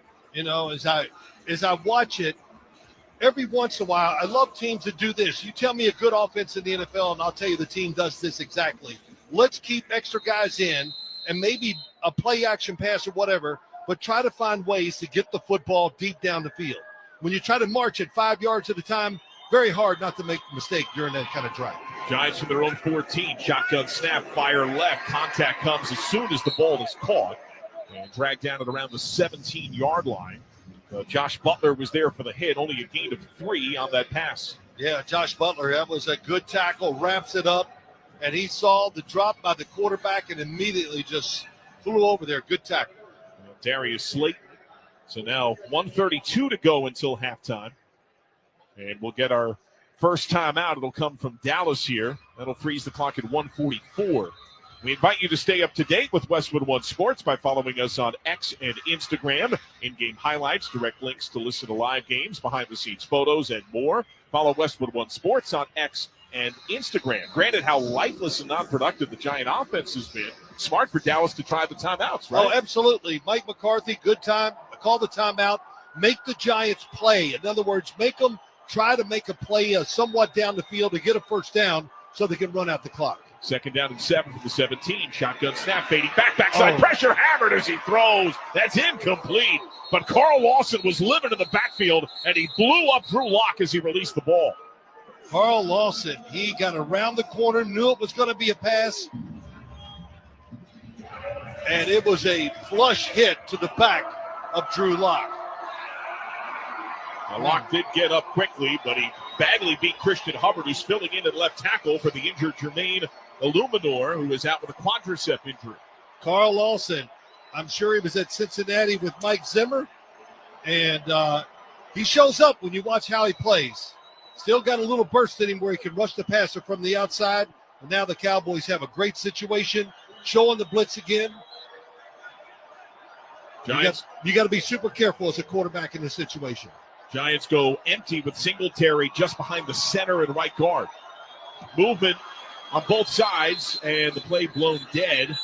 I watch it, every once in a while, I love teams that do this. You tell me a good offense in the NFL, and I'll tell you the team does this exactly. Let's keep extra guys in and maybe a play-action pass or whatever, but try to find ways to get the football deep down the field. When you try to march at 5 yards at a time, very hard not to make a mistake during that kind of drive. Giants from their own 14. Shotgun snap, fire left. Contact comes as soon as the ball is caught and dragged down at around the 17-yard line. Josh Butler was there for the hit, only a gain of 3 on that pass. Yeah, Josh Butler, that was a good tackle, wraps it up, and he saw the drop by the quarterback and immediately just flew over there. Good tackle. Darius Slayton. So now 1:32 to go until halftime. And we'll get our first timeout. It'll come from Dallas here. That'll freeze the clock at 1:44. We invite you to stay up to date with Westwood One Sports by following us on X and Instagram. In-game highlights, direct links to listen to live games, behind-the-scenes photos, and more. Follow Westwood One Sports on X and Instagram. Granted how lifeless and non-productive the Giant offense has been, smart for Dallas to try the timeouts, right? Oh, absolutely. Mike McCarthy, good time. Call the timeout. Make the Giants play. In other words, make them try to make a play somewhat down the field to get a first down so they can run out the clock. Second down and 7 from the 17. Shotgun snap, fading backside pressure, hammered as he throws. That's incomplete. But Carl Lawson was living in the backfield, and he blew up Drew Lock as he released the ball. Carl Lawson, he got around the corner, knew it was going to be a pass, and it was a flush hit to the back of Drew Lock. Locke did get up quickly, but he badly beat Christian Hubbard, who's filling in at left tackle for the injured Jermaine Illuminor, who is out with a quadricep injury. Carl Lawson, I'm sure he was at Cincinnati with Mike Zimmer, and he shows up when you watch how he plays. Still got a little burst in him where he can rush the passer from the outside, and now the Cowboys have a great situation, showing the blitz again. Giants, you got to be super careful as a quarterback in this situation. Giants go empty with Singletary just behind the center and right guard. Movement on both sides, and the play blown dead.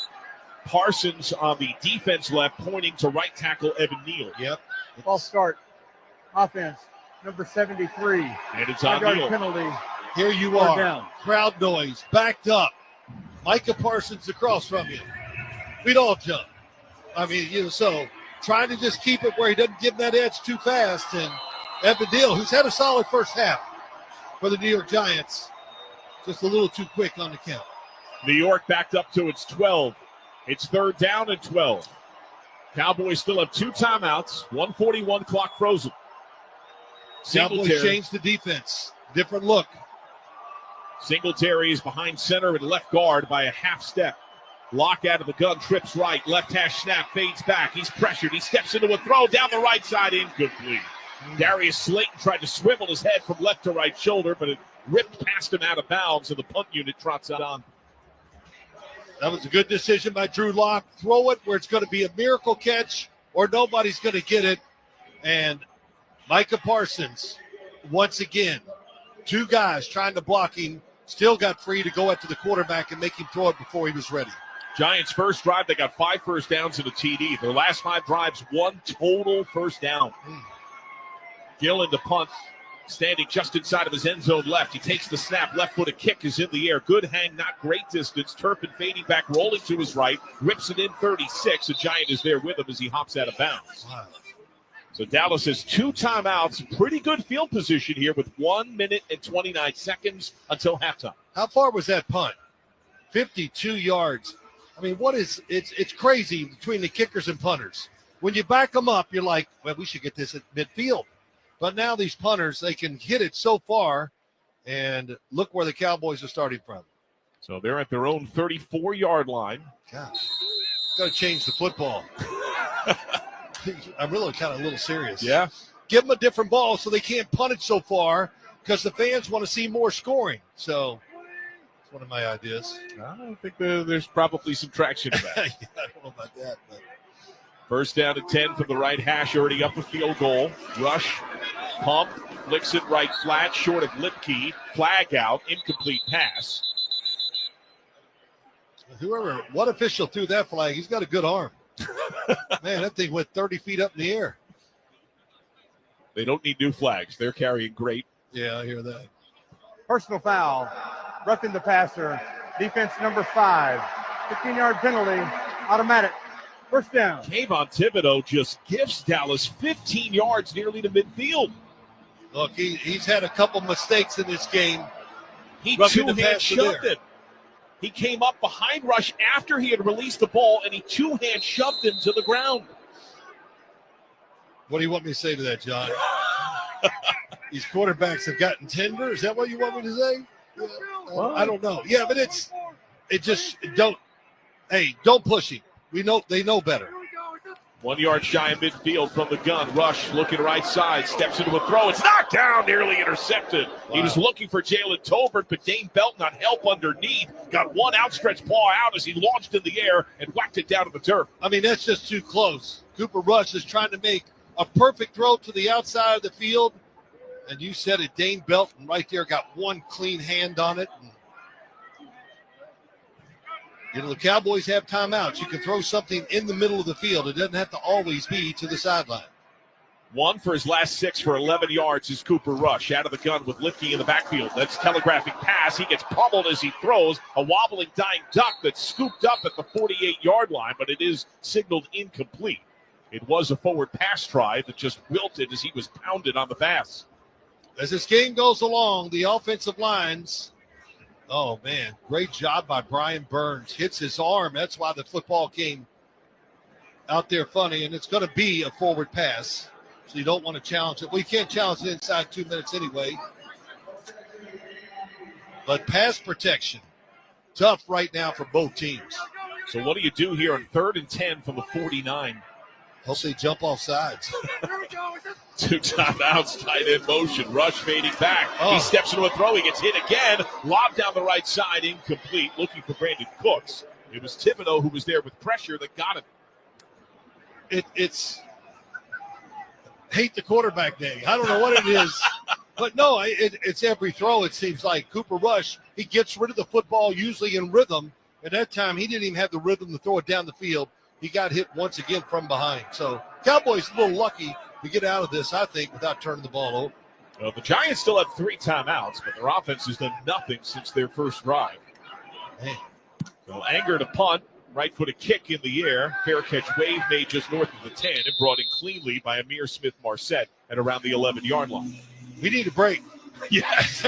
Parsons on the defense left, pointing to right tackle Evan Neal. Yep. False start. Offense, number 73. And it's on Neal. Penalty. Here you are. Down. Crowd noise, backed up. Micah Parsons across from you. We'd all jump. I mean, so trying to just keep it where he doesn't give that edge too fast. And Evan Neal, who's had a solid first half for the New York Giants, just a little too quick on the count. New York backed up to its 12. It's 3rd down and 12. Cowboys still have 2 timeouts, 1:41 clock frozen. Cowboys changed the defense. Different look. Singletary is behind center and left guard by a half step. Lock out of the gun, trips right, left hash snap, fades back. He's pressured. He steps into a throw down the right side, incomplete. Darius Slayton tried to swivel his head from left to right shoulder, but it ripped past him out of bounds, and the punt unit trots it on. That was a good decision by Drew Lock. Throw it where it's going to be a miracle catch or nobody's going to get it. And Micah Parsons, once again, 2 guys trying to block him, still got free to go after the quarterback and make him throw it before he was ready. Giants' first drive, they got 5 first downs and a TD. Their last 5 drives, 1 total first down. Gillen to punt, standing just inside of his end zone left. He takes the snap, left-footed kick is in the air. Good hang, not great distance. Turpin fading back, rolling to his right, rips it in 36. A Giant is there with him as he hops out of bounds. Wow. So Dallas has 2 timeouts, pretty good field position here with 1 minute and 29 seconds until halftime. How far was that punt? 52 yards. I mean, it's crazy between the kickers and punters. When you back them up, you're like, well, we should get this at midfield. But now these punters, they can hit it so far, and look where the Cowboys are starting from. So they're at their own 34-yard line. Gosh, got to change the football. I'm really kind of a little serious. Yeah. Give them a different ball so they can't punt it so far because the fans want to see more scoring. So it's one of my ideas. I think there's probably some traction to that. Yeah, I don't know about that. But. First down and 10 from the right hash, already up a field goal. Rush, pump, flicks it right flat, short of Lipke. Flag out, incomplete pass. What official threw that flag? He's got a good arm. Man, that thing went 30 feet up in the air. They don't need new flags. They're carrying great. Yeah, I hear that. Personal foul, roughing the passer, defense number 5, 15-yard penalty, automatic. First down. Kayvon Thibodeau just gifts Dallas 15 yards nearly to midfield. Look, he's had a couple mistakes in this game. He two-hand shoved it. He came up behind Rush after he had released the ball, and he two-hand shoved him to the ground. What do you want me to say to that, John? These quarterbacks have gotten tender? Is that what you want me to say? Yeah, I don't know. Yeah, but don't push him. They know better. 1 yard shy of midfield from the gun. Rush looking right side, steps into a throw. It's knocked down, nearly intercepted. Wow. He was looking for Jalen Tolbert, but Dane Belton on help underneath. Got one outstretched paw out as he launched in the air and whacked it down to the turf. I mean, that's just too close. Cooper Rush is trying to make a perfect throw to the outside of the field. And you said it, Dane Belton right there got one clean hand on it. The Cowboys have timeouts. You can throw something in the middle of the field. It doesn't have to always be to the sideline. 1 for his last 6 for 11 yards is Cooper Rush. Out of the gun with Lipke in the backfield. That's telegraphic pass. He gets pummeled as he throws. A wobbling dying duck that's scooped up at the 48-yard line, but it is signaled incomplete. It was a forward pass try that just wilted as he was pounded on the pass. As this game goes along, the offensive lines... Oh, man, great job by Brian Burns. Hits his arm. That's why the football came out there funny, and it's going to be a forward pass, so you don't want to challenge it. Well, you can't challenge it inside 2 minutes anyway. But pass protection, tough right now for both teams. So what do you do here on 3rd and 10 from the 49? Hope they jump off sides. 2 timeouts, tight end motion. Rush fading back. He steps into a throw. He gets hit again. Lob down the right side, incomplete. Looking for Brandon Cooks. It was Thibodeau who was there with pressure that got him. It's hate the quarterback day. I don't know what it is. But no, it's every throw, it seems like. Cooper Rush, he gets rid of the football usually in rhythm. At that time, he didn't even have the rhythm to throw it down the field. He got hit once again from behind. So Cowboys a little lucky to get out of this, I think, without turning the ball over. Well, the Giants still have 3 timeouts, but their offense has done nothing since their first drive. Man. So Anger to punt, right-footed kick in the air. Fair catch wave made just north of the 10 and brought in cleanly by Amir Smith-Marset at around the 11-yard line. We need a break. Yes.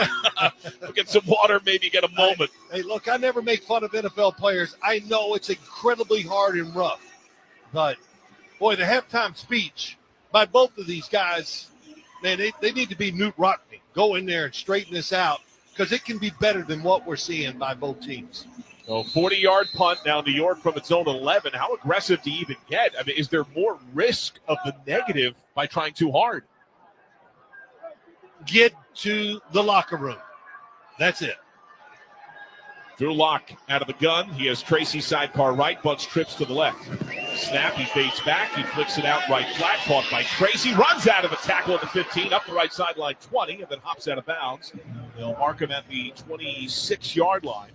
Get some water, maybe get a moment. Hey, look, I never make fun of NFL players. I know it's incredibly hard and rough. But, boy, the halftime speech by both of these guys, man, they need to be Newt Rockney. Go in there and straighten this out because it can be better than what we're seeing by both teams. So 40-yard punt now New York from its own 11. How aggressive to even get? I mean, is there more risk of the negative by trying too hard? Get to the locker room. That's it. Drew Lock out of the gun. He has Tracy sidecar right, bunch trips to the left. Snap, he fades back. He flicks it out right flat, caught by Tracy. Runs out of the tackle at the 15, up the right sideline 20, and then hops out of bounds. They'll mark him at the 26-yard line.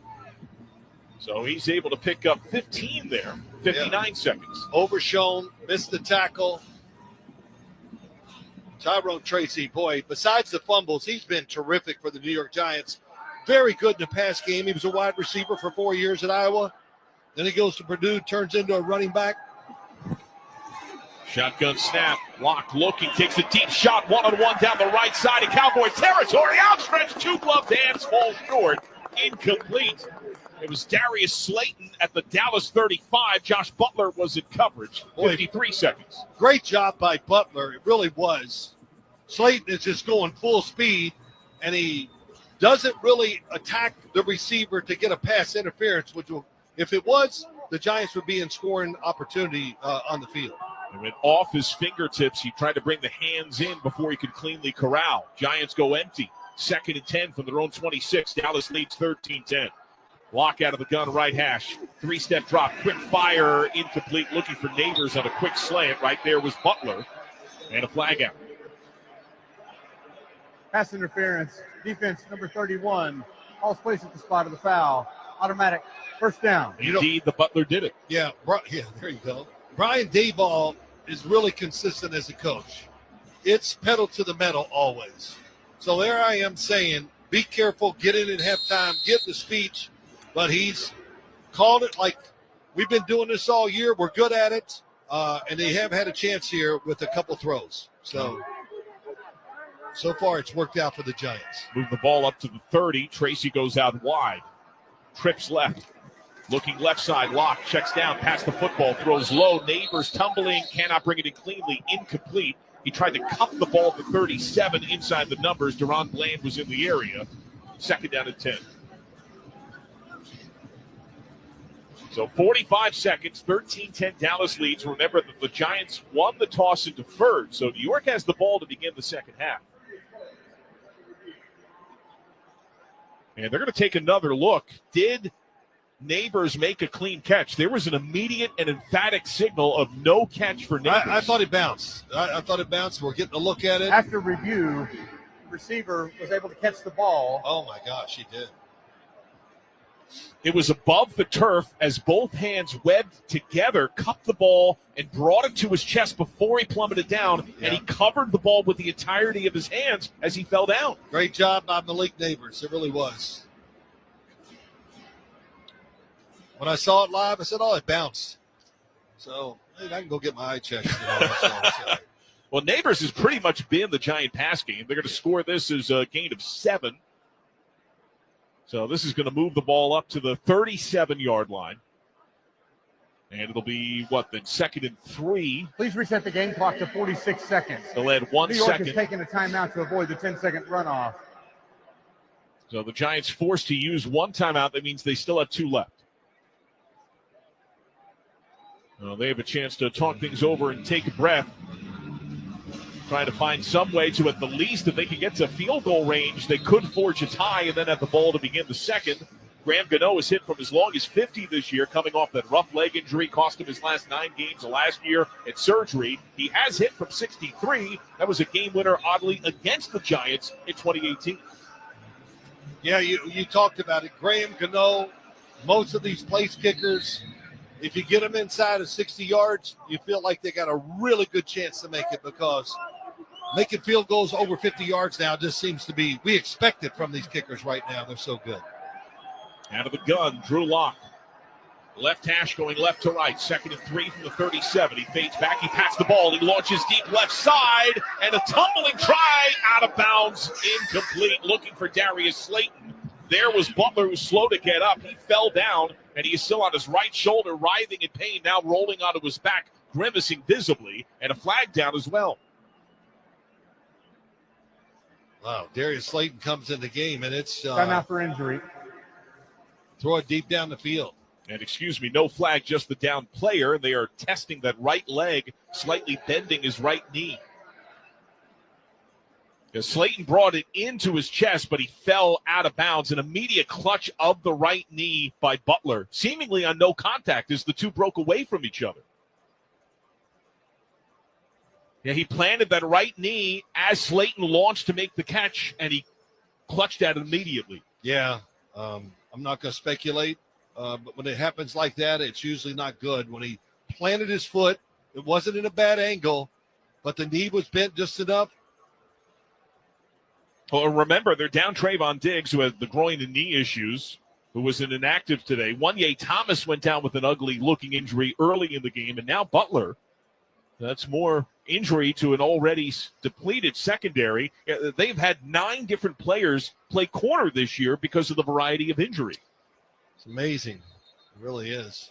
So he's able to pick up 15 there, 59 seconds. Overshown, missed the tackle. Tyrone Tracy, boy, besides the fumbles, he's been terrific for the New York Giants. Very good in the pass game. He was a wide receiver for 4 years at Iowa. Then he goes to Purdue, turns into a running back. Shotgun snap. Lock looking, takes a deep shot, one-on-one down the right side of Cowboys territory. Outstretched, two-gloved hands, falls short. Incomplete. It was Darius Slayton at the Dallas 35. Josh Butler was in coverage. 53 seconds. Great job by Butler. It really was. Slayton is just going full speed, and he doesn't really attack the receiver to get a pass interference, which will, if it was, the Giants would be in scoring opportunity on the field. It went off his fingertips. He tried to bring the hands in before he could cleanly corral. Giants go empty. 2nd and 10 from their own 26. Dallas leads 13-10. Lock out of the gun, right hash. 3-step drop, quick fire, incomplete. Looking for Neighbors on a quick slant. Right there was Butler. And a flag out. Pass interference. Defense number 31. All's placed at the spot of the foul. Automatic first down. Indeed, the Butler did it. Yeah, there you go. Brian Daboll is really consistent as a coach. It's pedal to the metal always. So there I am saying, be careful, get in at halftime, give the speech. But he's called it like we've been doing this all year. We're good at it. And they have had a chance here with a couple throws. So far it's worked out for the Giants. Move the ball up to the 30. Tracy goes out wide. Trips left. Looking left side. Lock checks down past the football. Throws low. Neighbors tumbling. Cannot bring it in cleanly. Incomplete. He tried to cup the ball to 37 inside the numbers. Deron Bland was in the area. 2nd down and 10. So 45 seconds, 13-10 Dallas leads. Remember that the Giants won the toss and deferred, so New York has the ball to begin the second half. And they're going to take another look. Did Neighbors make a clean catch? There was an immediate and emphatic signal of no catch for Neighbors. I thought it bounced. I thought it bounced. We're getting a look at it. After review, the receiver was able to catch the ball. Oh, my gosh, he did. It was above the turf as both hands webbed together, cupped the ball, and brought it to his chest before he plummeted down, and he covered the ball with the entirety of his hands as he fell down. Great job by Malik Neighbors. It really was. When I saw it live, I said, oh, it bounced. So I can go get my eye checked. Well, Neighbors has pretty much been the Giant pass game. They're going to score this as a gain of 7. So this is going to move the ball up to the 37-yard line. And it'll be, then 2nd and 3. Please reset the game clock to 46 seconds. They'll add 1 New York second. is taking a timeout to avoid the 10-second runoff. So the Giants forced to use 1 timeout. That means they still have 2 left. Well, they have a chance to talk things over and take a breath. Trying to find some way to, at the least, if they can get to field goal range, they could forge a tie and then have the ball to begin the second. Graham Gano is hit from as long as 50 this year, coming off that rough leg injury, cost him his last 9 games of last year at surgery. He has hit from 63. That was a game winner, oddly, against the Giants in 2018. Yeah, you talked about it. Graham Gano, most of these place kickers, if you get them inside of 60 yards, you feel like they got a really good chance to make it because making field goals over 50 yards now just seems to be, we expect it from these kickers right now. They're so good. Out of the gun, Drew Lock. Left hash going left to right. 2nd and 3 from the 37. He fades back. He pats the ball. He launches deep left side. And a tumbling try out of bounds. Incomplete. Looking for Darius Slayton. There was Butler, who's slow to get up. He fell down, and he is still on his right shoulder, writhing in pain, now rolling onto his back, grimacing visibly, and a flag down as well. Wow, Darius Slayton comes in the game, and it's timeout for injury. Throw it deep down the field. And excuse me, no flag, just the down player. They are testing that right leg, slightly bending his right knee. As Slayton brought it into his chest, but he fell out of bounds. An immediate clutch of the right knee by Butler, seemingly on no contact as the two broke away from each other. Yeah, he planted that right knee as Slayton launched to make the catch, and he clutched at it immediately. Yeah, I'm not going to speculate. But when it happens like that, it's usually not good. When he planted his foot, it wasn't in a bad angle, but the knee was bent just enough. Well, remember, they're down Trayvon Diggs, who had the groin and knee issues, who was inactive today. Wanye Thomas went down with an ugly-looking injury early in the game, and now Butler. That's more injury to an already depleted secondary. They've had 9 different players play corner this year because of the variety of injury. It's amazing. It really is.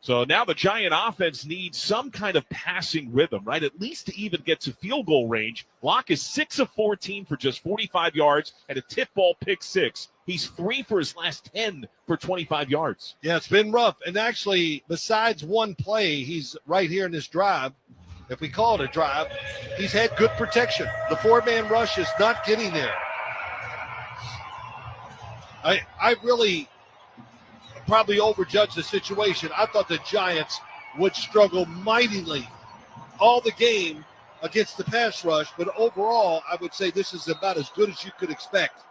So now the Giant offense needs some kind of passing rhythm, right? At least to even get to field goal range. Locke is 6 of 14 for just 45 yards and a tip ball pick 6. He's 3 for his last 10 for 25 yards. Yeah, it's been rough. And actually, besides one play, he's right here in this drive. If we call it a drive, he's had good protection. The 4-man rush is not getting there. I really probably overjudged the situation. I thought the Giants would struggle mightily all the game against the pass rush, but overall, I would say this is about as good as you could expect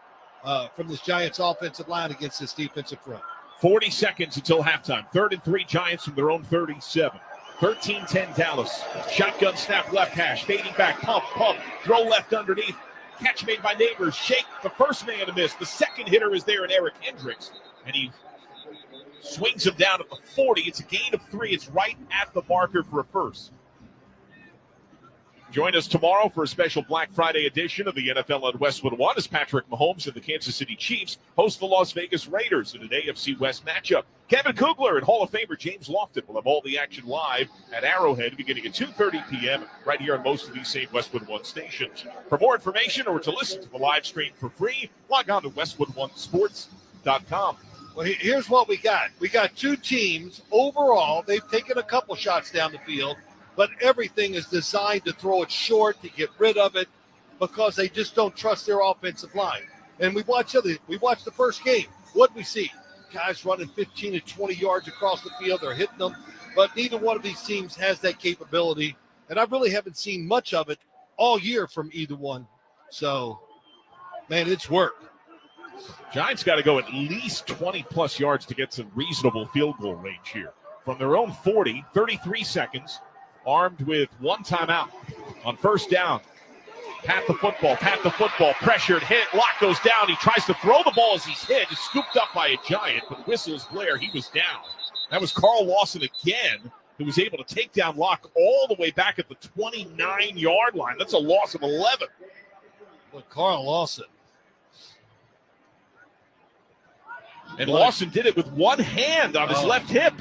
from this Giants offensive line against this defensive front. 40 seconds until halftime. 3rd and 3 Giants from their own 37. 13-10 Dallas. Shotgun snap left hash. Fading back. Pump. Throw left underneath. Catch made by Neighbors. Shake. The first man to miss. The second hitter is there in Eric Hendricks. And he swings him down at the 40. It's a gain of 3. It's right at the marker for a first. Join us tomorrow for a special Black Friday edition of the NFL on Westwood One as Patrick Mahomes and the Kansas City Chiefs host the Las Vegas Raiders in an AFC West matchup. Kevin Kugler and Hall of Famer James Lofton will have all the action live at Arrowhead beginning at 2:30 p.m. right here on most of these same Westwood One stations. For more information or to listen to the live stream for free, log on to WestwoodOneSports.com. Well, here's what we got. We got 2 teams. Overall, they've taken a couple shots down the field, but everything is designed to throw it short, to get rid of it, because they just don't trust their offensive line. And we watched the first game. What we see? Guys running 15 to 20 yards across the field. They're hitting them, but neither one of these teams has that capability. And I really haven't seen much of it all year from either one. So, man, it's work. Giants got to go at least 20-plus yards to get some reasonable field goal range here. From their own 40, 33 seconds, armed with 1 timeout on first down. Pat the football, pressured, hit, Locke goes down. He tries to throw the ball as he's hit. He's scooped up by a Giant, but whistles Blair. He was down. That was Carl Lawson again, who was able to take down Locke all the way back at the 29-yard line. That's a loss of 11. But Carl Lawson. And Lawson did it with one hand on his left hip.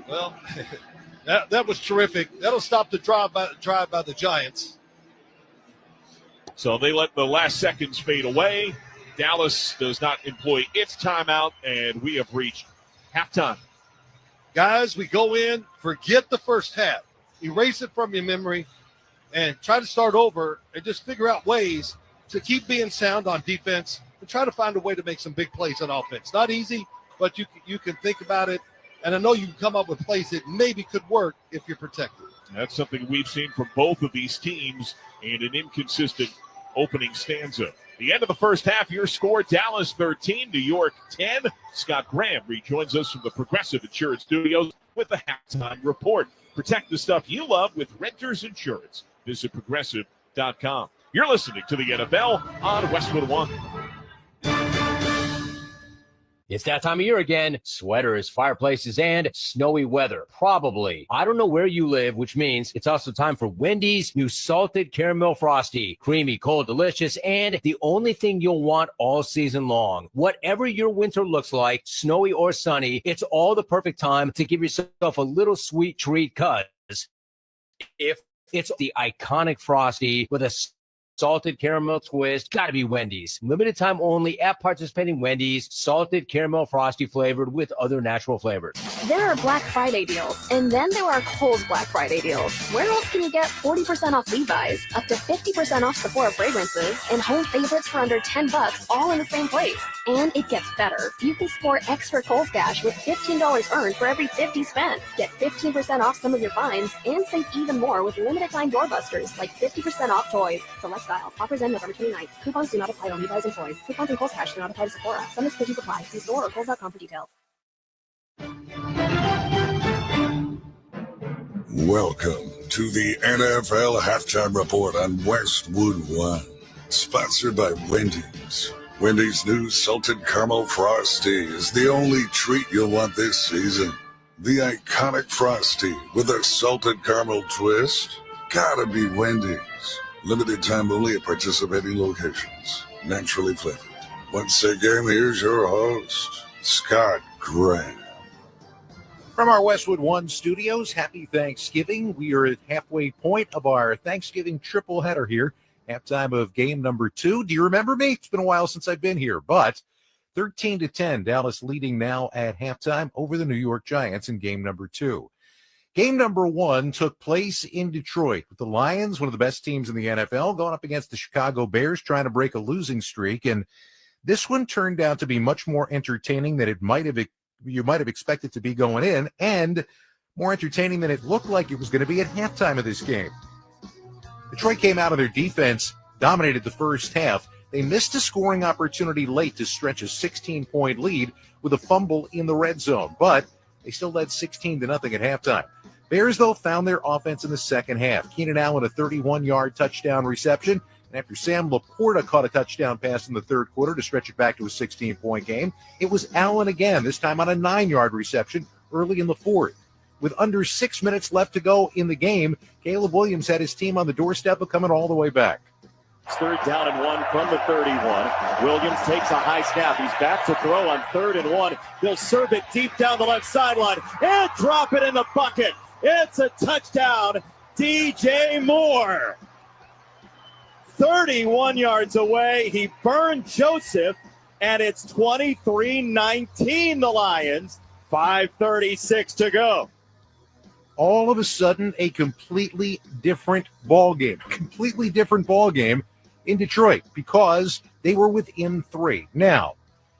Well, that was terrific. That'll stop the drive by the Giants. So they let the last seconds fade away. Dallas does not employ its timeout, and we have reached halftime. Guys, we go in, forget the first half. Erase it from your memory and try to start over and just figure out ways to keep being sound on defense and try to find a way to make some big plays on offense. Not easy, but you can think about it. And I know you can come up with plays that maybe could work if you're protected. That's something we've seen from both of these teams and an inconsistent opening stanza. The end of the first half, your score, Dallas 13, New York 10. Scott Graham rejoins us from the Progressive Insurance Studios with the halftime report. Protect the stuff you love with Renters Insurance. Visit Progressive.com. You're listening to the NFL on Westwood One. It's that time of year again. Sweaters, fireplaces, and snowy weather. Probably. I don't know where you live, which means it's also time for Wendy's new salted caramel frosty. Creamy, cold, delicious, and the only thing you'll want all season long. Whatever your winter looks like, snowy or sunny, it's all the perfect time to give yourself a little sweet treat, cuz if it's the iconic frosty with a salted caramel twist, gotta be Wendy's. Limited time only at participating Wendy's. Salted caramel frosty flavored with other natural flavors. There are Black Friday deals, and then there are Kohl's Black Friday deals. Where else can you get 40% off Levi's, up to 50% off Sephora fragrances, and home favorites for under $10, all in the same place? And it gets better. You can score extra Kohl's cash with $15 earned for every $50 spent. Get 15% off some of your finds, and save even more with limited time doorbusters, like 50% off toys. Select styles. Offers end November 29th. Coupons do not apply to Levi's employees. Coupons and Kohl's cash do not apply to Sephora. Some exclusions apply. See store or Kohl's.com for details. Welcome to the NFL Halftime Report on Westwood One, sponsored by Wendy's. Wendy's new salted caramel frosty is the only treat you'll want this season. The iconic frosty with a salted caramel twist, gotta be Wendy's. Limited time only at participating locations. Naturally flavored. Once again, here's your host, Scott Graham. From our Westwood One studios, happy Thanksgiving. We are at halfway point of our Thanksgiving triple header here. Halftime of game number 2. Do you remember me? It's been a while since I've been here, but 13-10, Dallas leading now at halftime over the New York Giants in game number 2. Game number 1 took place in Detroit with the Lions, one of the best teams in the NFL, going up against the Chicago Bears, trying to break a losing streak. And this one turned out to be much more entertaining than you might have expected to be going in, and more entertaining than it looked like it was going to be at halftime of this game. Detroit came out of their defense, dominated the first half. They missed a scoring opportunity late to stretch a 16-point lead with a fumble in the red zone, but they still led 16-0 at halftime. Bears, though, found their offense in the second half. Keenan Allen, a 31-yard touchdown reception. And after Sam Laporta caught a touchdown pass in the third quarter to stretch it back to a 16-point game, it was Allen again, this time on a 9-yard reception early in the fourth. With under 6 minutes left to go in the game, Caleb Williams had his team on the doorstep of coming all the way back. It's 3rd down and 1 from the 31. Williams takes a high snap. He's back to throw on 3rd and 1. He'll serve it deep down the left sideline and drop it in the bucket. It's a touchdown, DJ Moore. 31 yards away. He burned Joseph, and it's 23-19 the Lions. 5:36 to go. All of a sudden, a completely different ball game in Detroit because they were within 3. Now,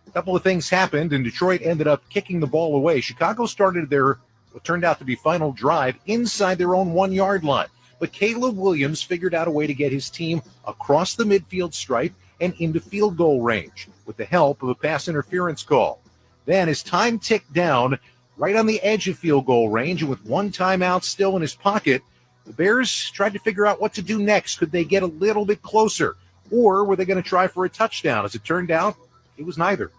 a couple of things happened, and Detroit ended up kicking the ball away. Chicago started their what turned out to be final drive inside their own 1-yard line. But Caleb Williams figured out a way to get his team across the midfield stripe and into field goal range with the help of a pass interference call. Then as time ticked down, right on the edge of field goal range and with one timeout still in his pocket, the Bears tried to figure out what to do next. Could they get a little bit closer, or were they going to try for a touchdown? As it turned out, it was neither.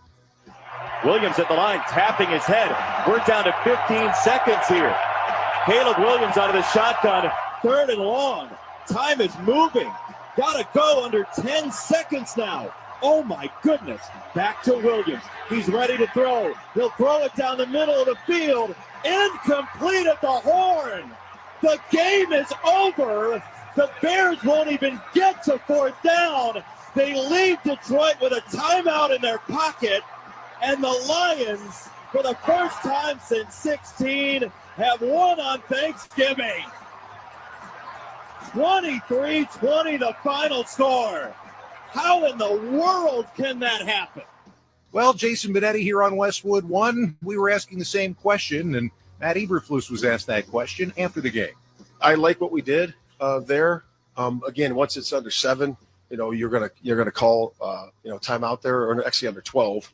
Williams at the line, tapping his head. We're down to 15 seconds here. Caleb Williams out of the shotgun, 3rd and long. Time is moving. Gotta go under 10 seconds now. Oh my goodness. Back to Williams. He's ready to throw. He'll throw it down the middle of the field. Incomplete at the horn. The game is over. The Bears won't even get to 4th down. They leave Detroit with a timeout in their pocket. And the Lions, for the first time since 16, have won on Thanksgiving. 23-20 the final score. How in the world can that happen? Well, Jason Benetti here on Westwood One. We were asking the same question, and Matt Eberflus was asked that question after the game. I like what we did there. Again, once it's under 7, you're gonna call timeout there, or actually under 12,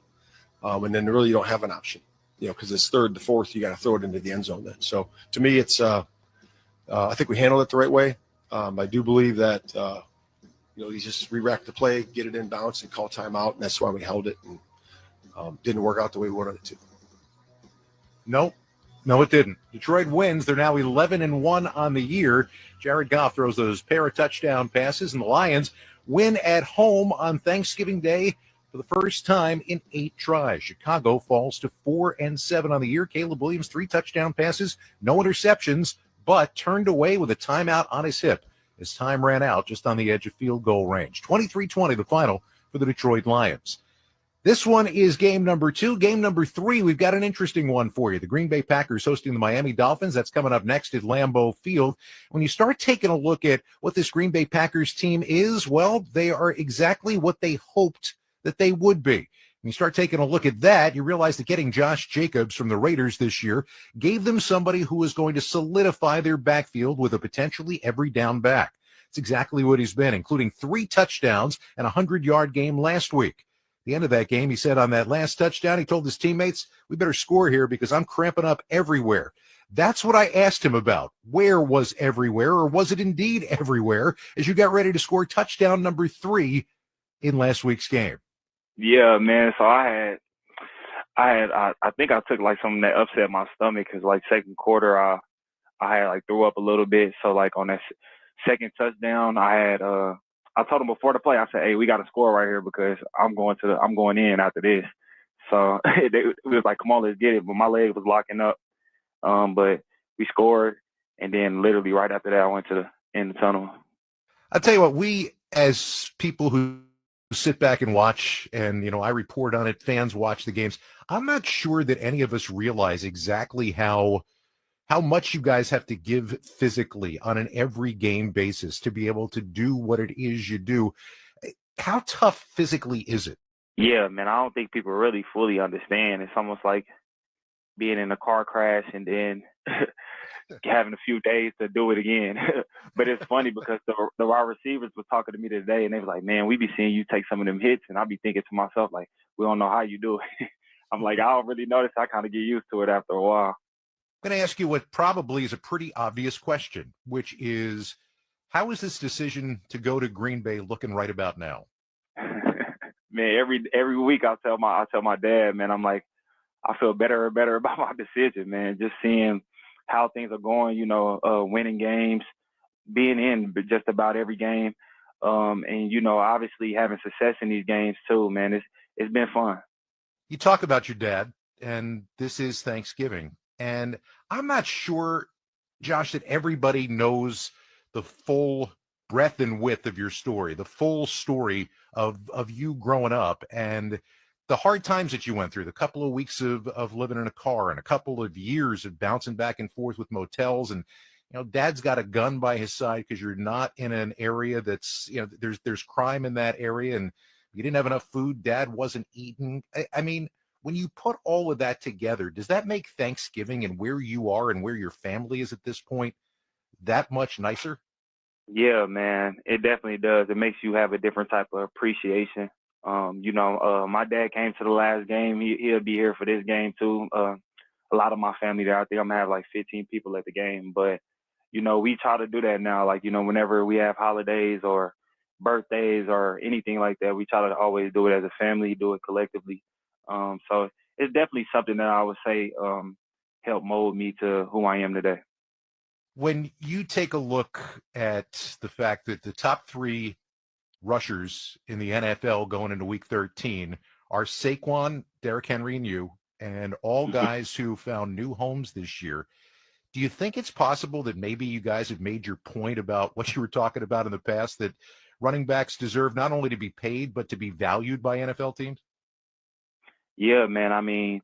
and then really you don't have an option, because it's 3rd to 4th, you got to throw it into the end zone then. So to me, it's I think we handled it the right way. I do believe that you just re-rack the play, get it in bounce, and call timeout, and that's why we held it. And Didn't work out the way we wanted it to. Nope. No, it didn't. Detroit wins. They're now 11-1 on the year. Jared Goff throws those pair of touchdown passes, and the Lions win at home on Thanksgiving Day for the first time in 8 tries. Chicago falls to 4-7 on the year. Caleb Williams, 3 touchdown passes, no interceptions, but turned away with a timeout on his hip as time ran out just on the edge of field goal range. 23-20, the final for the Detroit Lions. This one is game number 2. Game number 3, we've got an interesting one for you. The Green Bay Packers hosting the Miami Dolphins. That's coming up next at Lambeau Field. When you start taking a look at what this Green Bay Packers team is, well, they are exactly what they hoped that they would be. When you start taking a look at that, you realize that getting Josh Jacobs from the Raiders this year gave them somebody who was going to solidify their backfield with a potentially every down back. It's exactly what he's been, including 3 touchdowns and a 100-yard game last week. The end of that game, he said on that last touchdown, he told his teammates, we better score here because I'm cramping up everywhere. That's what I asked him about. Where was everywhere, or was it indeed everywhere, as you got ready to score touchdown number 3 in last week's game? Yeah, man. So I think I took like something that upset my stomach because like second quarter, I had like threw up a little bit. So like on that second touchdown, I told him before the play, I said, hey, we got to score right here because I'm going in after this. So it was like, come on, let's get it. But my leg was locking up. But we scored. And then literally right after that, I went to in the tunnel. I'll tell you what, we as people who sit back and watch, and, I report on it, fans watch the games, I'm not sure that any of us realize exactly how much you guys have to give physically on an every game basis to be able to do what it is you do. How tough physically is it? Yeah, man, I don't think people really fully understand. It's almost like being in a car crash and then having a few days to do it again. But it's funny because the wide receivers were talking to me today, and they was like, man, we be seeing you take some of them hits, and I be thinking to myself, like, we don't know how you do it. I'm like, I don't really notice. I kind of get used to it after a while. I'm going to ask you what probably is a pretty obvious question, which is, how is this decision to go to Green Bay looking right about now? Man, every week I tell my dad, man, I'm like, I feel better and better about my decision, man. Just seeing how things are going, winning games, being in just about every game, and obviously having success in these games too, man. It's been fun. You talk about your dad, and this is Thanksgiving. And I'm not sure, Josh, that everybody knows the full breadth and width of your story, the full story of you growing up and the hard times that you went through, the couple of weeks of living in a car and a couple of years of bouncing back and forth with motels. And, dad's got a gun by his side because you're not in an area that's, there's crime in that area and you didn't have enough food. Dad wasn't eating. I mean, when you put all of that together, does that make Thanksgiving and where you are and where your family is at this point that much nicer? Yeah, man, it definitely does. It makes you have a different type of appreciation. My dad came to the last game. He'll be here for this game too. A lot of my family there. I think I'm gonna have like 15 people at the game. But we try to do that now. Like whenever we have holidays or birthdays or anything like that, we try to always do it as a family, do it collectively. So it's definitely something that I would say helped mold me to who I am today. When you take a look at the fact that the top 3 rushers in the NFL going into week 13 are Saquon, Derrick Henry, and you, and all guys who found new homes this year, do you think it's possible that maybe you guys have made your point about what you were talking about in the past, that running backs deserve not only to be paid, but to be valued by NFL teams? Yeah, man. I mean,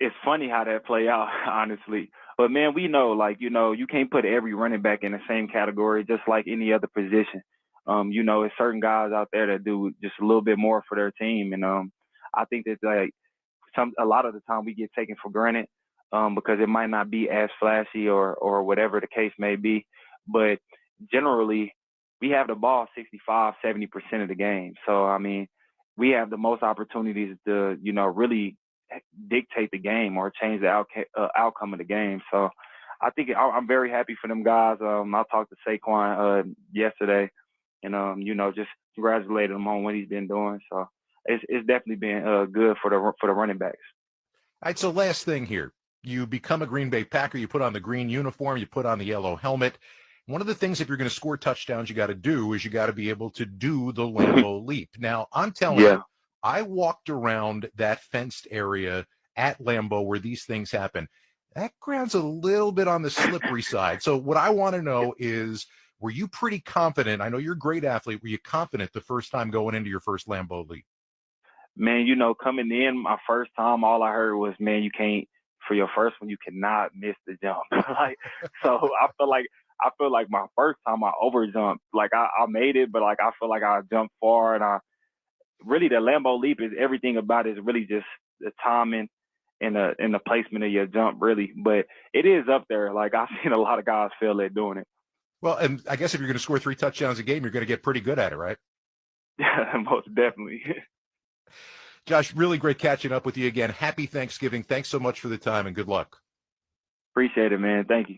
it's funny how that play out, honestly. But man, we know, you can't put every running back in the same category, just like any other position. It's certain guys out there that do just a little bit more for their team, and I think that a lot of the time we get taken for granted because it might not be as flashy or whatever the case may be. But generally, we have the ball 65-70% of the game. So I mean, we have the most opportunities to really dictate the game or change the outcome of the game. So I think I'm very happy for them guys. I talked to Saquon yesterday and, just congratulated him on what he's been doing. So it's definitely been good for the running backs. All right, so last thing here. You become a Green Bay Packer, you put on the green uniform, you put on the yellow helmet. One of the things, if you're going to score touchdowns, you got to do is you got to be able to do the Lambeau leap. Now, I'm telling you, I walked around that fenced area at Lambeau where these things happen. That ground's a little bit on the slippery side. So what I want to know is, were you pretty confident? I know you're a great athlete. Were you confident the first time going into your first Lambeau leap? Man, coming in my first time, all I heard was, man, you can't, for your first one, you cannot miss the jump. So I feel like my first time I overjumped. Like I made it, but like I feel like I jumped far, and really the Lambeau leap is everything about it is really just the timing and the placement of your jump, really. But it is up there. Like I've seen a lot of guys fail at doing it. Well, and I guess if you're going to score 3 touchdowns a game, you're going to get pretty good at it, right? Yeah, most definitely. Josh, really great catching up with you again. Happy Thanksgiving. Thanks so much for the time, and good luck. Appreciate it, man. Thank you.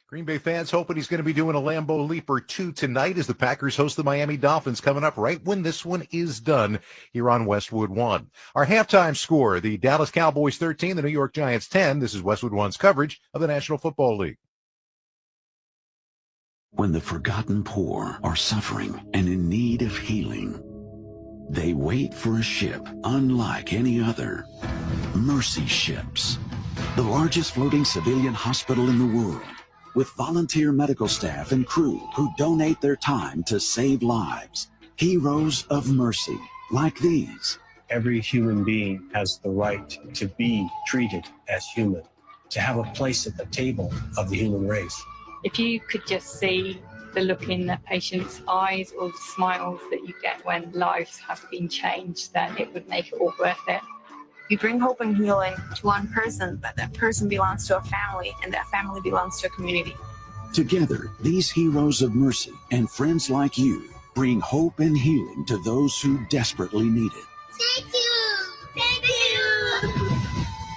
Green Bay fans hoping he's going to be doing a Lambeau leap or two tonight as the Packers host the Miami Dolphins coming up right when this one is done here on Westwood One. Our halftime score, the Dallas Cowboys 13, the New York Giants 10. This is Westwood One's coverage of the National Football League. When the forgotten poor are suffering and in need of healing, they wait for a ship unlike any other. Mercy Ships, the largest floating civilian hospital in the world, with volunteer medical staff and crew who donate their time to save lives. Heroes of mercy, like these. Every human being has the right to be treated as human, to have a place at the table of the human race. If you could just see the look in the patient's eyes or the smiles that you get when lives have been changed, then it would make it all worth it. You bring hope and healing to one person, but that person belongs to a family, and that family belongs to a community. Together, these heroes of mercy and friends like you bring hope and healing to those who desperately need it. Thank you! Thank you!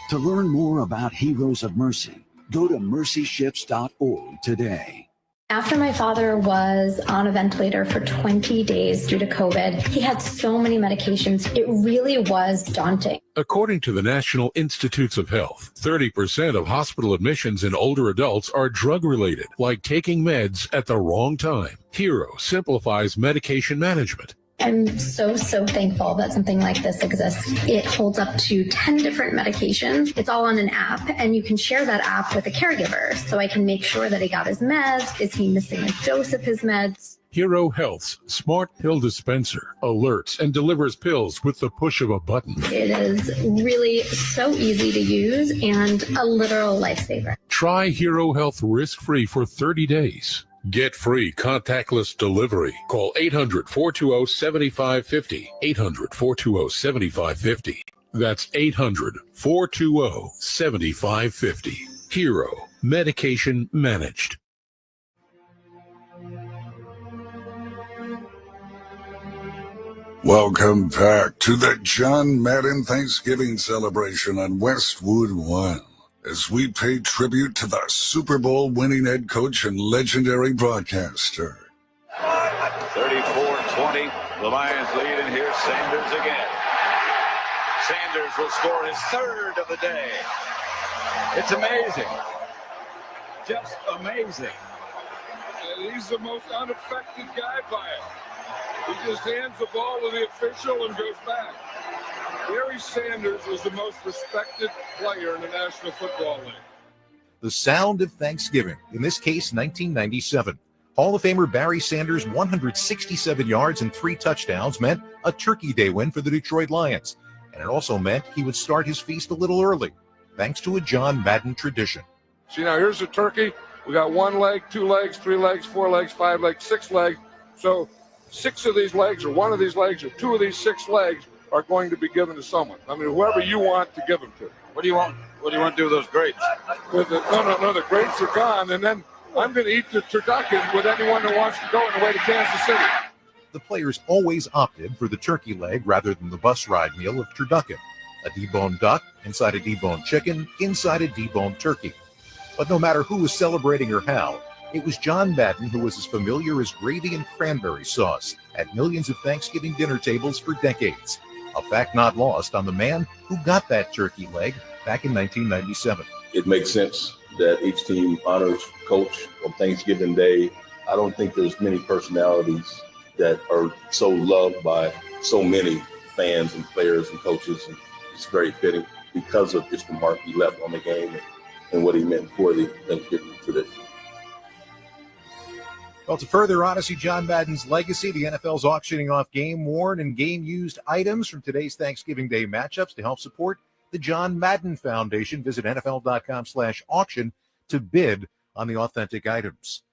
To learn more about Heroes of Mercy, go to mercyships.org today. After my father was on a ventilator for 20 days due to COVID, he had so many medications. It really was daunting. According to the National Institutes of Health, 30% of hospital admissions in older adults are drug-related, like taking meds at the wrong time. Hero simplifies medication management. I'm so thankful that something like this exists. It holds up to 10 different medications. It's all on an app, and you can share that app with a caregiver. So I can make sure that he got his meds. Is he missing a dose of his meds? Hero Health's smart pill dispenser alerts and delivers pills with the push of a button. It is really so easy to use and a literal lifesaver. Try Hero Health risk-free for 30 days. Get free contactless delivery. Call 800-420-7550. 800-420-7550. That's 800-420-7550. Hero. Medication managed. Welcome back to the John Madden Thanksgiving celebration on Westwood One, as we pay tribute to the Super Bowl winning head coach and legendary broadcaster. 34-20, the Lions lead, and here's Sanders again. Sanders will score his third of the day. It's amazing. Just amazing. And he's the most unaffected guy by it. He just hands the ball to the official and goes back. Barry Sanders was the most respected player in the National Football League. The sound of Thanksgiving, in this case, 1997. Hall of Famer Barry Sanders' 167 yards and 3 touchdowns meant a Turkey Day win for the Detroit Lions. And it also meant he would start his feast a little early, thanks to a John Madden tradition. See, now here's a turkey. We got 1 leg, 2 legs, 3 legs, 4 legs, 5 legs, 6 legs. So 6 of these legs, or 1 of these legs, or 2 of these 6 legs are going to be given to someone. I mean, whoever you want to give them to. What do you want? What do you want to do with those grapes? No, the grapes are gone, and then I'm going to eat the turducken with anyone that wants to go on the way to Kansas City. The players always opted for the turkey leg rather than the bus ride meal of turducken, a deboned duck inside a deboned chicken inside a deboned turkey. But no matter who was celebrating or how, it was John Madden who was as familiar as gravy and cranberry sauce at millions of Thanksgiving dinner tables for decades. A fact not lost on the man who got that turkey leg back in 1997. It makes sense that each team honors coach on Thanksgiving Day. I don't think there's many personalities that are so loved by so many fans and players and coaches. And it's very fitting because of just the mark he left on the game and what he meant for the Thanksgiving tradition. Well, to further honor John Madden's legacy, the NFL's auctioning off game-worn and game-used items from today's Thanksgiving Day matchups to help support the John Madden Foundation. Visit NFL.com/auction to bid on the authentic items.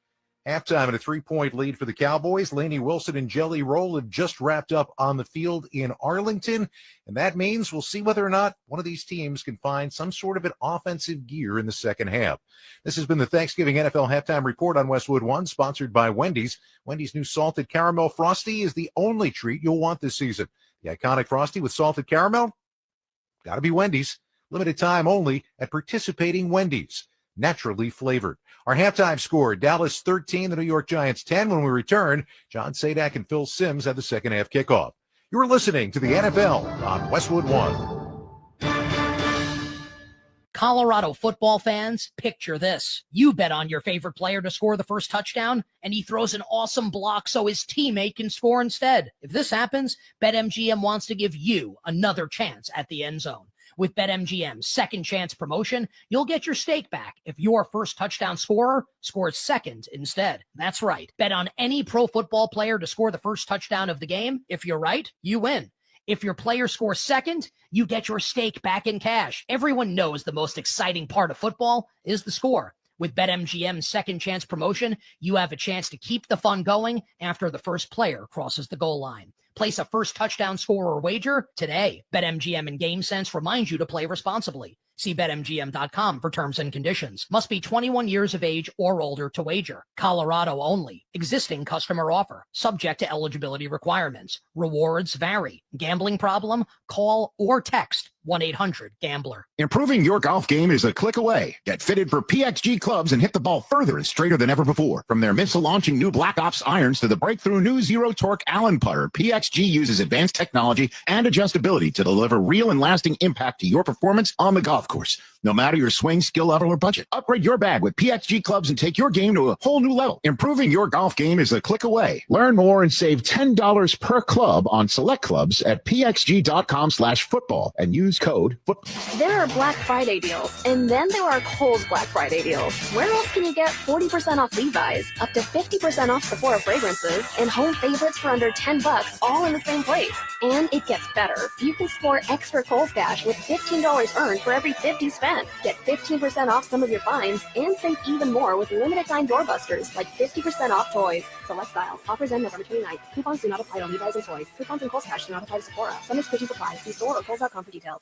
Halftime and a 3-point lead for the Cowboys. Laney Wilson and Jelly Roll have just wrapped up on the field in Arlington, and that means we'll see whether or not one of these teams can find some sort of an offensive gear in the second half. This has been the Thanksgiving NFL Halftime Report on Westwood One, sponsored by Wendy's. Wendy's new Salted Caramel Frosty is the only treat you'll want this season. The iconic Frosty with salted caramel? Gotta be Wendy's. Limited time only at participating Wendy's. Naturally flavored. Our halftime score, Dallas 13, the New York Giants 10. When we return, John Sadak and Phil Simms have the second half kickoff. You're listening to the NFL on Westwood One. Colorado football fans, picture this. You bet on your favorite player to score the first touchdown, and he throws an awesome block so his teammate can score instead. If this happens, BetMGM wants to give you another chance at the end zone. With BetMGM's second chance promotion, you'll get your stake back if your first touchdown scorer scores second instead. That's right. Bet on any pro football player to score the first touchdown of the game. If you're right, you win. If your player scores second, you get your stake back in cash. Everyone knows the most exciting part of football is the score. With BetMGM's second chance promotion, you have a chance to keep the fun going after the first player crosses the goal line. Place a first touchdown scorer wager today. BetMGM and GameSense remind you to play responsibly. See BetMGM.com for terms and conditions. Must be 21 years of age or older to wager. Colorado only. Existing customer offer. Subject to eligibility requirements. Rewards vary. Gambling problem? Call or text 1-800-GAMBLER. Improving your golf game is a click away. Get fitted for PXG clubs and hit the ball further and straighter than ever before. From their missile-launching new Black Ops irons to the breakthrough new Zero Torque Allen putter, PXG uses advanced technology and adjustability to deliver real and lasting impact to your performance on the golf course, no matter your swing, skill level, or budget. Upgrade your bag with PXG clubs and take your game to a whole new level. Improving your golf game is a click away. Learn more and save $10 per club on select clubs at pxg.com/football and use code FOOTBALL. There are Black Friday deals, and then there are Kohl's Black Friday deals. Where else can you get 40% off Levi's, up to 50% off Sephora fragrances, and home favorites for under $10, all in the same place? And it gets better. You can score extra Kohl's Cash with $15 earned for every $50 spent. Get 15% off some of your finds, and save even more with limited time doorbusters, like 50% off toys. Select styles. Offers end November 29th. Coupons do not apply to Levi's and toys. Coupons and Kohl's Cash do not apply to Sephora. Some restrictions apply. See store or Kohl's.com for details.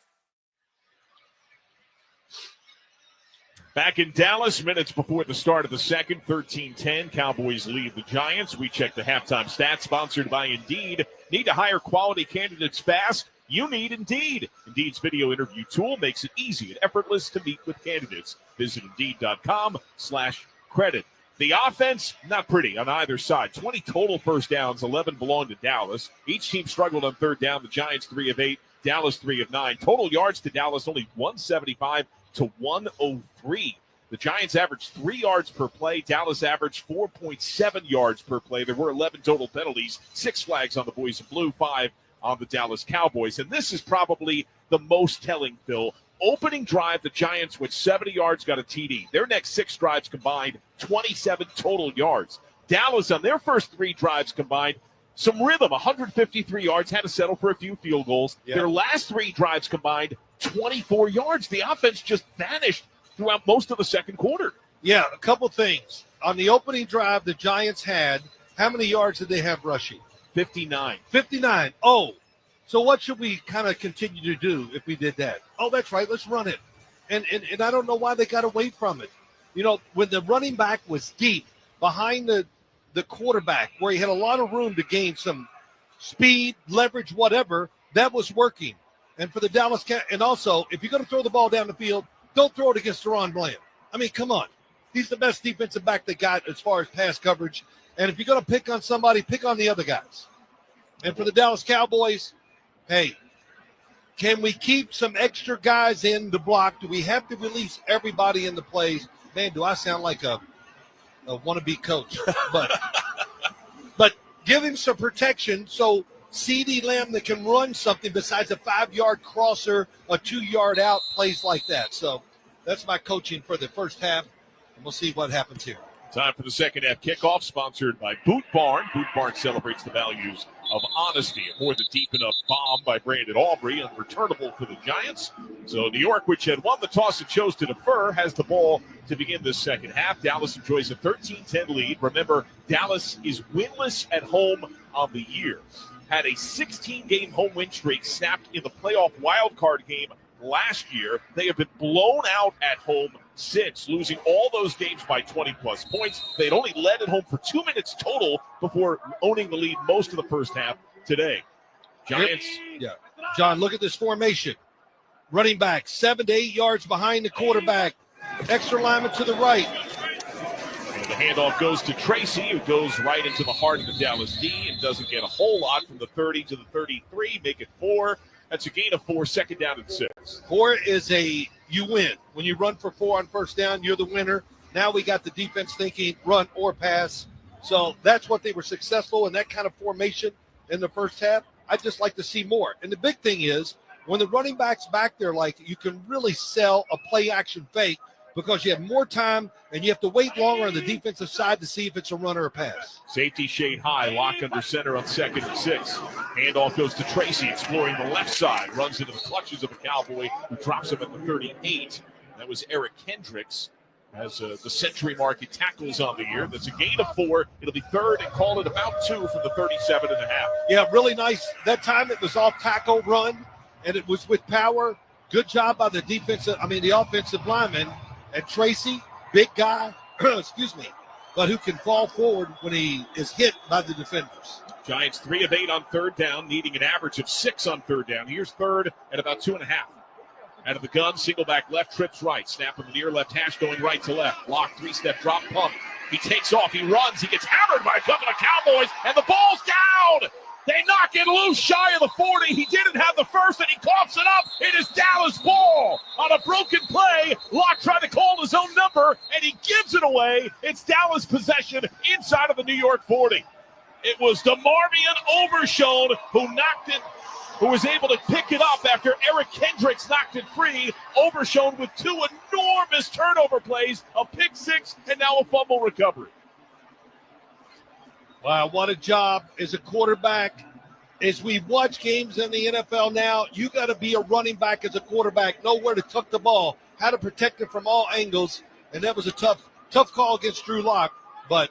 Back in Dallas, minutes before the start of the second, 13-10. Cowboys lead the Giants. We check the halftime stats, sponsored by Indeed. Need to hire quality candidates fast? You need Indeed. Indeed's video interview tool makes it easy and effortless to meet with candidates. Visit Indeed.com/credit. The offense, not pretty on either side. 20 total first downs, 11 belong to Dallas. Each team struggled on third down. The Giants 3 of 8, Dallas 3 of 9. Total yards to Dallas only 175 to 103. The Giants averaged 3 yards per play. Dallas averaged 4.7 yards per play. There were 11 total penalties, 6 flags on the boys in blue, 5 on the Dallas Cowboys. And this is probably the most telling, Phil. Opening drive, the Giants went 70 yards, got a TD. Their next 6 drives combined, 27 total yards. Dallas, on their first 3 drives combined, some rhythm, 153 yards, had to settle for a few field goals. Yeah. Their last 3 drives combined, 24 yards. The offense just vanished throughout most of the second quarter. Yeah, a couple things. On the opening drive, the Giants had, how many yards did they have rushing? 59. 59. Oh, so what should we kind of continue to do if we did that? Oh, that's right. Let's run it. And I don't know why they got away from it. You know, when the running back was deep behind the quarterback, where he had a lot of room to gain some speed, leverage, whatever, that was working. And for the Dallas Cowboys, and also, if you're going to throw the ball down the field, don't throw it against Deron Bland. I mean, come on. He's the best defensive back they got as far as pass coverage. And if you're going to pick on somebody, pick on the other guys. And for the Dallas Cowboys, hey, Can we keep some extra guys in the block? Do we have to release everybody in the plays? Man, do I sound like a wannabe coach? But give him some protection so CeeDee Lamb that can run something besides a 5-yard crosser, a 2-yard out, plays like that. So that's my coaching for the first half, and we'll see what happens here. Time for the second half kickoff, sponsored by Boot Barn. Boot Barn celebrates the values of honesty. A more than deep enough bomb by Brandon Aubrey, unreturnable for the Giants. So New York, which had won the toss and chose to defer, has the ball to begin this second half. Dallas enjoys a 13-10 lead. Remember, Dallas is winless at home on the year. Had a 16-game home win streak snapped in the playoff wildcard game last year. They have been blown out at home since, losing all those games by 20-plus points. They'd only led at home for 2 minutes total before owning the lead most of the first half today. Giants. Yeah. John, look at this formation. Running back 7 to 8 yards behind the quarterback. Extra lineman to the right. And the handoff goes to Tracy, who goes right into the heart of the Dallas D and doesn't get a whole lot from the 30 to the 33. Make it 4. That's a gain of 4, second down and 6. 4 is you win. When you run for 4 on first down, you're the winner. Now we got the defense thinking run or pass. So that's what they were successful in, that kind of formation in the first half. I'd just like to see more. And the big thing is when the running back's back there, like, you can really sell a play action fake because you have more time and you have to wait longer on the defensive side to see if it's a run or a pass. Safety shade high, lock under center on 2nd and 6. Handoff goes to Tracy, exploring the left side, runs into the clutches of a Cowboy who drops him at the 38. That was Eric Kendricks. Has the century mark in tackles on the year. That's a gain of 4. It'll be 3rd and call it about 2 from the 37.5. Yeah, really nice. That time it was off tackle run, and it was with power. Good job by the offensive lineman. And Tracy, big guy, excuse me, but who can fall forward when he is hit by the defenders. Giants 3 of 8 on 3rd down, needing an average of 6 on 3rd down. Here's 3rd at about 2.5. Out of the gun, single back left, trips right. Snap on the near left hash, going right to left. Lock, 3-step drop, pump. He takes off, he runs, he gets hammered by a couple of Cowboys, and the ball's down! They knock it loose shy of the 40. He didn't have the first, and he coughs it up. It is Dallas ball on a broken play. Locke tried to call his own number, and he gives it away. It's Dallas possession inside of the New York 40. It was DeMarvion Overshown who was able to pick it up after Eric Kendricks knocked it free. Overshown with 2 enormous turnover plays, a pick 6, and now a fumble recovery. Wow, what a job as a quarterback. As we watch games in the NFL now, you got to be a running back as a quarterback, know where to tuck the ball, how to protect it from all angles, and that was a tough call against Drew Lock, but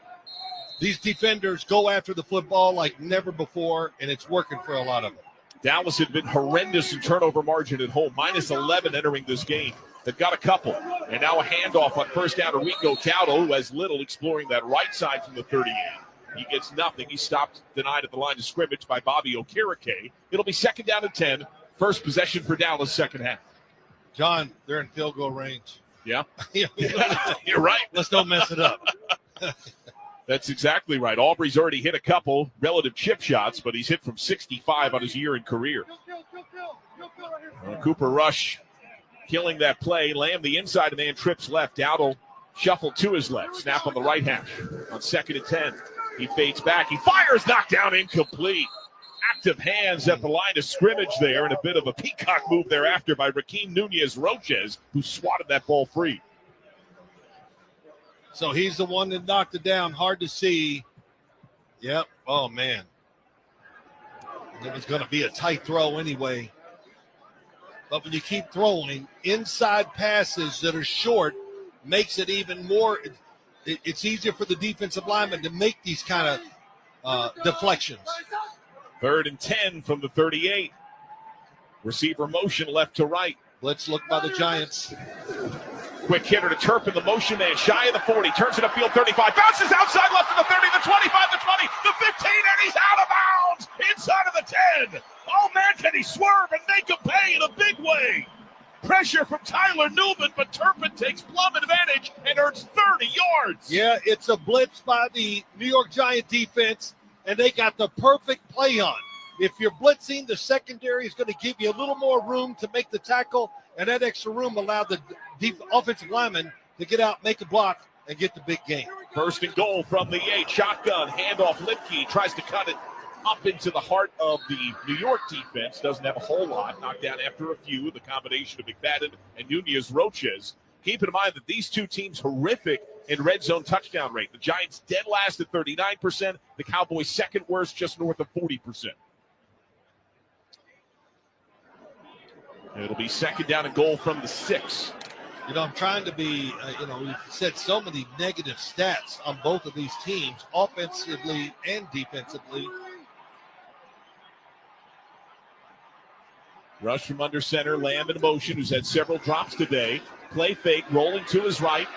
these defenders go after the football like never before, and it's working for a lot of them. Dallas had been horrendous in turnover margin at home, minus 11 entering this game. They've got a couple, and now a handoff on first down to Rico Dowdle, who has Little exploring that right side from the 38. He gets nothing. He stopped, denied at the line of scrimmage by Bobby Okereke. It'll be 2nd down and 10. First possession for Dallas, second half. John, they're in field goal range. Yeah. You're right. Let's don't mess it up. That's exactly right. Aubrey's already hit a couple relative chip shots, but he's hit from 65 on his year in career. Cooper Rush killing that play. Lamb, the inside man, trips left. Dowdle shuffled to his left. Snap on the right hash on 2nd and 10. He fades back. He fires, knocked down, incomplete. Active hands at the line of scrimmage there, and a bit of a peacock move thereafter by Rakeem Nunez-Roches, who swatted that ball free. So he's the one that knocked it down. Hard to see. Yep. Oh, man. It was going to be a tight throw anyway. But when you keep throwing, inside passes that are short makes it even more – it's easier for the defensive lineman to make these kind of deflections. 3rd and 10 from the 38. Receiver motion left to right. Let's look by the Giants. Quick hitter to Turpin, the motion man, shy of the 40, turns it upfield 35, bounces outside left to the 30, the 25, the 20, the 15, and he's out of bounds inside of the 10. Oh, man, can he swerve and make a pay in a big way? Pressure from Tyler Newman, but Turpin takes plumb advantage and earns 30 yards. Yeah, it's a blitz by the New York Giant defense, and they got the perfect play on. If you're blitzing, the secondary is going to give you a little more room to make the tackle, and that extra room allowed the deep offensive lineman to get out, make a block, and get the big gain. First and goal from the 8. Shotgun, handoff. Lipke tries to cut it up into the heart of the New York defense. Doesn't have a whole lot. Knocked down after a few. The combination of McFadden and Nunez-Roches. Keep in mind that these two teams horrific in red zone touchdown rate. The Giants dead last at 39%. The Cowboys second worst, just north of 40%. It'll be second down and goal from the 6. I'm trying to be, we've said so many negative stats on both of these teams, offensively and defensively. Rush from under center, Lamb in motion, who's had several drops today. Play fake, rolling to his right.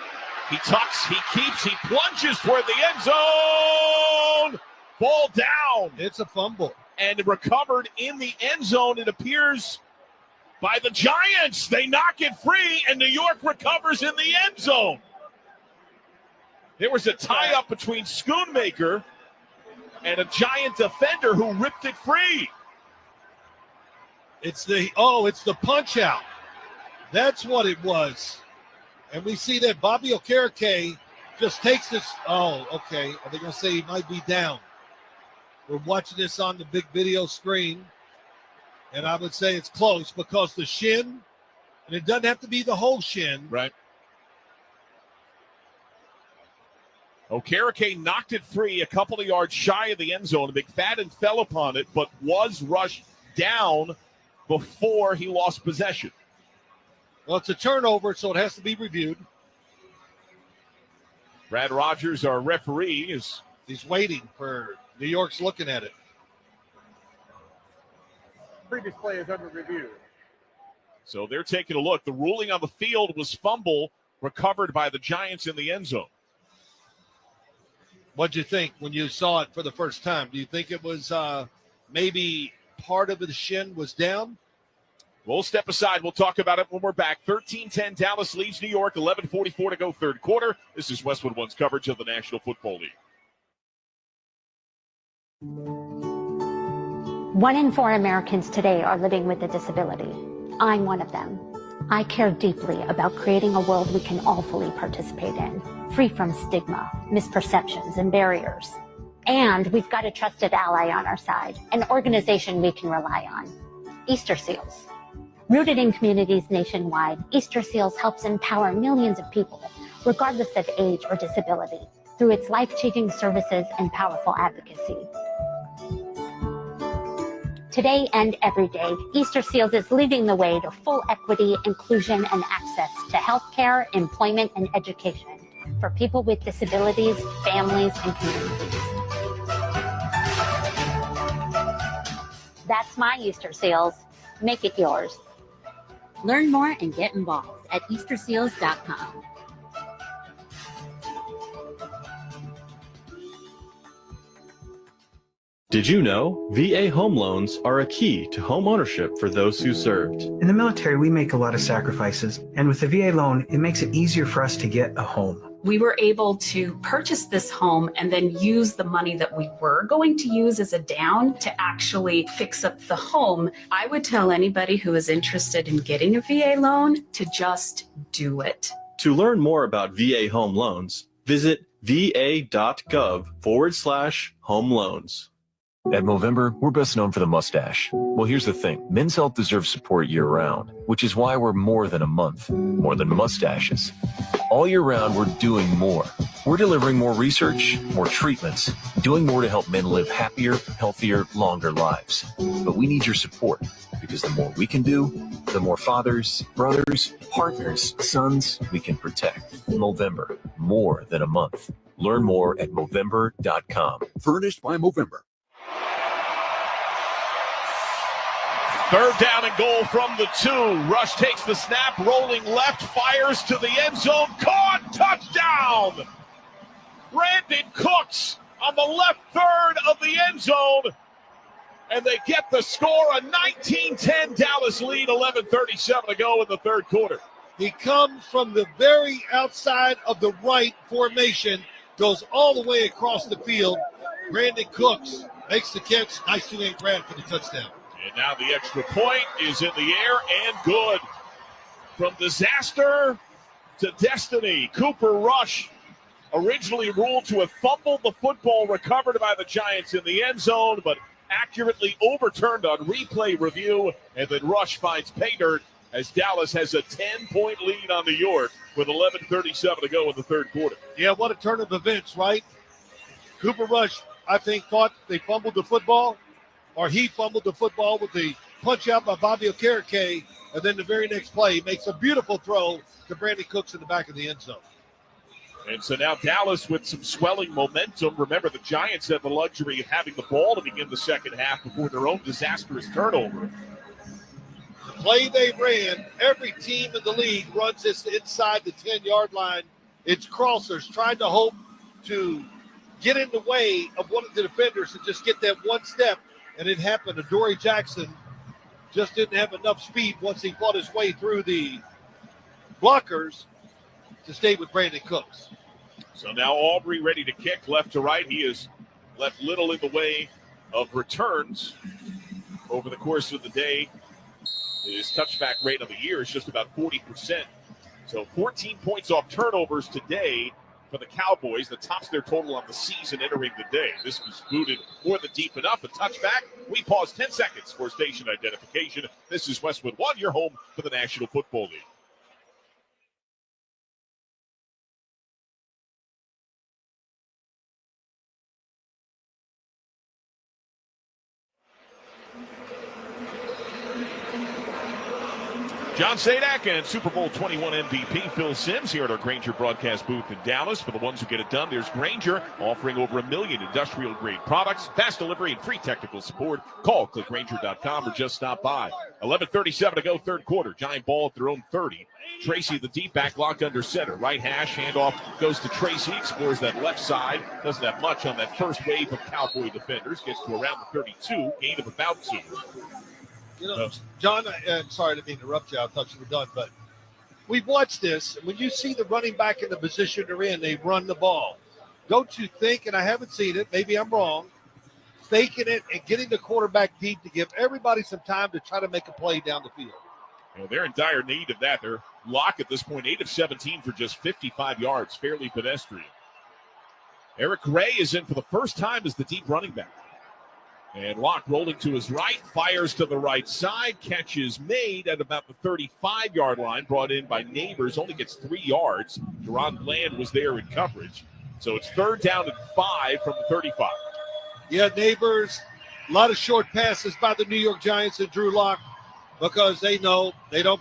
He tucks, he keeps, he plunges toward the end zone. Ball down. It's a fumble. And recovered in the end zone, it appears, by the Giants. They knock it free, and New York recovers in the end zone. There was a tie-up between Schoonmaker and a Giant defender who ripped it free. It's the punch out. That's what it was. And we see that Bobby Okereke just takes this. Oh, okay. Are they going to say he might be down? We're watching this on the big video screen. And I would say it's close because the shin, and it doesn't have to be the whole shin. Right. Okereke knocked it free a couple of yards shy of the end zone. McFadden fell upon it, but was rushed down before he lost possession. Well, it's a turnover, so it has to be reviewed. Brad Rogers, our referee, he's waiting for New York's looking at it. Previous play is under review. So they're taking a look. The ruling on the field was fumble recovered by the Giants in the end zone. What'd you think when you saw it for the first time? Do you think it was maybe part of the shin was down? We'll step aside. We'll talk about it when we're back. 13-10, Dallas leads New York. 11:44 to go third quarter. This is Westwood One's coverage of the National Football League. 1 in 4 Americans today are living with a disability. I'm one of them. I care deeply about creating a world we can all fully participate in, free from stigma, misperceptions, and barriers. And we've got a trusted ally on our side, an organization we can rely on, Easter Seals. Rooted in communities nationwide, Easter Seals helps empower millions of people, regardless of age or disability, through its life-changing services and powerful advocacy. Today and every day, Easter Seals is leading the way to full equity, inclusion, and access to healthcare, employment, and education for people with disabilities, families, and communities. That's my Easter Seals. Make it yours. Learn more and get involved at easterseals.com. Did you know VA home loans are a key to home ownership for those who served? In the military, we make a lot of sacrifices, and with the VA loan, it makes it easier for us to get a home. We were able to purchase this home and then use the money that we were going to use as a down to actually fix up the home. I would tell anybody who is interested in getting a VA loan to just do it. To learn more about VA home loans, visit va.gov/home loans. At Movember, we're best known for the mustache. Well, here's the thing. Men's health deserves support year-round, which is why we're more than a month, more than mustaches. All year round, we're doing more. We're delivering more research, more treatments, doing more to help men live happier, healthier, longer lives. But we need your support, because the more we can do, the more fathers, brothers, partners, sons we can protect. Movember, more than a month. Learn more at Movember.com. Furnished by Movember. Third down and goal from the 2. Rush takes the snap, rolling left, fires to the end zone. Caught, touchdown! Brandon Cooks on the left third of the end zone. And they get the score, a 19-10 Dallas lead, 11:37 to go in the third quarter. He comes from the very outside of the right formation, goes all the way across the field. Brandon Cooks Makes the catch. Nice two-hand grab for the touchdown. And now the extra point is in the air and good. From disaster to destiny, Cooper Rush, originally ruled to have fumbled the football, recovered by the Giants in the end zone, but accurately overturned on replay review. And then Rush finds pay dirt as Dallas has a 10-point lead on New York with 11:37 to go in the third quarter. Yeah, what a turn of events, right? Cooper Rush, I think, thought they fumbled the football, or he fumbled the football with the punch out by Bobby Okereke, and then the very next play, he makes a beautiful throw to Brandon Cooks in the back of the end zone. And so now Dallas with some swelling momentum. Remember, the Giants had the luxury of having the ball to begin the second half before their own disastrous turnover. The play they ran, every team in the league runs this inside the 10-yard line. It's crossers trying to hope to get in the way of one of the defenders and just get that one step, and it happened. Adoree Jackson just didn't have enough speed once he fought his way through the blockers to stay with Brandon Cooks. So now Aubrey ready to kick left to right. He has left little in the way of returns over the course of the day. His touchback rate of the year is just about 40%. So 14 points off turnovers today for the Cowboys. That tops their total on the season entering the day. This was booted more than deep enough. A touchback. We pause 10 seconds for station identification. This is Westwood One, your home for the National Football League. John Sadak and Super Bowl 21 MVP Phil Simms here at our Grainger broadcast booth in Dallas. For the ones who get it done, there's Grainger, offering over 1 million industrial-grade products, fast delivery, and free technical support. Call clickgrainger.com or just stop by. 11:37 to go, third quarter. Giant ball at their own 30. Tracy, the deep back, locked under center. Right hash, handoff goes to Tracy, explores that left side. Doesn't have much on that first wave of Cowboy defenders. Gets to around the 32, gain of about 2. You know, John, I'm sorry to interrupt you. I thought you were done, but we've watched this. When you see the running back in the position they're in, they run the ball. Don't you think, and I haven't seen it, maybe I'm wrong, faking it and getting the quarterback deep to give everybody some time to try to make a play down the field? Well, they're in dire need of that. They're Locke at this point, 8 of 17 for just 55 yards, fairly pedestrian. Eric Gray is in for the first time as the deep running back. And Locke rolling to his right, fires to the right side, catch is made at about the 35-yard line, brought in by Neighbors, only gets 3 yards. Deron Bland was there in coverage. So it's third down and 5 from the 35. Yeah, Neighbors, a lot of short passes by the New York Giants and Drew Lock because they know they don't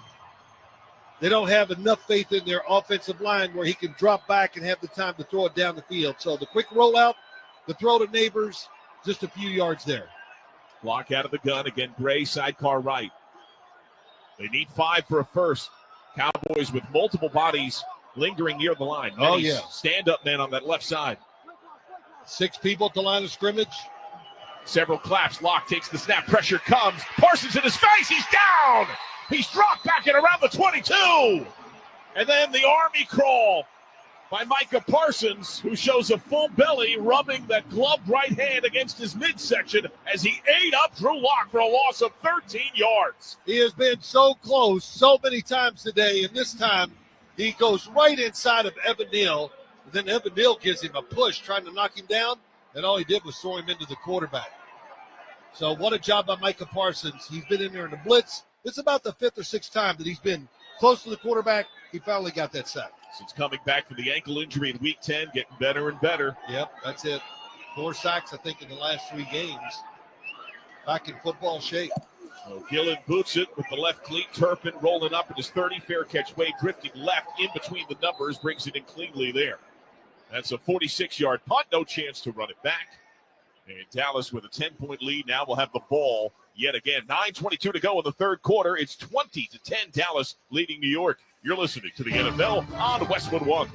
have enough faith in their offensive line where he can drop back and have the time to throw it down the field. So the quick rollout, the throw to Neighbors, just a few yards there. Locke out of the gun. Again, Gray, sidecar right. They need 5 for a first. Cowboys with multiple bodies lingering near the line. Oh, yeah. Stand-up men on that left side. 6 people at the line of scrimmage. Several claps. Locke takes the snap. Pressure comes. Parsons in his face. He's down. He's dropped back at around the 22. And then the Army crawl by Micah Parsons, who shows a full belly, rubbing that gloved right hand against his midsection as he ate up Drew Lock for a loss of 13 yards. He has been so close so many times today, and this time he goes right inside of Evan Neal. Then Evan Neal gives him a push, trying to knock him down, and all he did was throw him into the quarterback. So what a job by Micah Parsons. He's been in there in the blitz. It's about the 5th or 6th time that he's been close to the quarterback. He finally got that sack. Since coming back from the ankle injury in Week 10, getting better and better. Yep, that's it. 4 sacks, I think, in the last 3 games. Back in football shape. So Gillen boots it with the left cleat. Turpin rolling up at his 30. Fair catch. Wade drifting left in between the numbers. Brings it in cleanly there. That's a 46-yard punt. No chance to run it back. And Dallas with a 10-point lead now will have the ball yet again. 9:22 to go in the third quarter. It's 20-10 Dallas leading New York. You're listening to the NFL on Westwood One.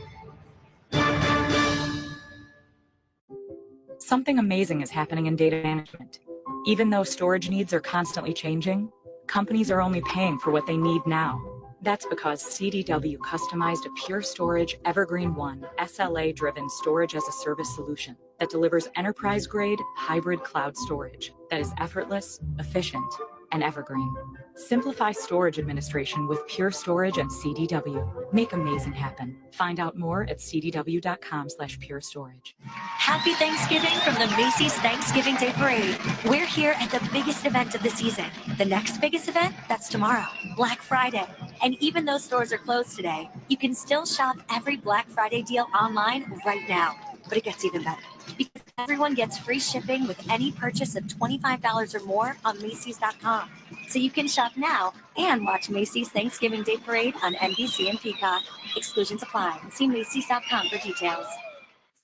Something amazing is happening in data management. Even though storage needs are constantly changing, companies are only paying for what they need now. That's because CDW customized a Pure Storage Evergreen One SLA-driven storage as a service solution that delivers enterprise-grade hybrid cloud storage that is effortless, efficient, and evergreen. Simplify storage administration with Pure Storage and CDW. Make amazing happen. Find out more at cdw.com/purestorage. Happy Thanksgiving from the Macy's Thanksgiving Day Parade. We're here at the biggest event of the season. The next biggest event, that's tomorrow, Black Friday. And even though stores are closed today, you can still shop every Black Friday deal online right now. But it gets even better, because everyone gets free shipping with any purchase of $25 or more on Macy's.com. So you can shop now and watch Macy's Thanksgiving Day Parade on NBC and Peacock. Exclusions apply. See Macy's.com for details.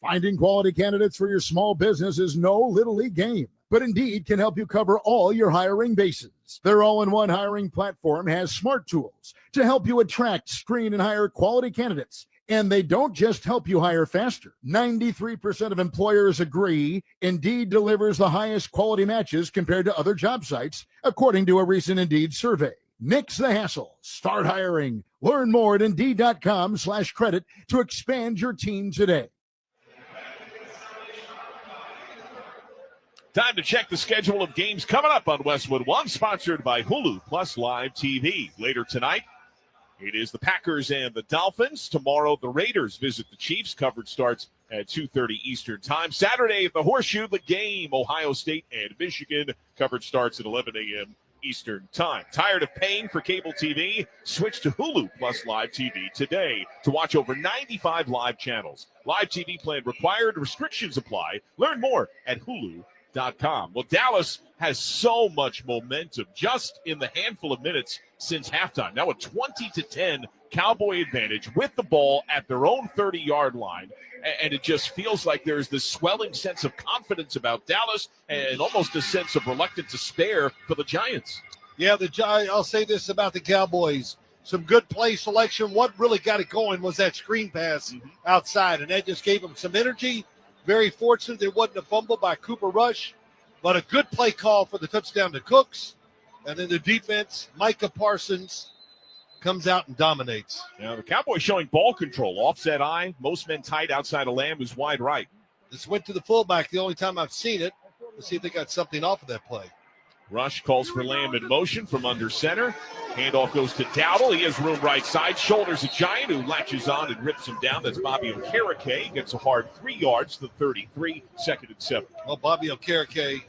Finding quality candidates for your small business is no little league game, but Indeed can help you cover all your hiring bases. Their all-in-one hiring platform has smart tools to help you attract, screen, and hire quality candidates. And they don't just help you hire faster. 93% of employers agree Indeed delivers the highest quality matches compared to other job sites, according to a recent Indeed survey. Nix the hassle. Start hiring. Learn more at Indeed.com/credit to expand your team today. Time to check the schedule of games coming up on Westwood One, sponsored by Hulu Plus Live TV. Later tonight, it is the Packers and the Dolphins. Tomorrow, the Raiders visit the Chiefs. Coverage starts at 2:30 Eastern Time. Saturday at the Horseshoe, the game, Ohio State and Michigan. Coverage starts at 11 a.m. Eastern Time. Tired of paying for cable TV? Switch to Hulu Plus Live TV today to watch over 95 live channels. Live TV plan required. Restrictions apply. Learn more at Hulu.com. Well, Dallas has so much momentum just in the handful of minutes since halftime. Now a 20-10 Cowboy advantage with the ball at their own 30-yard line. And it just feels like there's this swelling sense of confidence about Dallas and almost a sense of reluctant despair for the Giants. Yeah, I'll say this about the Cowboys. Some good play selection. What really got it going was that screen pass outside, and that just gave them some energy. Very fortunate there wasn't a fumble by Cooper Rush, but a good play call for the touchdown to Cooks. And then the defense, Micah Parsons, comes out and dominates. Now the Cowboys showing ball control. Offset eye, most men tight outside of Lamb, who's wide right. This went to the fullback the only time I've seen it. Let's see if they got something off of that play. Rush calls for Lamb in motion from under center. Handoff goes to Dowdle. He has room right side. Shoulders a Giant who latches on and rips him down. That's Bobby Okereke. Gets a hard 3 yards to the 33, 2nd and 7. Well, Bobby Okereke,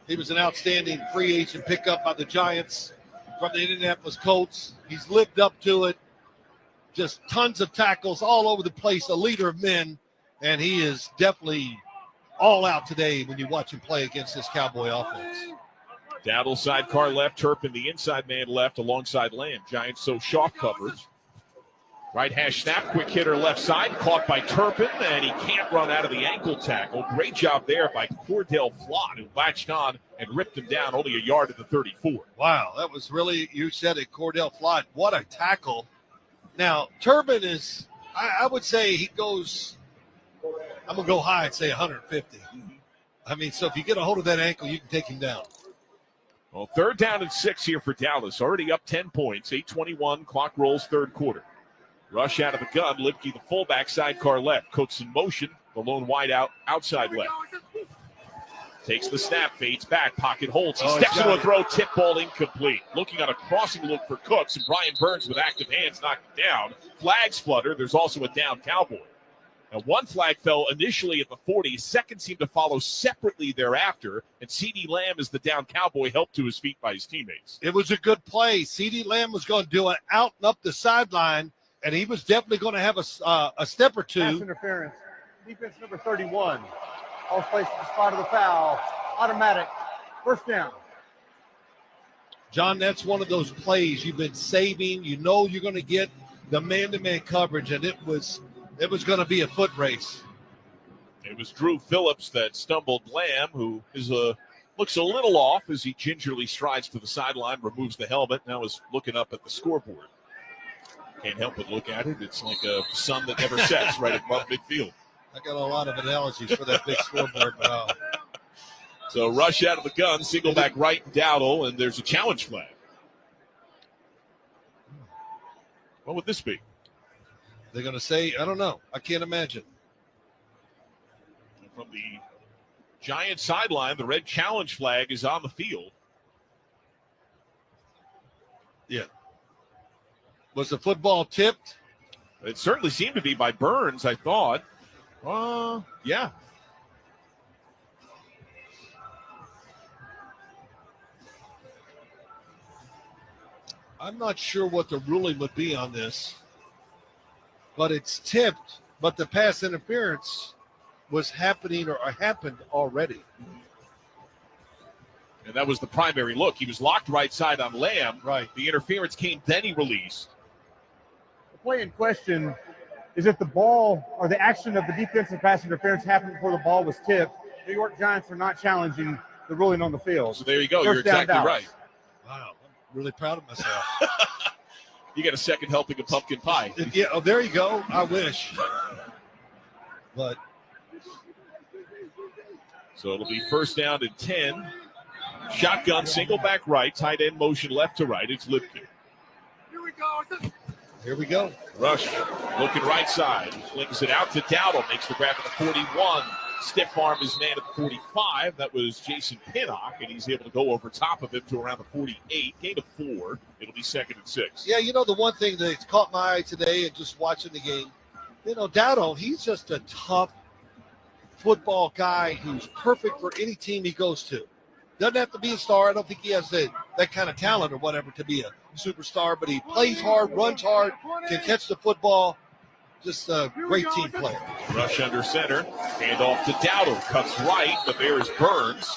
he was an outstanding free agent pickup by the Giants from the Indianapolis Colts. He's lived up to it. Just tons of tackles all over the place, a leader of men, and he is definitely all out today when you watch him play against this Cowboy offense. Dowdle sidecar left, Turpin the inside man left alongside Lamb. Giants so soft coverage. Right hash snap, quick hitter left side, caught by Turpin, and he can't run out of the ankle tackle. Great job there by Cordell Flott, who latched on and ripped him down only a yard at the 34. Wow, that was really, you said it, Cordell Flott. What a tackle. Now, Turpin is, I would say he goes, I'm going to go high and say 150. I mean, so if you get a hold of that ankle, you can take him down. Well, 3rd down and 6 here for Dallas. Already up 10 points. 8:21. Clock rolls 3rd quarter. Rush out of the gun. Lipke, the fullback, sidecar left. Cooks in motion. The lone wide out, outside left. Takes the snap, fades back, pocket holds. He steps into a throw, tip ball incomplete. Looking on a crossing look for Cooks, and Brian Burns with active hands knocked it down. Flags flutter. There's also a down Cowboy. Now, one flag fell initially at the 40. Second seemed to follow separately thereafter. And C.D. Lamb, as the down Cowboy, helped to his feet by his teammates. It was a good play. C.D. Lamb was going to do it out and up the sideline, and he was definitely going to have a step or two. Pass interference. Defense number 31. All placed at the spot of the foul. Automatic. 1st down. John, that's one of those plays you've been saving. You know you're going to get the man-to-man coverage, and it was going to be a foot race. It was Drew Phillips that stumbled Lamb, who is looks a little off as he gingerly strides to the sideline, removes the helmet, now is looking up at the scoreboard. Can't help but look at it. It's like a sun that never sets right above midfield. I got a lot of analogies for that big scoreboard. Wow. So rush out of the gun, single back right, Dowdle, and there's a challenge flag. What would this be? They're going to say, I don't know. I can't imagine. From the Giant sideline, the red challenge flag is on the field. Yeah. Was the football tipped? It certainly seemed to be by Burns, I thought. Yeah. I'm not sure what the ruling would be on this, but it's tipped, but the pass interference was happening or happened already. And that was the primary look. He was locked right side on Lamb. Right. The interference came, then he released. The play in question is if the ball or the action of the defensive pass interference happened before the ball was tipped. New York Giants are not challenging the ruling on the field. So there you go. First You're exactly down, right. Wow. I'm really proud of myself. You get a second helping of pumpkin pie. Yeah, oh, there you go. I wish. But so it'll be first down and 10. Shotgun, single back right, tight end motion left to right. It's Lipke. Here we go. Rush looking right side. Flings it out to Dowdle. Makes the grab at the 41. Stiff arm his man at the 45. That was Jason Pinnock, and he's able to go over top of him to around the 48. Gain of 4. It'll be second and 6. Yeah, you know, the one thing that's caught my eye today and just watching the game, you know, Dowdle, he's just a tough football guy who's perfect for any team he goes to. Doesn't have to be a star. I don't think he has that kind of talent or whatever to be a superstar, but he plays hard, runs hard, can catch the football. Just a great team player. Rush under center. Hand off to Dowdle. Cuts right, but there is Burns.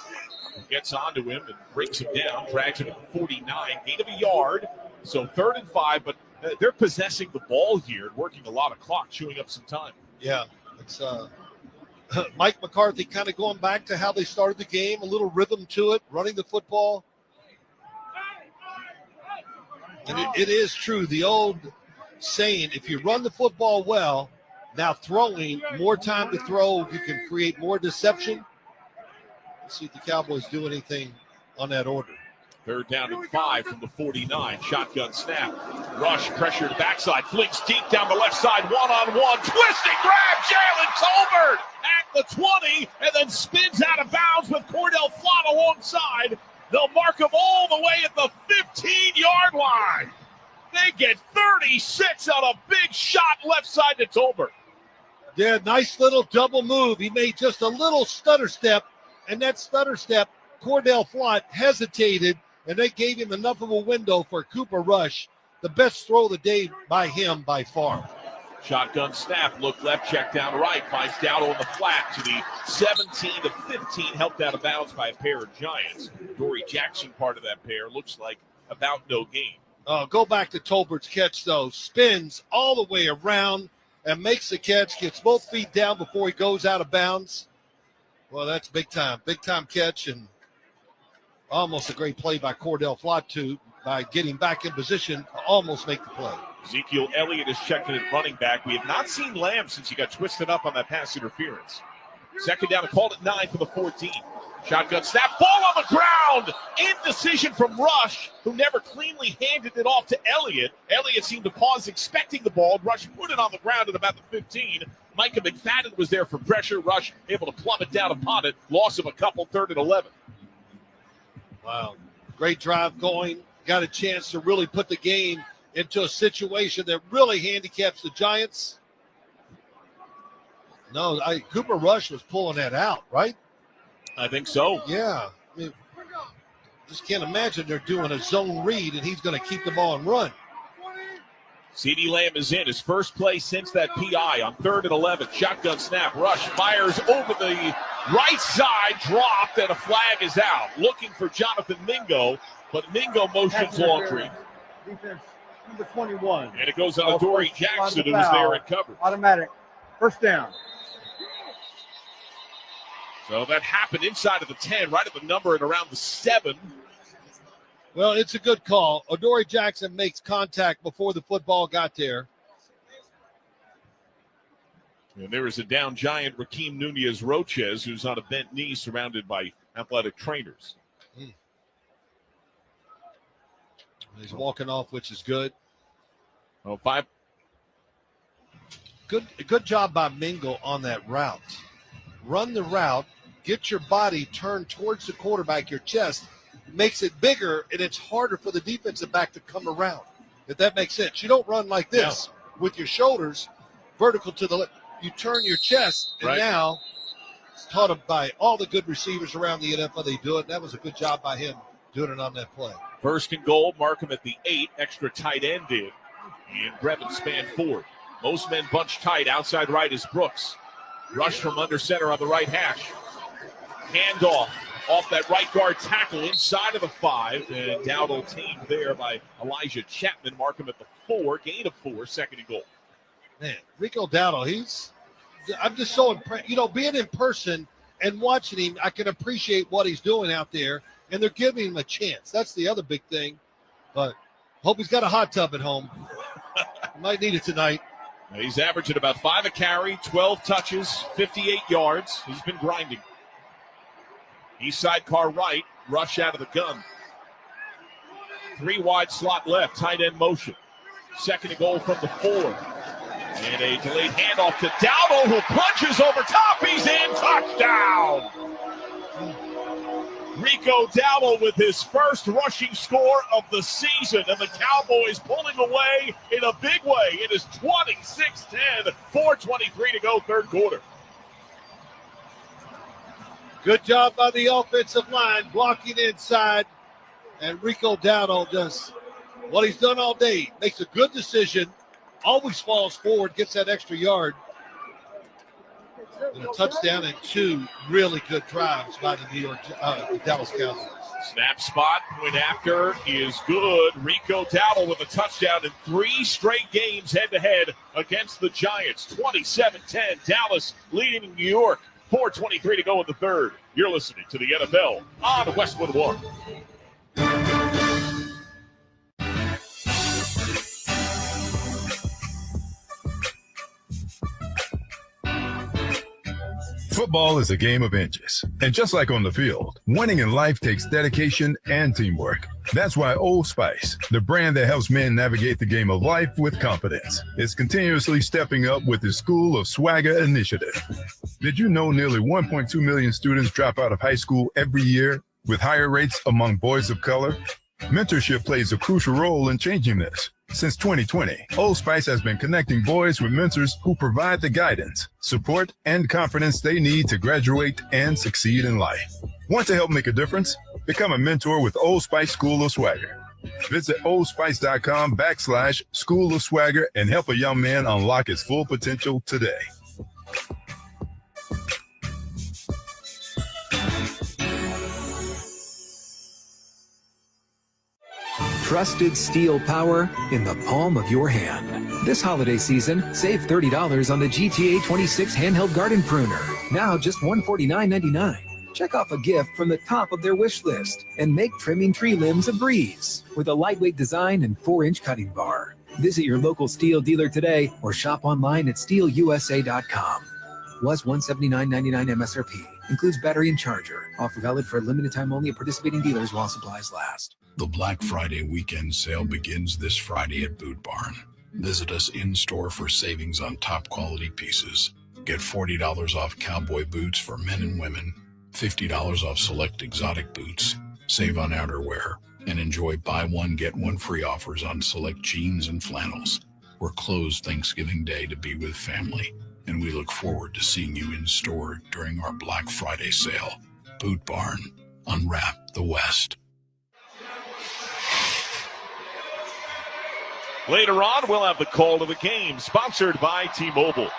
Gets onto him and breaks him down. Drags him at the 49. Gain of a yard. So 3rd and 5, but they're possessing the ball here and working a lot of clock, chewing up some time. Yeah, it's Mike McCarthy kind of going back to how they started the game, a little rhythm to it, running the football. And it is true, the old saying, if you run the football well, now throwing, more time to throw, you can create more deception. Let's see if the Cowboys do anything on that order. 3rd down and 5 from the 49. Shotgun snap. Rush, pressure to backside. Flings deep down the left side. One-on-one. Twisting grab. Jalen Tolbert at the 20. And then spins out of bounds with Cordell Flott alongside. They'll mark him all the way at the 15-yard line. They get 36 on a big shot left side to Tolbert. Yeah, nice little double move. He made just a little stutter step. And that stutter step, Cordell Flott hesitated, and they gave him enough of a window for Cooper Rush. The best throw of the day by him by far. Shotgun snap, look left, check down right, finds Dowdle in the flat to the 17 to 15, helped out of bounds by a pair of Giants. Dory Jackson, part of that pair, looks like about no gain. Go back to Tolbert's catch, though. Spins all the way around and makes the catch, gets both feet down before he goes out of bounds. Well, that's big time catch, and almost a great play by Cordell Flott, too, by getting back in position to almost make the play. Ezekiel Elliott is checking at running back. We have not seen Lamb since he got twisted up on that pass interference. 2nd down and called at 9 for the 14. Shotgun snap, ball on the ground. Indecision from Rush, who never cleanly handed it off to Elliott. Elliott seemed to pause expecting the ball. Rush put it on the ground at about the 15. Micah McFadden was there for pressure. Rush able to plumb it down upon it. Loss of a couple, 3rd and 11. Wow. Great drive going. Got a chance to really put the game into a situation that really handicaps the Giants. No, Cooper Rush was pulling that out, right? I think so. Yeah. I mean, just can't imagine they're doing a zone read and he's going to keep the ball and run. CeeDee Lamb is in his first play since that PI on 3rd and 11. Shotgun snap. Rush fires over the right side, dropped, and a flag is out. Looking for Jonathan Mingo, but Mingo motions Laundry. Defense number 21. And it goes on to Dory Jackson, who was there and covered. Automatic. First down. So that happened inside of the 10, right at the number at around the 7. Well, it's a good call. Adoree Jackson makes contact before the football got there. And there is a down Giant, Rakeem Nunez-Roches, who's on a bent knee surrounded by athletic trainers. He's walking off, which is good. Oh, 5. Good job by Mingle on that route. Run the route, get your body turned towards the quarterback, your chest, makes it bigger, and it's harder for the defensive back to come around, if that makes sense. You don't run like this with your shoulders vertical to the left. You turn your chest, and now it's taught him by all the good receivers around the NFL. They do it. That was a good job by him doing it on that play. First and goal, mark him at the 8. Extra tight end did. And Brevin span forward. Most men bunched tight. Outside right is Brooks. Rush from under center on the right hash. Handoff off that right guard tackle inside of the 5. And Dowdle tamed there by Elijah Chapman. Mark him at the 4. Gain of 4. Second and goal. Man, Rico Dowdle, I'm just so impressed. You know, being in person and watching him, I can appreciate what he's doing out there. And they're giving him a chance. That's the other big thing. But hope he's got a hot tub at home. Might need it tonight. He's averaging about 5 a carry, 12 touches, 58 yards. He's been grinding. East side car right, rush out of the gun. 3 wide slot left, tight end motion. Second and goal from the 4. And a delayed handoff to Dowdle, who plunges over top. He's in, touchdown! Rico Dowdle with his first rushing score of the season, and the Cowboys pulling away in a big way. It is 26-10, 4:23 to go, third quarter. Good job by the offensive line, blocking inside. And Rico Dowdle does what he's done all day. Makes a good decision, always falls forward, gets that extra yard. And a touchdown and 2 really good drives by the Dallas Cowboys. Snap spot, point after is good. Rico Dowdle with a touchdown in 3 straight games head-to-head against the Giants. 27-10, Dallas leading New York. 4:23 to go in the third. You're listening to the NFL on Westwood One. Football is a game of inches. And just like on the field, winning in life takes dedication and teamwork. That's why Old Spice, the brand that helps men navigate the game of life with confidence, is continuously stepping up with the School of Swagger initiative. Did you know nearly 1.2 million students drop out of high school every year, with higher rates among boys of color? Mentorship plays a crucial role in changing this. Since 2020, Old Spice has been connecting boys with mentors who provide the guidance, support, and confidence they need to graduate and succeed in life. Want to help make a difference? Become a mentor with Old Spice School of Swagger. Visit oldspice.com/School of Swagger and help a young man unlock his full potential today. Trusted steel power in the palm of your hand. This holiday season, save $30 on the GTA 26 handheld garden pruner. Now just $149.99. Check off a gift from the top of their wish list and make trimming tree limbs a breeze with a lightweight design and 4-inch cutting bar. Visit your local steel dealer today or shop online at steelusa.com. Was $179.99 MSRP. Includes battery and charger. Offer valid for a limited time only at participating dealers while supplies last. The Black Friday weekend sale begins this Friday at Boot Barn. Visit us in-store for savings on top quality pieces. Get $40 off cowboy boots for men and women, $50 off select exotic boots, save on outerwear, and enjoy buy one, get one free offers on select jeans and flannels. We're closed Thanksgiving Day to be with family, and we look forward to seeing you in store during our Black Friday sale. Boot Barn, unwrap the West. Later on, we'll have the call to the game, sponsored by T-Mobile.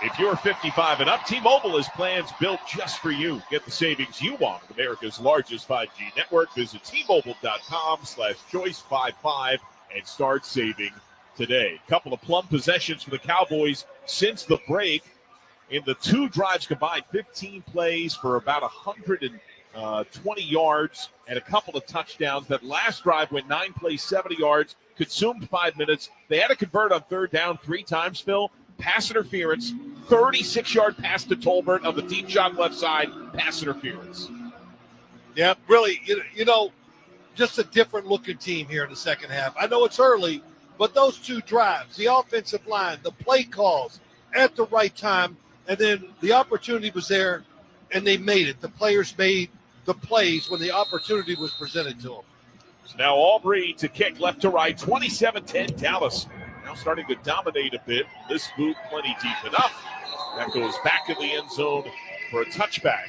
If you're 55 and up, T-Mobile has plans built just for you. Get the savings you want with America's largest 5G network. Visit T-Mobile.com/choice55 and start saving today. Couple of plum possessions for the Cowboys since the break. In the 2 drives combined, 15 plays for about 120 yards and a couple of touchdowns. That last drive went 9 plays, 70 yards. Consumed 5 minutes. They had to convert on 3rd down 3 times, Phil. Pass interference, 36-yard pass to Tolbert on the deep shot left side, pass interference. Yeah, really, you know, just a different looking team here in the second half. I know it's early, But those two drives, the offensive line, the play calls at the right time, and then the opportunity was there, and they made it. The players made the plays when the opportunity was presented to them. So now Aubrey to kick left to right, 27-10 Dallas. Now starting to dominate a bit. This boot plenty deep enough. That goes back in the end zone for a touchback.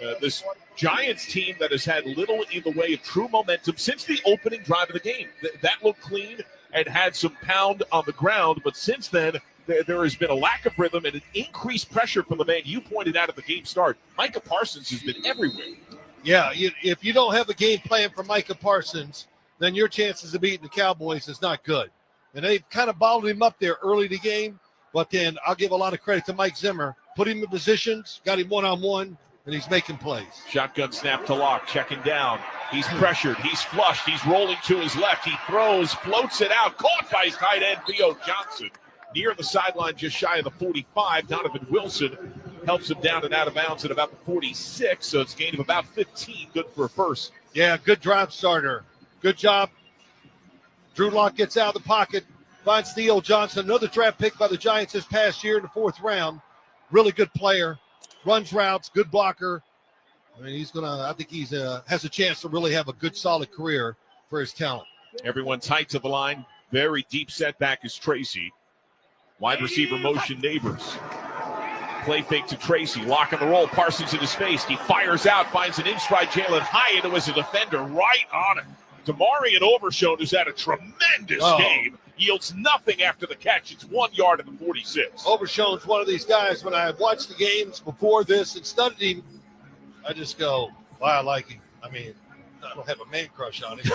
And this Giants team that has had little in the way of true momentum since the opening drive of the game. That looked clean and had some pound on the ground, but since then, there has been a lack of rhythm and an increased pressure from the man you pointed out at the game start. Micah Parsons has been everywhere. Yeah, if you don't have a game plan for Micah Parsons, then your chances of beating the Cowboys is not good. And they've kind of bottled him up there early in the game, but then I'll give a lot of credit to Mike Zimmer. Put him in positions, got him one-on-one, and he's making plays. Shotgun snap to Locke, checking down. He's pressured, he's flushed, he's rolling to his left. He throws, floats it out, caught by his tight end, Theo Johnson. Near the sideline, just shy of the 45. Donovan Wilson helps him down and out of bounds at about the 46, so it's a gain of about 15. Good for a first. Yeah, good drive starter. Good job. Drew Lock gets out of the pocket, finds Theo Johnson, another draft pick by the Giants this past year in the 4th round. Really good player, runs routes, good blocker. I mean, I think he's has a chance to really have a good, solid career for his talent. Everyone tight to the line. Very deep setback is Tracy. Wide receiver motion Neighbors. Play fake to Tracy. Lock on the roll. Parsons in his face. He fires out. Finds an in-stride Jalen Hyatt, who is a defender right on it. Damarian Overshown, who's had a tremendous game, yields nothing after the catch. It's 1 yard at the 46. Overshown's one of these guys. When I watched the games before this and studied him, I just go, wow, I like him. I mean, I don't have a man crush on him,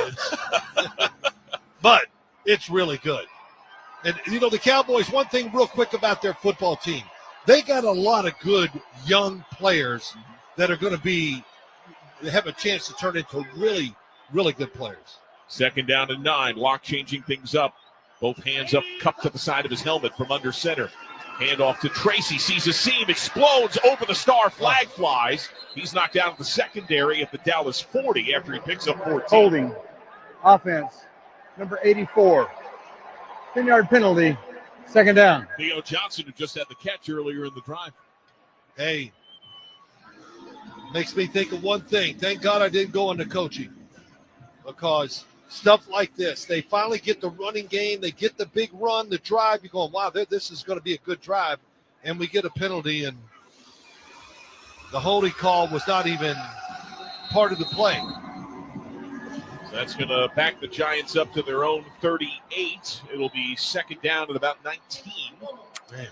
but it's really good. And, the Cowboys, one thing real quick about their football team, they got a lot of good young players that are going to have a chance to turn into really, really good players. 2nd down and 9. Locke changing things up. Both hands up, cupped to the side of his helmet from under center. Hand off to Tracy, sees a seam, explodes over the star, flag flies. He's knocked down at the secondary at the Dallas 40 after he picks up 14. Holding. Offense. Number 84. 10-yard penalty. 2nd down. Theo Johnson, who just had the catch earlier in the drive. Hey, makes me think of one thing. Thank God I didn't go into coaching, because stuff like this, they finally get the running game, they get the big run, the drive. You're going, wow, this is going to be a good drive. And we get a penalty, and the holding call was not even part of the play. So that's going to back the Giants up to their own 38. It'll be 2nd down at about 19. Man.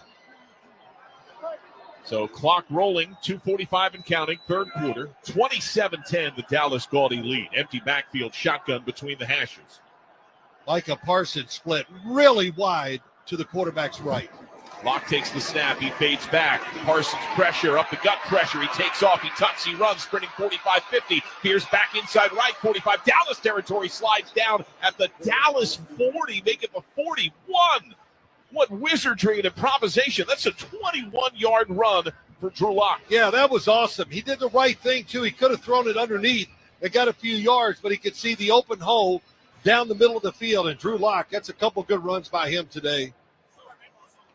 So clock rolling, 2:45 and counting, 3rd quarter. 27-10, the Dallas Gaudy lead. Empty backfield, shotgun between the hashes. Micah Parsons split really wide to the quarterback's right. Locke takes the snap. He fades back. Parsons pressure, up the gut pressure. He takes off. He tucks. He runs, sprinting 45-50. Veers back inside right, 45. Dallas territory, slides down at the Dallas 40. Make it the 41. What wizardry and improvisation. That's a 21-yard run for Drew Lock. Yeah, that was awesome. He did the right thing, too. He could have thrown it underneath and got a few yards, but he could see the open hole down the middle of the field. And Drew Lock, that's a couple good runs by him today.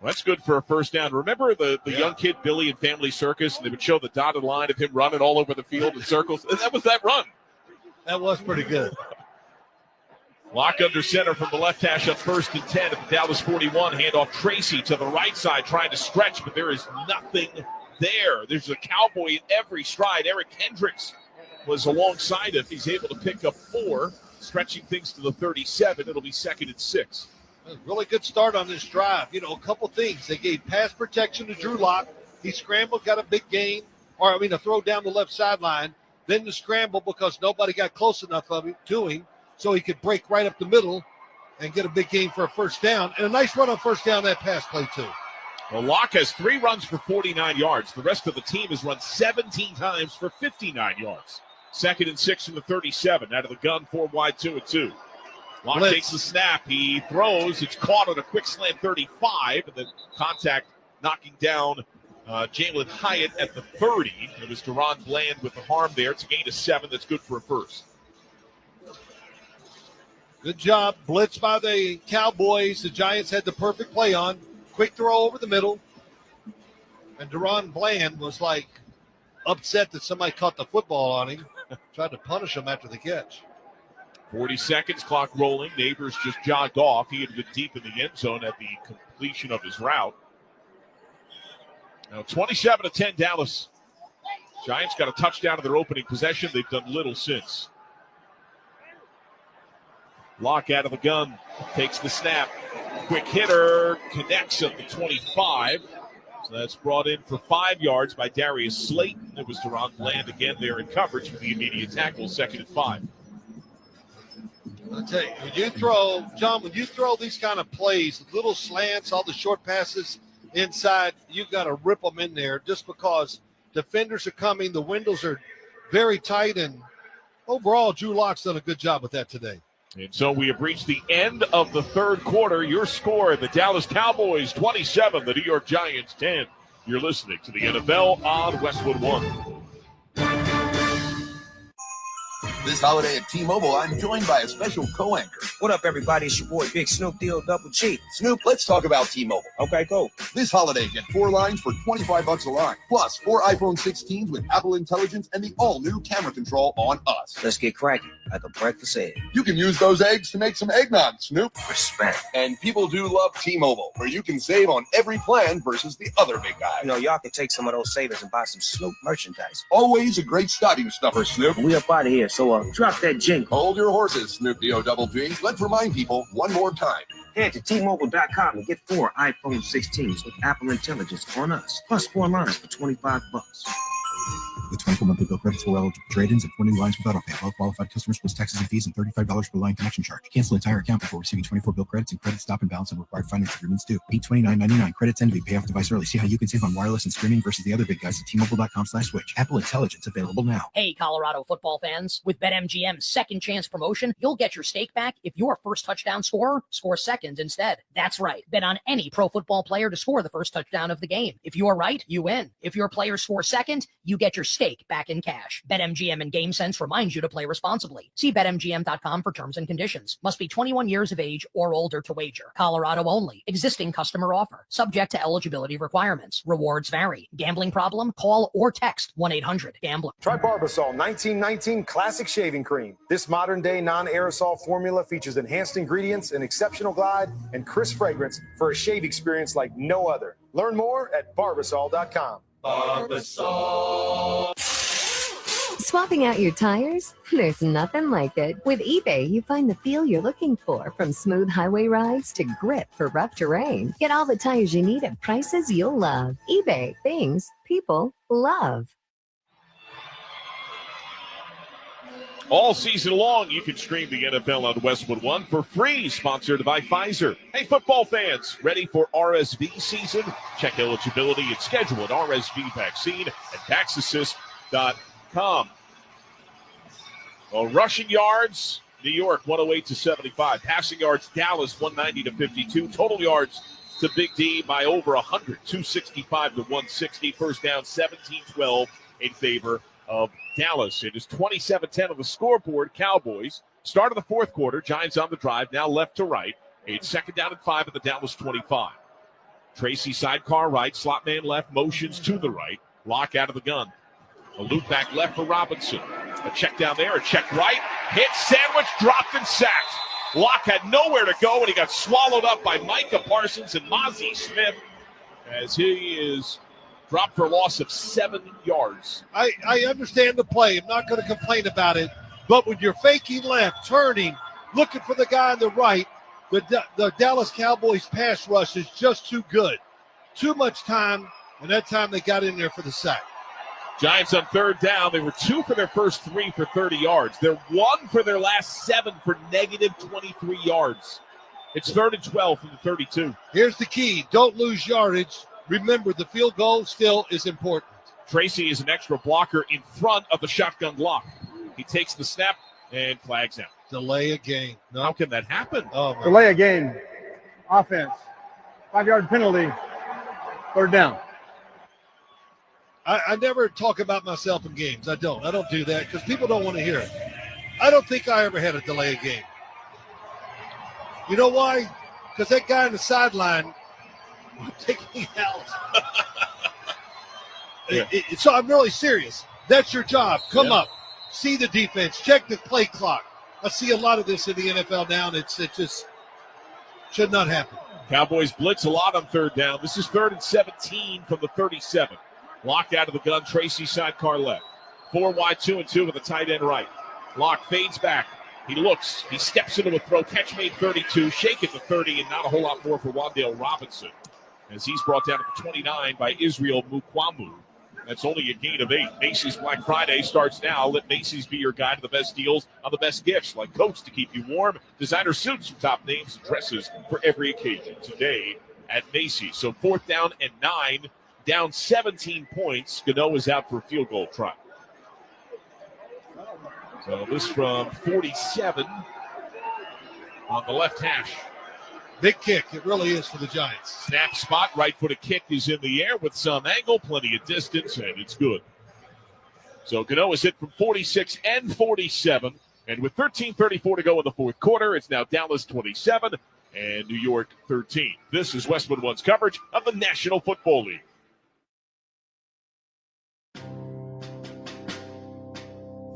Well, that's good for a 1st down. Remember the young kid Billy in Family Circus, and they would show the dotted line of him running all over the field in circles? And that was that run. That was pretty good. Lock under center from the left hash up 1st and 10 at the Dallas 41. Handoff Tracy to the right side trying to stretch, but there is nothing there. There's a Cowboy in every stride. Eric Hendricks was alongside him. He's able to pick up 4, stretching things to the 37. It'll be 2nd and 6. Really good start on this drive. A couple things. They gave pass protection to Drew Lock. He scrambled, got a big gain, a throw down the left sideline. Then the scramble because nobody got close enough to him, so he could break right up the middle and get a big gain for a 1st down. And a nice run on 1st down that pass play, too. Well, Locke has 3 runs for 49 yards. The rest of the team has run 17 times for 59 yards. 2nd and 6 from the 37. Out of the gun, 4 wide, 2 and 2. Locke takes the snap. He throws. It's caught on a quick slant 35. And then contact knocking down Jalen Hyatt at the 30. It was Deron Bland with the harm there. It's a gain of 7. That's good for a first. Good job. Blitz by the Cowboys. The Giants had the perfect play on. Quick throw over the middle. And Deron Bland was like upset that somebody caught the football on him. Tried to punish him after the catch. 40 seconds, clock rolling. Neighbors just jogged off. He had been deep in the end zone at the completion of his route. Now 27-10 Dallas. Giants got a touchdown in their opening possession. They've done little since. Lock out of the gun. Takes the snap. Quick hitter. Connects at the 25. So that's brought in for 5 yards by Darius Slayton. It was Deron Bland again there in coverage for the immediate tackle, 2nd and 5. I'll tell you, when you throw these kind of plays, little slants, all the short passes inside, you've got to rip them in there just because defenders are coming. The windows are very tight, and overall, Drew Lock's done a good job with that today. And so we have reached the end of the third quarter. Your score, the Dallas Cowboys 27, the New York Giants 10. You're listening to the NFL on Westwood One. This holiday at T-Mobile, I'm joined by a special co-anchor. What up, everybody? It's your boy, Big Snoop Deal Double G. Snoop, let's talk about T-Mobile. Okay, cool. This holiday, get 4 lines for $25 a line, plus 4 iPhone 16s with Apple Intelligence and the all-new camera control on us. Let's get cracking, like a breakfast egg. You can use those eggs to make some eggnog, Snoop. Respect. And people do love T-Mobile, where you can save on every plan versus the other big guys. You know, y'all can take some of those savings and buy some Snoop merchandise. Always a great stocking stuffer, Snoop. We up out of here, so drop that jingle. Hold your horses, Snoop D-O-double-G. Let's remind people one more time. Head to T-Mobile.com and get 4 iPhone 16s with Apple Intelligence on us, plus 4 lines for $25. With 24 monthly bill credits for eligible trade-ins and 20 lines with autopay. All qualified customers plus taxes and fees and $35 per line connection charge. Cancel entire account before receiving 24 bill credits and credit stop and balance on required finance agreements due. $829.99. Credits end to be pay off device early. See how you can save on wireless and streaming versus the other big guys at T-Mobile.com/switch. Apple Intelligence available now. Hey, Colorado football fans. With BetMGM's second chance promotion, you'll get your stake back if your first touchdown scorer scores second instead. That's right. Bet on any pro football player to score the first touchdown of the game. If you're right, you win. If your player scores second, you get your stake back in cash. BetMGM and GameSense reminds you to play responsibly. See BetMGM.com for terms and conditions. Must be 21 years of age or older to wager. Colorado only. Existing customer offer. Subject to eligibility requirements. Rewards vary. Gambling problem? Call or text 1-800-GAMBLER. Try Barbasol 1919 Classic Shaving Cream. This modern-day non-aerosol formula features enhanced ingredients, an exceptional glide, and crisp fragrance for a shave experience like no other. Learn more at Barbasol.com. Barbasol. Swapping out your tires? There's nothing like it. With eBay, you find the feel you're looking for, from smooth highway rides to grip for rough terrain. Get all the tires you need at prices you'll love. eBay, things people love. All season long, you can stream the NFL on Westwood One for free, sponsored by Pfizer. Hey, football fans, ready for RSV season? Check eligibility and schedule an RSV vaccine at TaxAssist.com. Well, rushing yards, New York 108-75. Passing yards, Dallas 190-52. Total yards to Big D by over 100, 265-160. First down, 17-12 in favor of Dallas. It is 27-10 on the scoreboard. Cowboys. Start of the fourth quarter. Giants on the drive. Now left to right. It's second down and 5 at the Dallas 25. Tracy sidecar right. Slot man left. Motions to the right. Lock out of the gun. A loop back left for Robinson. A check down there. A check right. Hit, sandwich, dropped, and sacked. Lock had nowhere to go, and he got swallowed up by Micah Parsons and Mozzie Smith as he is dropped for a loss of 7 yards. I understand the play. I'm not going to complain about it. But when you're faking left, turning, looking for the guy on the right, the Dallas Cowboys pass rush is just too good. Too much time, and that time they got in there for the sack. Giants on third down. They were 2 for their first 3 for 30 yards. They're 1 for their last 7 for negative 23 yards. It's 3rd and 12 from the 32. Here's the key. Don't lose yardage. Remember, the field goal still is important. Tracy is an extra blocker in front of the shotgun block. He takes the snap and flags out. Delay a game. No. How can that happen? Delay a game. Offense. 5-yard penalty. 3rd down. I never talk about myself in games. I don't do that because people don't want to hear it. I don't think I ever had a delay a game. You know why? Because that guy on the sideline taking out. So I'm really serious. That's your job. Come up, see the defense, check the play clock. I see a lot of this in the NFL now, and it just should not happen. Cowboys blitz a lot on third down. This is 3rd and 17 from the 37. Lock out of the gun. Tracy sidecar left. 4 wide, 2-2 with a tight end right. Lock fades back. He looks. He steps into a throw. Catch made 32. Shake it to 30, and not a whole lot more for Wan'Dale Robinson, as he's brought down to the 29 by Israel Mukwamu. That's only a gain of 8. Macy's Black Friday starts now. Let Macy's be your guide to the best deals on the best gifts, like coats to keep you warm, designer suits from top names, and dresses for every occasion. Today at Macy's. So 4th down and 9, down 17 points. Gano is out for a field goal try. So this from 47 on the left hash. Big kick. It really is for the Giants. Snap spot. Right-footed kick is in the air with some angle, plenty of distance, and it's good. So Gano is hit from 46 and 47. And with 13:34 to go in the 4th quarter, it's now Dallas 27 and New York 13. This is Westwood One's coverage of the National Football League.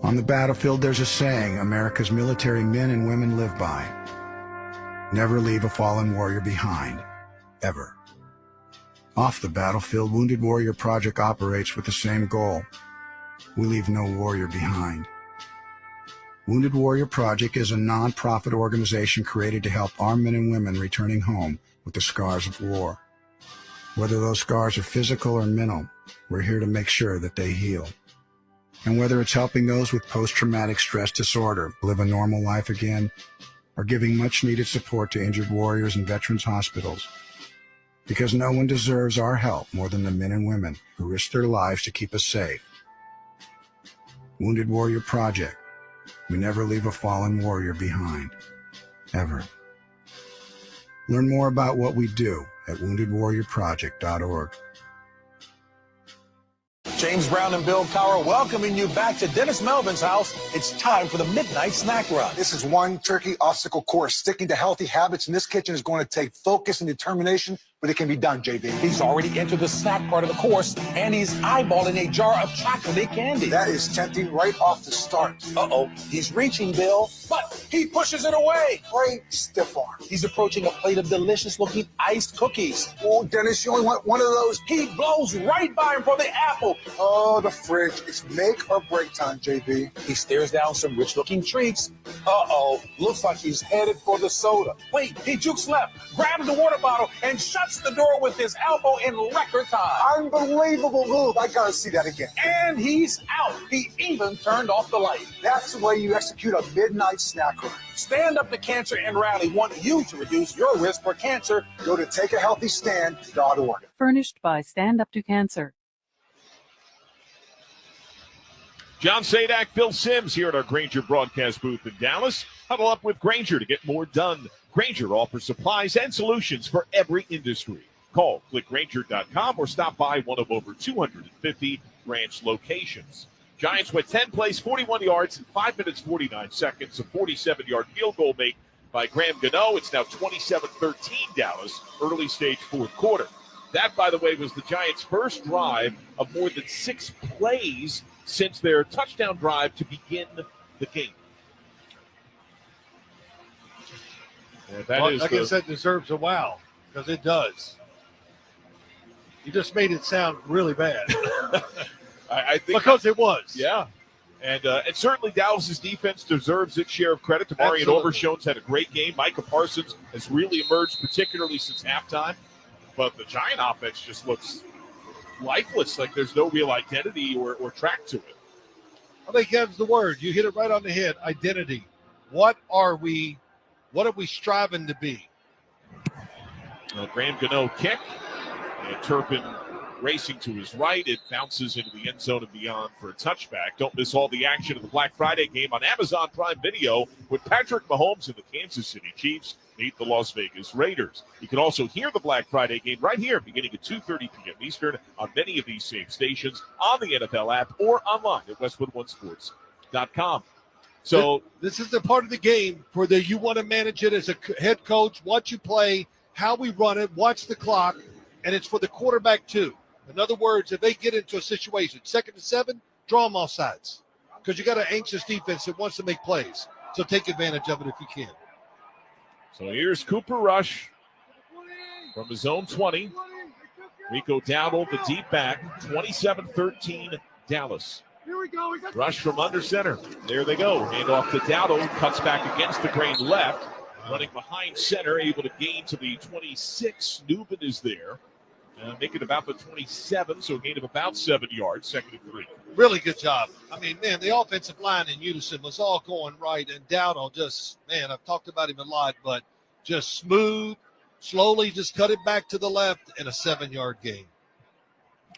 On the battlefield, there's a saying America's military men and women live by. Never leave a fallen warrior behind, ever. Off the battlefield, Wounded Warrior Project operates with the same goal. We leave no warrior behind. Wounded Warrior Project is a non-profit organization created to help our men and women returning home with the scars of war. Whether those scars are physical or mental, we're here to make sure that they heal. And whether it's helping those with post-traumatic stress disorder live a normal life again, or giving much-needed support to injured warriors in veterans' hospitals. Because no one deserves our help more than the men and women who risk their lives to keep us safe. Wounded Warrior Project. We never leave a fallen warrior behind. Ever. Learn more about what we do at woundedwarriorproject.org. James Brown and Bill Cowher welcoming you back to Dennis Melvin's house. It's time for the Midnight Snack Run. This is one turkey obstacle course. Sticking to healthy habits in this kitchen is going to take focus and determination, but it can be done, JB. He's already entered the snack part of the course, and he's eyeballing a jar of chocolate candy. That is tempting right off the start. Uh-oh, he's reaching, Bill, but he pushes it away. Great stiff arm. He's approaching a plate of delicious-looking iced cookies. Oh, Dennis, you only want one of those. He blows right by him for the apple. Oh, the fridge. It's make or break time, JB. He stares down some rich-looking treats. Uh-oh, looks like he's headed for the soda. Wait, he jukes left, grabs the water bottle, and shuts the door with his elbow in record time. Unbelievable move. I gotta see that again. And he's out. He even turned off the light. That's the way you execute a midnight snack run. Stand Up to Cancer and Rally want you to reduce your risk for cancer. Go to takeahealthystand.org. Furnished by Stand Up to Cancer. John Sadak, Phil Simms here at our Grainger broadcast booth in Dallas. Huddle up with Grainger to get more done. Grainger offers supplies and solutions for every industry. Call, click Grainger.com, or stop by one of over 250 branch locations. Giants went 10 plays, 41 yards, in 5 minutes, 49 seconds. A 47-yard field goal made by Graham Gano. It's now 27-13 Dallas, early stage 4th quarter. That, by the way, was the Giants' first drive of more than 6 plays since their touchdown drive to begin the game. Yeah, I guess that deserves a wow, because it does. You just made it sound really bad. I think because it was. Yeah. And certainly Dallas's defense deserves its share of credit. Tamarian Overshone's had a great game. Micah Parsons has really emerged, particularly since halftime. But the Giant offense just looks lifeless, like there's no real identity or track to it. I think that's the word. You hit it right on the head. Identity. What are we striving to be? Graham Gano kick. And Turpin racing to his right. It bounces into the end zone and beyond for a touchback. Don't miss all the action of the Black Friday game on Amazon Prime Video with Patrick Mahomes and the Kansas City Chiefs meet the Las Vegas Raiders. You can also hear the Black Friday game right here beginning at 2:30 p.m. Eastern on many of these same stations, on the NFL app, or online at westwoodonesports.com. So this is the part of the game where you want to manage it as a head coach, what you play, how we run it, watch the clock, and it's for the quarterback too. In other words, if they get into a situation, 2nd and 7, draw them off sides because you got an anxious defense that wants to make plays. So take advantage of it if you can. So here's Cooper Rush from his own 20. Rico Dowdle, the deep back, 27-13 Dallas. Rush from under center. There they go. Hand off to Dowdle, cuts back against the grain left. Running behind center, able to gain to the 26. Newman is there. Make it about the 27, so a gain of about 7 yards, 2nd and 3. Really good job. I mean, man, the offensive line in unison was all going right, and Dowdle just, man, I've talked about him a lot, but just smooth, slowly just cut it back to the left, and a 7-yard gain.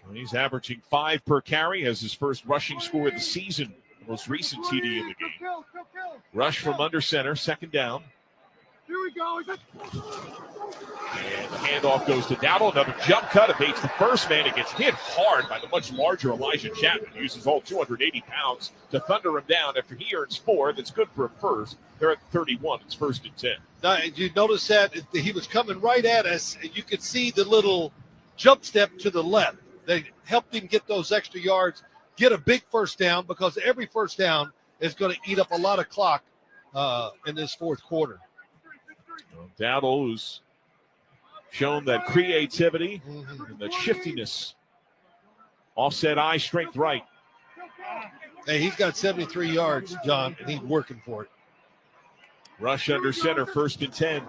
Well, he's averaging 5 per carry, has his first rushing score of the season, the most recent TD in the game. Rush from under center, 2nd down. Here we go. And the handoff goes to Dowdle. Another jump cut evades the first man. It gets hit hard by the much larger Elijah Chapman. Uses all 280 pounds to thunder him down after he earns 4. That's good for a first. They're at 31. It's 1st and 10. Now, you notice that he was coming right at us, and you could see the little jump step to the left. They helped him get those extra yards, get a big first down, because every first down is going to eat up a lot of clock in this 4th quarter. Dowdle, who's shown that creativity and that shiftiness. Offset eye, strength right. Hey, he's got 73 yards, John, and he's working for it. Rush under center, 1st and 10.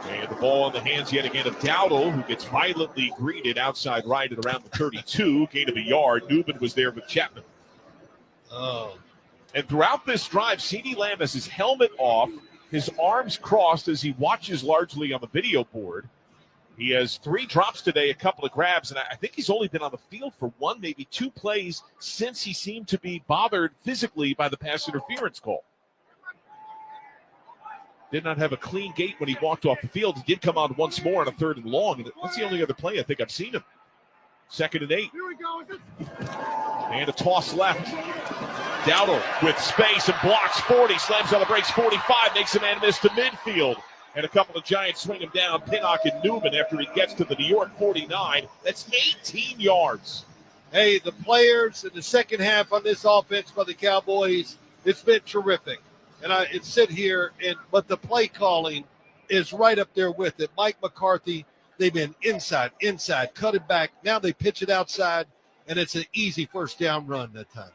And the ball in the hands yet again of Dowdle, who gets violently greeted outside right at around the 32. Gain of a yard. Newman was there with Chapman. Oh. And throughout this drive, CeeDee Lamb has his helmet off, his arms crossed as he watches largely on the video board. He has 3 drops today, a couple of grabs, and I think he's only been on the field for 1, maybe 2 plays since he seemed to be bothered physically by the pass interference call. Did not have a clean gait when he walked off the field. He did come on once more on a 3rd and long, and that's the only other play I think I've seen him. 2nd and 8. And a toss left. Dowdle with space and blocks 40, slams on the brakes 45, makes a man miss to midfield. And a couple of Giants swing him down, Pinnock and Newman, after he gets to the New York 49. That's 18 yards. Hey, the players in the second half on this offense by the Cowboys, it's been terrific. And it's sit here, but the play calling is right up there with it. Mike McCarthy, they've been inside, cut it back. Now they pitch it outside, and it's an easy first down run that time.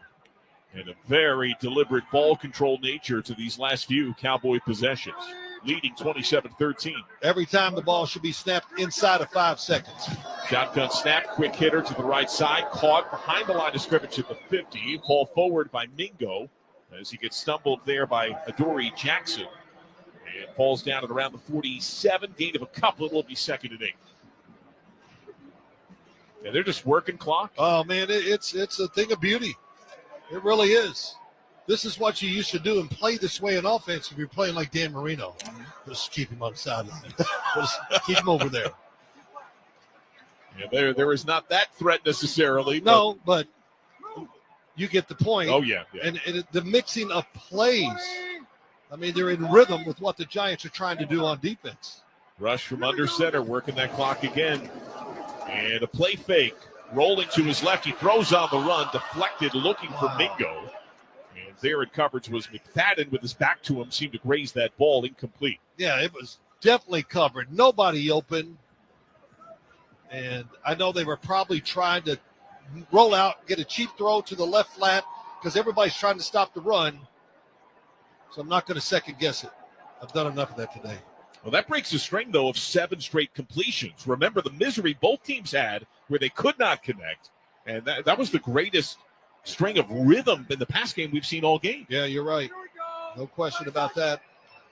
And a very deliberate ball control nature to these last few Cowboy possessions, leading 27-13. Every time the ball should be snapped inside of 5 seconds. Shotgun snap, quick hitter to the right side, caught behind the line of scrimmage at the 50. Ball forward by Mingo as he gets stumbled there by Adoree Jackson. And falls down at around the 47, gain of a couple. It'll be 2nd and 8. And they're just working clock. Oh, man, it's a thing of beauty. It really is. This is what you used to do and play this way in offense if you're playing like Dan Marino. Just keep him on the sideline. Just keep him over there. Yeah, there is not that threat necessarily. No, but you get the point. Oh, yeah. And the mixing of plays, I mean, they're in rhythm with what the Giants are trying to do on defense. Rush from under center, working that clock again. And a play fake. Rolling to his left, he throws on the run, deflected, looking for Mingo. And there in coverage was McFadden with his back to him, seemed to graze that ball, incomplete. Yeah, it was definitely covered. Nobody open. And I know they were probably trying to roll out, get a cheap throw to the left flat because everybody's trying to stop the run. So I'm not going to second guess it. I've done enough of that today. Well, that breaks a string, though, of 7 straight completions. Remember the misery both teams had where they could not connect. And that was the greatest string of rhythm in the pass game we've seen all game. Yeah, you're right. No question about that.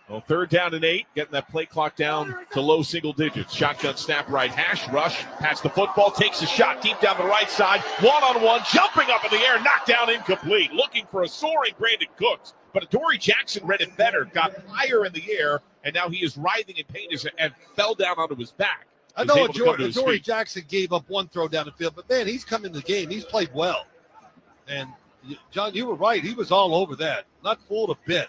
Well, 3rd down and 8, getting that play clock down to low single digits. Shotgun snap right hash, Rush, pats the football, takes a shot deep down the right side, one-on-one, jumping up in the air, knocked down incomplete, looking for a soaring Brandon Cooks. But Adoree Jackson read it better, got higher in the air, and now he is writhing in pain and fell down onto his back. I know Adoree Jackson gave up one throw down the field, but, man, he's come in the game. He's played well. And John, you were right. He was all over that. Not fooled a bit.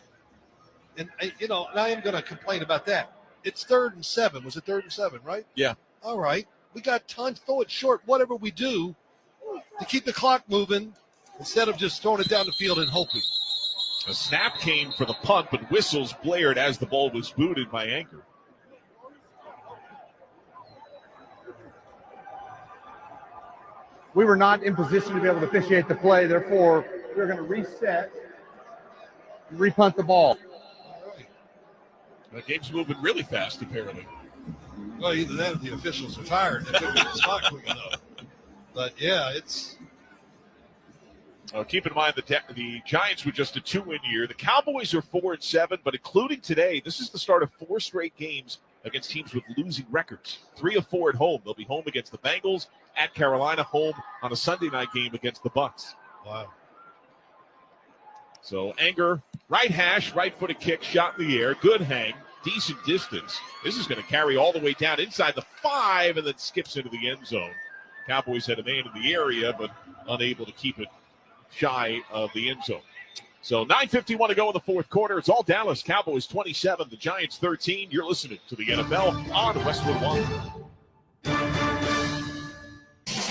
And I am going to complain about that. It's 3rd and 7. Was it 3rd and 7, right? Yeah. All right. We got tons. Throw it short, whatever we do to keep the clock moving instead of just throwing it down the field and hoping. A snap came for the punt, but whistles blared as the ball was booted by Anchor. We were not in position to be able to officiate the play. Therefore, we're going to reset and repunt the ball. The game's moving really fast, apparently. Well, either that or the officials are tired. They couldn't get the spot quick enough. But, yeah, it's... Keep in mind the Giants were just a 2-win year. The Cowboys are 4-7, but including today, this is the start of 4 straight games against teams with losing records. 3 of 4 at home. They'll be home against the Bengals, at Carolina, home on a Sunday night game against the Bucs. Wow. So Anger, right hash, right-footed kick, shot in the air, good hang, decent distance. This is going to carry all the way down inside the 5 and then skips into the end zone. Cowboys had a man in the area, but unable to keep it shy of the end zone. So 9:51 to go in the fourth quarter. It's all Dallas. Cowboys 27, the Giants 13. You're listening to the NFL on Westwood One.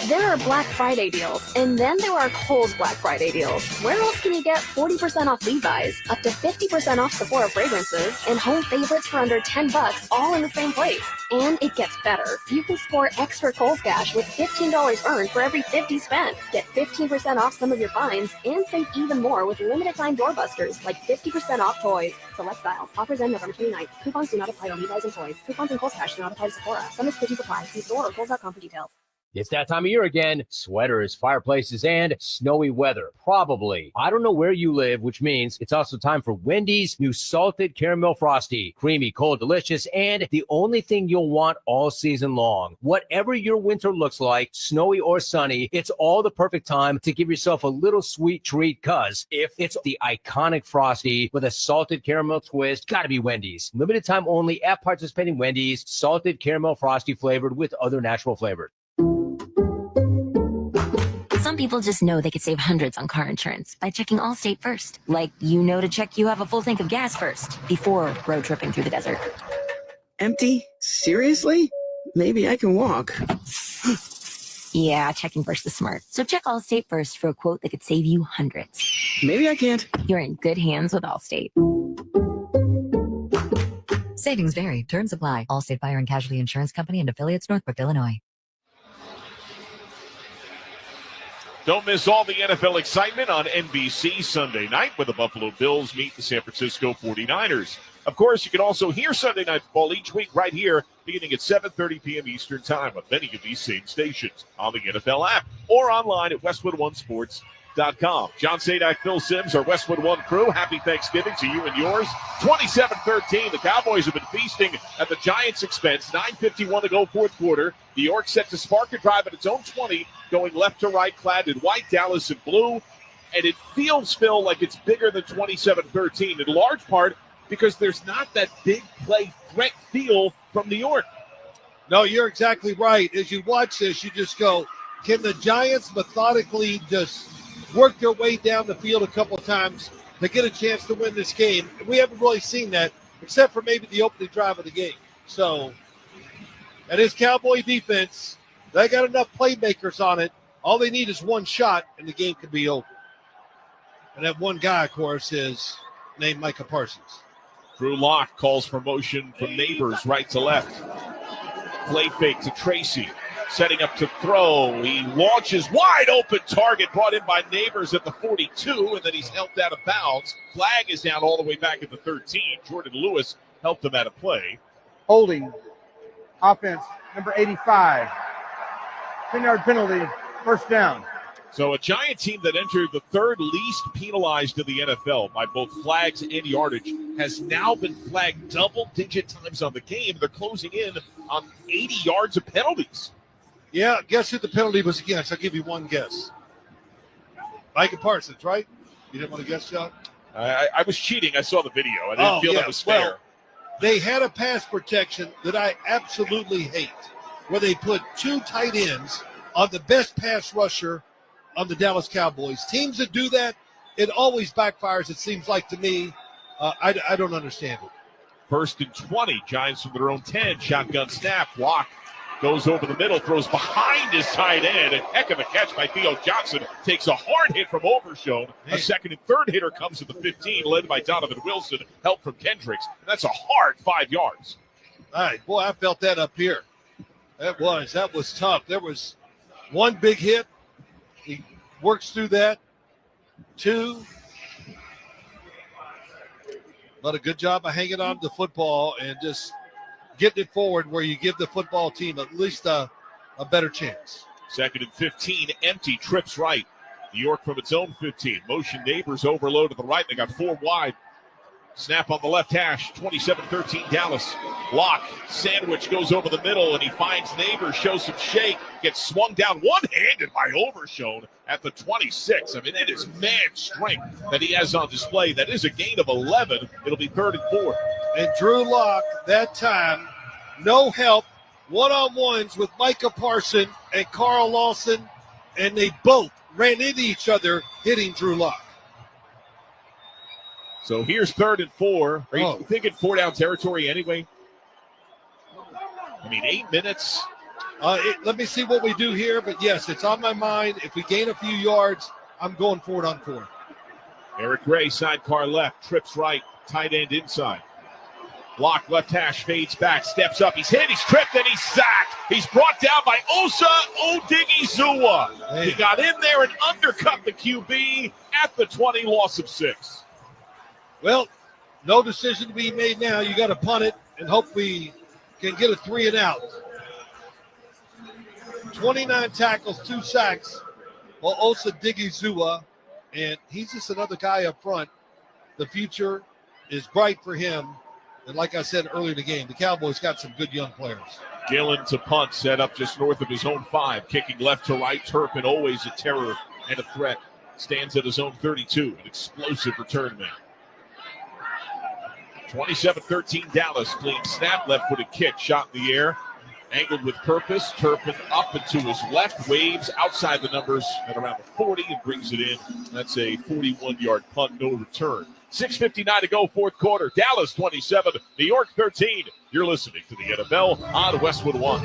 There are Black Friday deals, and then there are Kohl's Black Friday deals. Where else can you get 40% off Levi's, up to 50% off Sephora fragrances, and home favorites for under $10, all in the same place? And it gets better. You can score extra Kohl's Cash with $15 earned for every $50 spent. Get 15% off some of your finds, and save even more with limited time doorbusters, like 50% off toys. Select styles. Offers end November 29th. Coupons do not apply to Levi's and toys. Coupons and Kohl's Cash do not apply to Sephora. Some restrictions apply. See store or Kohl's.com for details. It's that time of year again. Sweaters, fireplaces, and snowy weather. Probably. I don't know where you live, which means it's also time for Wendy's new Salted Caramel Frosty. Creamy, cold, delicious, and the only thing you'll want all season long. Whatever your winter looks like, snowy or sunny, it's all the perfect time to give yourself a little sweet treat, because if it's the iconic Frosty with a salted caramel twist, gotta be Wendy's. Limited time only at participating Wendy's. Salted Caramel Frosty flavored with other natural flavors. Some people just know they could save hundreds on car insurance by checking Allstate first. Like, to check you have a full tank of gas first before road tripping through the desert. Empty? Seriously? Maybe I can walk. Yeah, checking first is smart. So check Allstate first for a quote that could save you hundreds. Maybe I can't. You're in good hands with Allstate. Savings vary. Terms apply. Allstate Fire and Casualty Insurance Company and affiliates, Northbrook, Illinois. Don't miss all the NFL excitement on NBC Sunday night when the Buffalo Bills meet the San Francisco 49ers. Of course, you can also hear Sunday Night Football each week right here, beginning at 7:30 p.m. Eastern Time on many of these same stations, on the NFL app, or online at WestwoodOneSports.com. John Sadak, Phil Simms, our Westwood One crew. Happy Thanksgiving to you and yours. 27-13. The Cowboys have been feasting at the Giants' expense. 9:51 to go, fourth quarter. New York set to spark a drive at its own 20, going left to right, clad in white, Dallas in blue. And it feels, Phil, like it's bigger than 27-13, in large part because there's not that big play threat feel from New York. No, you're exactly right. As you watch this, you just go, can the Giants methodically just work their way down the field a couple of times to get a chance to win this game? We haven't really seen that, except for maybe the opening drive of the game. So, and his Cowboy defense, they got enough playmakers on it. All they need is one shot, and the game could be over. And that one guy, of course, is named Micah Parsons. Drew Lock calls for motion from Neighbors right to left. Play fake to Tracy. Setting up to throw. He launches wide open target brought in by Neighbors at the 42, and then he's helped out of bounds. Flag is down all the way back at the 13. Jordan Lewis helped him out of play. Holding. Offense, number 85. 10-yard penalty, first down. So a Giant team that entered the third least penalized of the NFL by both flags and yardage has now been flagged double-digit times on the game. They're closing in on 80 yards of penalties. Yeah, guess who the penalty was against? I'll give you one guess. Micah Parsons, right? You didn't want to guess, John? I was cheating. I saw the video. I didn't feel that was fair. Well, they had a pass protection that I absolutely hate, where they put two tight ends on the best pass rusher on the Dallas Cowboys. Teams that do that, it always backfires, it seems like to me. I don't understand it. 1st and 20. Giants from their own 10. Shotgun snap. Block. Goes over the middle. Throws behind his tight end. A heck of a catch by Theo Johnson. Takes a hard hit from Overshown. A second and third hitter comes to the 15, led by Donovan Wilson. Help from Kendricks. And that's a hard 5 yards. All right. Boy, I felt that up here. That was tough. There was one big hit. He works through that. 2. But a good job of hanging on to the football and just getting it forward where you give the football team at least a better chance. 2nd and 15, empty, trips right. New York from its own 15. Motion Neighbors overload to the right. They got 4 wide. Snap on the left hash, 27-13 Dallas. Lock, sandwich goes over the middle, and he finds Neighbors, shows some shake, gets swung down one-handed by Overshown at the 26. I mean, it is man strength that he has on display. That is a gain of 11. It'll be 3rd and 4. And Drew Lock, that time, no help, one-on-ones with Micah Parson and Carl Lawson, and they both ran into each other, hitting Drew Lock. So here's 3rd and 4. Are you thinking 4-down territory anyway? I mean, 8 minutes. Let me see what we do here, but yes, it's on my mind. If we gain a few yards, I'm going 4 on 4. Eric Gray, sidecar left, trips right, tight end inside. Block, left hash, fades back, steps up. He's hit, he's tripped, and he's sacked. He's brought down by Osa Odigizua. He got in there and undercut the QB at the 20, loss of 6. Well, no decision to be made now. You got to punt it and hope we can get a 3 and out. 29 tackles, 2 sacks. Well, Osa Digizua, and he's just another guy up front. The future is bright for him. And like I said earlier in the game, the Cowboys got some good young players. Gillen to punt, set up just north of his own 5, kicking left to right. Turpin, always a terror and a threat. Stands at his own 32, an explosive return man. 27-13 Dallas. Clean snap, left-footed kick, shot in the air. Angled with purpose. Turpin up and to his left. Waves outside the numbers at around the 40 and brings it in. That's a 41-yard punt, no return. 6:59 to go, 4th quarter. Dallas 27, New York 13. You're listening to the NFL on Westwood One.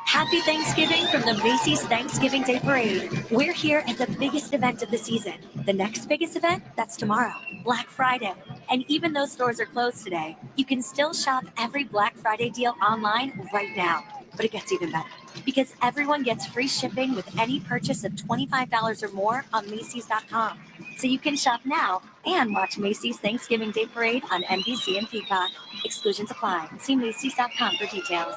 Happy Thanksgiving from the Macy's Thanksgiving Day Parade. We're here at the biggest event of the season. The next biggest event, that's tomorrow, Black Friday. And even though stores are closed today, you can still shop every Black Friday deal online right now. But it gets even better because everyone gets free shipping with any purchase of $25 or more on Macy's.com. So you can shop now and watch Macy's Thanksgiving Day Parade on NBC and Peacock. Exclusions apply. See Macy's.com for details.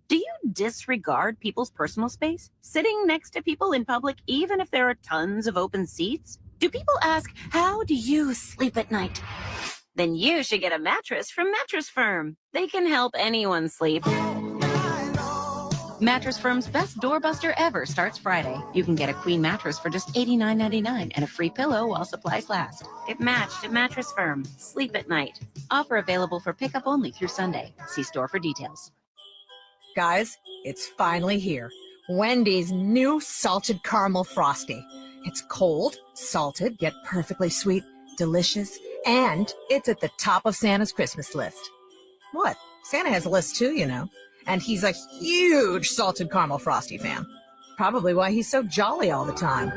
Do you disregard people's personal space? Sitting next to people in public, even if there are tons of open seats? Do people ask, how do you sleep at night? Then you should get a mattress from Mattress Firm. They can help anyone sleep. Mattress Firm's best doorbuster ever starts Friday. You can get a queen mattress for just $89.99 and a free pillow while supplies last. Get matched at Mattress Firm. Sleep at night. Offer available for pickup only through Sunday. See store for details. Guys, it's finally here. Wendy's new salted caramel frosty. It's cold, salted, yet perfectly sweet, delicious, and it's at the top of Santa's Christmas list. What? Santa has a list too, you know. And he's a huge salted caramel frosty fan. Probably why he's so jolly all the time.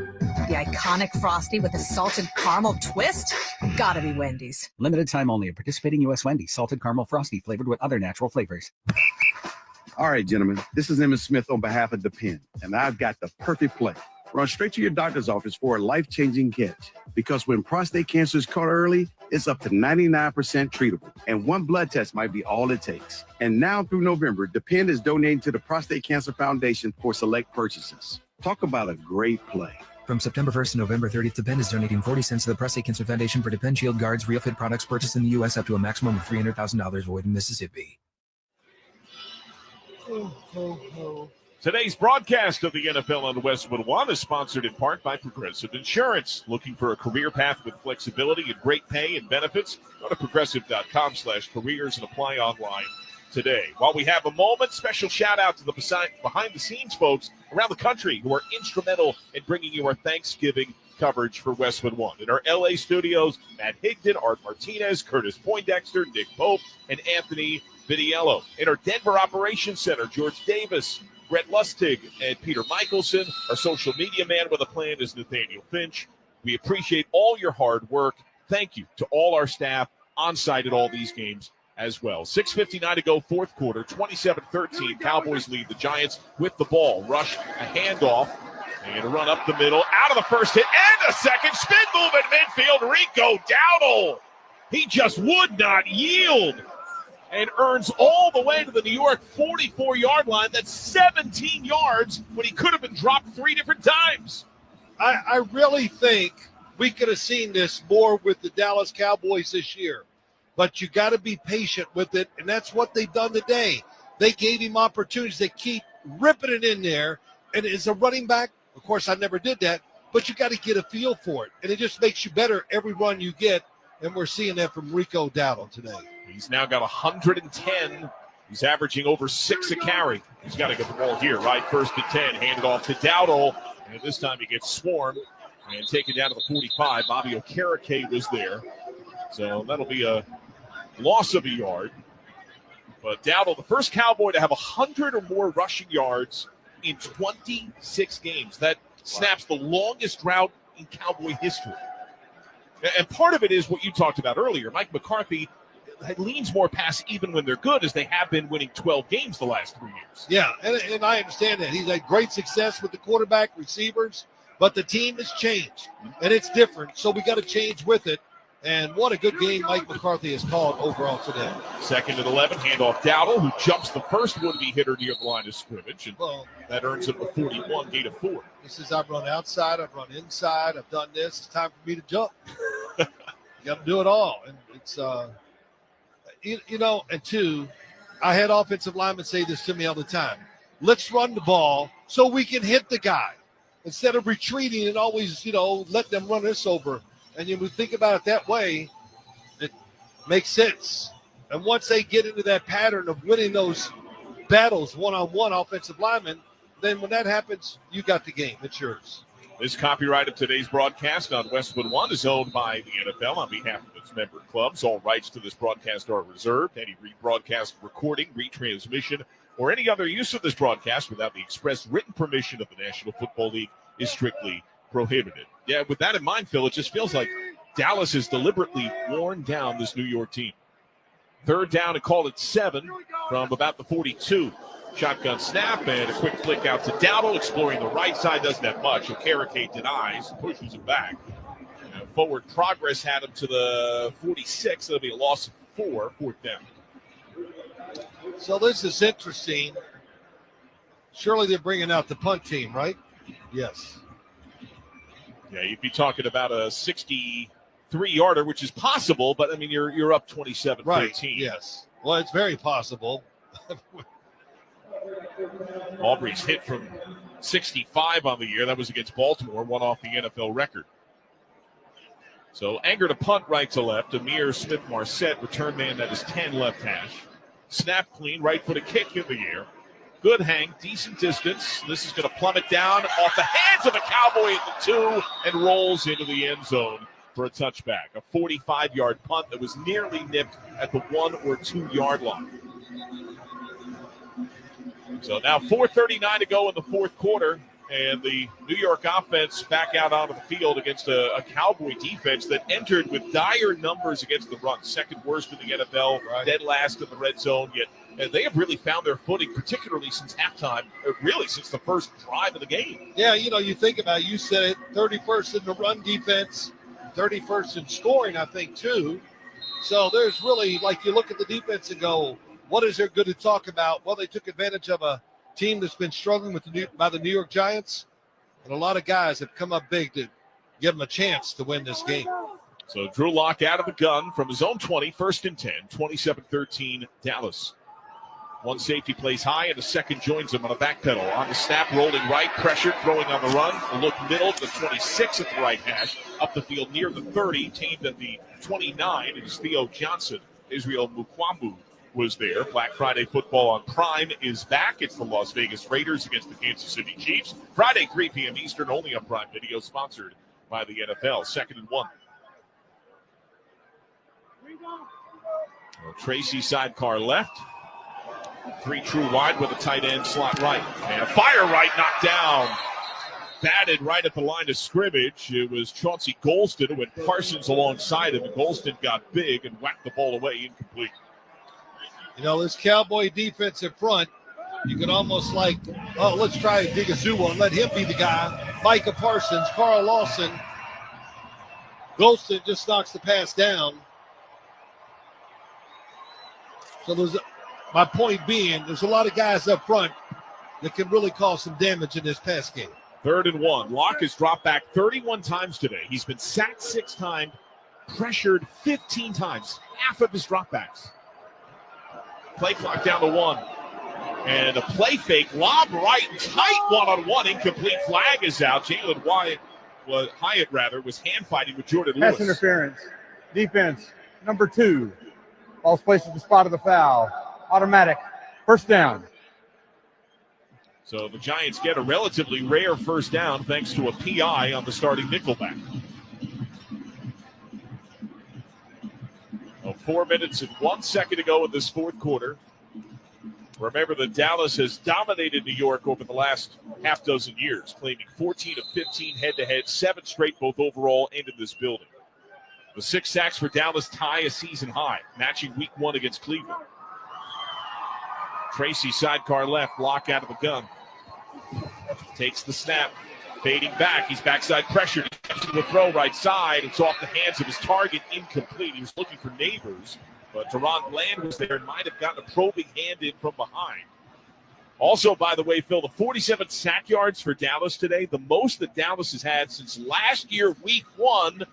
The iconic frosty with a salted caramel twist? Gotta be Wendy's. Limited time only at participating U.S. Wendy's. Salted caramel frosty flavored with other natural flavors. All right, gentlemen, this is Emmett Smith on behalf of Depend, and I've got the perfect play. Run straight to your doctor's office for a life-changing catch. Because when prostate cancer is caught early, it's up to 99% treatable, and one blood test might be all it takes. And now through November, Depend is donating to the Prostate Cancer Foundation for select purchases. Talk about a great play. From September 1st to November 30th, Depend is donating 40 cents to the Prostate Cancer Foundation for Depend Shield Guards, Real Fit products purchased in the U.S. up to a maximum of $300,000 void in Mississippi. Today's broadcast of the NFL on Westwood One is sponsored in part by Progressive Insurance. Looking for a career path with flexibility and great pay and benefits? Go to progressive.com/careers and apply online today. While we have a moment, special shout out to the behind-the-scenes folks around the country who are instrumental in bringing you our Thanksgiving coverage for Westwood One. In our LA studios, Matt Higdon, Art Martinez, Curtis Poindexter, Nick Pope, and Anthony Vitiello. In our Denver Operations Center, George Davis, Brett Lustig, and Peter Michelson. Our social media man with a plan is Nathaniel Finch. We appreciate all your hard work. Thank you to all our staff on site at all these games as well. 6:59 to go, fourth quarter, 27-13. Cowboys lead the Giants with the ball. Rush, a handoff, and a run up the middle. Out of the first hit, and a second spin move at midfield. Rico Dowdle. He just would not yield and earns all the way to the New York 44-yard line. That's 17 yards when he could have been dropped 3 different times. I really think we could have seen this more with the Dallas Cowboys this year. But you got to be patient with it, and that's what they've done today. They gave him opportunities. They keep ripping it in there. And as a running back, of course, I never did that, but you got to get a feel for it. And it just makes you better every run you get, and we're seeing that from Rico Dowdle today. He's now got 110. He's averaging over 6 a carry. He's got to get the ball here, right? 1st and 10, handed off to Dowdle. And this time he gets swarmed and taken down to the 45. Bobby Okereke was there. So that'll be a loss of a yard. But Dowdle, the first Cowboy to have 100 or more rushing yards in 26 games. That snaps the longest drought in Cowboy history. And part of it is what you talked about earlier. Mike McCarthy leans more past even when they're good, as they have been winning 12 games the last 3 years. Yeah, and I understand that. He's had great success with the quarterback, receivers, but the team has changed, and it's different, so we got to change with it. And what a good game Mike McCarthy has called overall today. 2nd and 11, handoff Dowdle, who jumps the first would-be hitter near the line of scrimmage, and that earns him a 41, gain of 4. He says, I've run outside, I've run inside, I've done this. It's time for me to jump. You got to do it all. And it's, and two, I had offensive linemen say this to me all the time. Let's run the ball so we can hit the guy instead of retreating and always, let them run us over. And when we think about it that way, it makes sense. And once they get into that pattern of winning those battles one-on-one offensive linemen, then when that happens, you got the game. It's yours. This copyright of today's broadcast on Westwood One is owned by the NFL on behalf of its member clubs. All rights to this broadcast are reserved. Any rebroadcast, recording, retransmission, or any other use of this broadcast without the express written permission of the National Football League is strictly prohibited. Yeah, with that in mind, Phil, it just feels like Dallas has deliberately worn down this New York team. 3rd down and called it 7 from about the 42. Shotgun snap and a quick flick out to Dowdle, exploring the right side, doesn't have much. Okereke denies, pushes him back. Forward progress had him to the 46. That'll be a loss of 4, 4th down. So this is interesting. Surely they're bringing out the punt team, right? Yes. Yeah, you'd be talking about a 63-yarder, which is possible, but, I mean, you're up 27-13. Right, yes. Well, it's very possible. Aubrey's hit from 65 on the year. That was against Baltimore, one off the NFL record. So Anger to punt right to left. Amir Smith-Marset, return man, that is 10 left hash. Snap clean, right foot a kick in the air. Good hang, decent distance. This is going to plummet down off the hands of a Cowboy at the 2 and rolls into the end zone for a touchback. A 45-yard punt that was nearly nipped at the 1 or 2 yard line. So now 4:39 to go in the fourth quarter, and the New York offense back out onto the field against a Cowboy defense that entered with dire numbers against the run. 2nd worst in the NFL, dead last in the red zone, yet and they have really found their footing, particularly since halftime, really since the first drive of the game. Yeah, you think about it, you said it, 31st in the run defense, 31st in scoring, I think, too. So there's really, like, you look at the defense and go, what is there good to talk about? Well, they took advantage of a team that's been struggling by the New York Giants, and a lot of guys have come up big to give them a chance to win this game. So Drew Lock out of the gun from his own 20, 1st and 10, 27-13 Dallas. One safety plays high, and the second joins him on a back pedal. On the snap, rolling right, pressured, throwing on the run. A look middle to the 26 at the right hash. Up the field near the 30, tamed at the 29. It is Theo Johnson, Israel Mukwambu, was there. Black Friday football on Prime is back. It's the Las Vegas Raiders against the Kansas City Chiefs. Friday, 3 p.m. Eastern, only on Prime Video, sponsored by the NFL. 2nd and 1. Well, Tracy sidecar left. 3 true wide with a tight end slot right. And a fire right knocked down. Batted right at the line of scrimmage. It was Chauncey Golston who had Parsons alongside him. And Golston got big and whacked the ball away, incomplete. You know, this Cowboy defense in front, you can almost like, oh, let's try and dig a zoo and let him be the guy. Micah Parsons, Carl Lawson. Golston just knocks the pass down. So my point being, there's a lot of guys up front that can really cause some damage in this pass game. 3rd and 1. Locke has dropped back 31 times today. He's been sacked 6 times, pressured 15 times, half of his dropbacks. Play clock down to 1. And a play fake, lob right, tight one-on-one, incomplete. Flag is out. Jalen Hyatt was hand fighting with Jordan Lewis. Pass interference. Defense, number 2. Ball's placed at the spot of the foul. Automatic. First down. So the Giants get a relatively rare first down thanks to a PI on the starting nickelback. 4 minutes and 1 second to go in this fourth quarter. Remember that Dallas has dominated New York over the last half dozen years, claiming 14 of 15 head-to-head, 7 straight both overall and in this building. The 6 sacks for Dallas tie a season high, matching week 1 against Cleveland. Tracy sidecar left, block out of the gun. Takes the snap, fading back. He's backside pressured. He comes to the throw right side. It's off the hands of his target, incomplete. He was looking for Neighbors, but Teron Bland was there and might have gotten a probing hand in from behind. Also, by the way, Phil, the 47 sack yards for Dallas today, the most that Dallas has had since last year, week 1,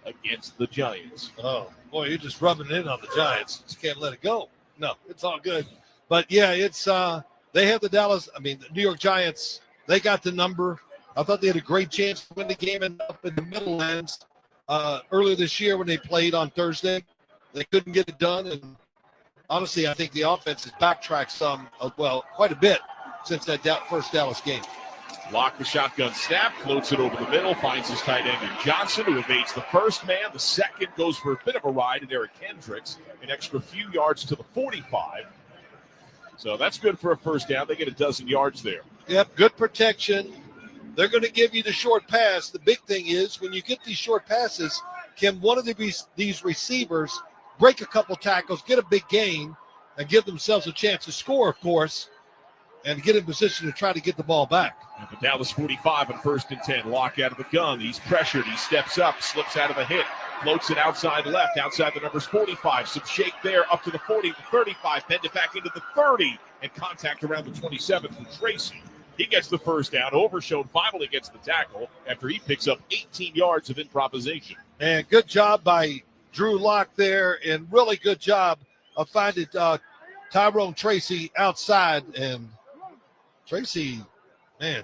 against the Giants. Oh, boy, you're just rubbing it in on the Giants. Just can't let it go. No, it's all good. But, yeah, it's they have the New York Giants, they got the number. I thought they had a great chance to win the game up in the Middlelands earlier this year when they played on Thursday. They couldn't get it done, and honestly, I think the offense has backtracked quite a bit since that first Dallas game. Lock the shotgun snap, floats it over the middle, finds his tight end in Johnson, who evades the first man. The second goes for a bit of a ride, and Eric Hendricks, an extra few yards to the 45. So that's good for a first down. They get a dozen yards there. Yep, good protection. They're going to give you the short pass. The big thing is when you get these short passes, can one of these receivers break a couple tackles, get a big gain, and give themselves a chance to score, of course, and get in position to try to get the ball back. At the Dallas 45 on 1st and 10. Lock out of the gun. He's pressured. He steps up, slips out of a hit, floats it outside left, outside the numbers 45. Some shake there up to the 40, the 35, bend it back into the 30, and contact around the 27 from Tracy. He gets the first down. Overshown finally gets the tackle after he picks up 18 yards of improvisation. And good job by Drew Lock there, and really good job of finding Tyrone Tracy outside. And Tracy, man,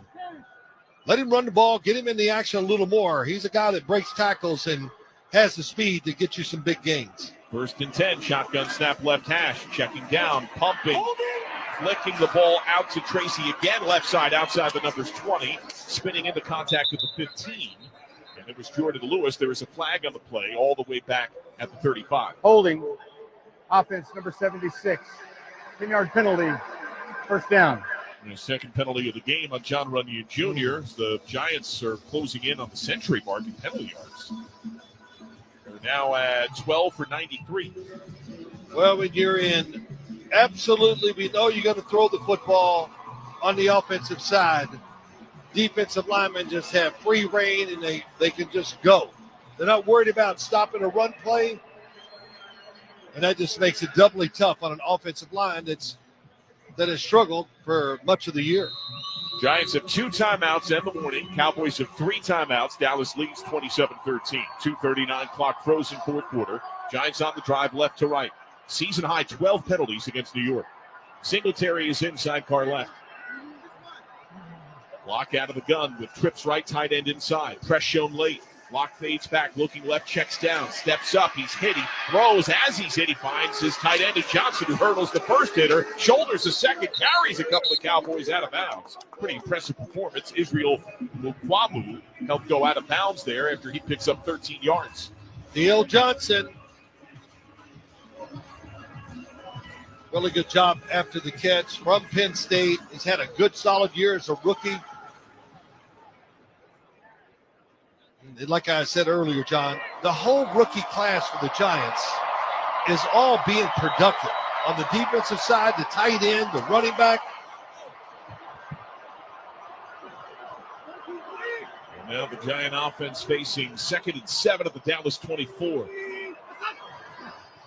let him run the ball, get him in the action a little more. He's a guy that breaks tackles and has the speed to get you some big gains. 1st and 10, shotgun snap left hash, checking down, pumping, flicking the ball out to Tracy again, left side outside the numbers 20, spinning into contact with the 15. And it was Jordan Lewis. There was a flag on the play all the way back at the 35. Holding. Offense number 76. 10-yard penalty. First down. And the second penalty of the game on John Runyon Jr. The Giants are closing in on the century mark in penalty yards. They're now at 12 for 93. Well, when you're in, absolutely, we know you're going to throw the football on the offensive side. Defensive linemen just have free reign, and they can just go. They're not worried about stopping a run play, and that just makes it doubly tough on an offensive line that has struggled for much of the year. Giants have 2 timeouts in the morning. Cowboys have 3 timeouts. Dallas leads 27-13. 2:39 clock frozen fourth quarter. Giants on the drive left to right. Season high 12 penalties against New York. Singletary is inside car left. Block out of the gun with trips right, tight end inside. Press shown late. Locke fades back, looking left, checks down, steps up, he's hit, he throws. As he's hit, he finds his tight end Johnson, who hurdles the first hitter, shoulders the second, carries a couple of Cowboys out of bounds. Pretty impressive performance. Israel Mukwamu helped go out of bounds there after he picks up 13 yards. Neil Johnson. Really good job after the catch from Penn State. He's had a good, solid year as a rookie. And like I said earlier, John, the whole rookie class for the Giants is all being productive. On the defensive side, the tight end, the running back. And now the Giant offense facing 2nd and 7 at the Dallas 24.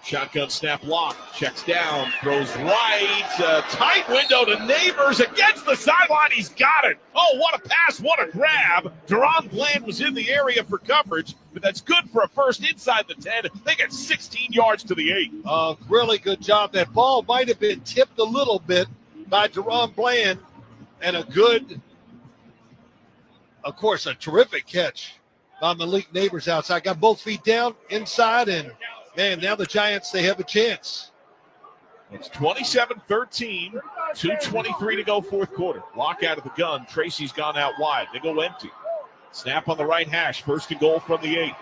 Shotgun snap, Locke, checks down, throws right, tight window to Neighbors against the sideline. He's got it. Oh, what a pass, what a grab. Deron Bland was in the area for coverage, but that's good for a first inside the 10. They get 16 yards to the 8. Really good job. That ball might have been tipped a little bit by Deron Bland, and a good, of course, a terrific catch by Malik Neighbors outside. Got both feet down, inside, and man, now the Giants, they have a chance. It's 27-13, 2:23 to go fourth quarter. Locke out of the gun. Tracy's gone out wide. They go empty. Snap on the right hash. 1st and goal from the 8.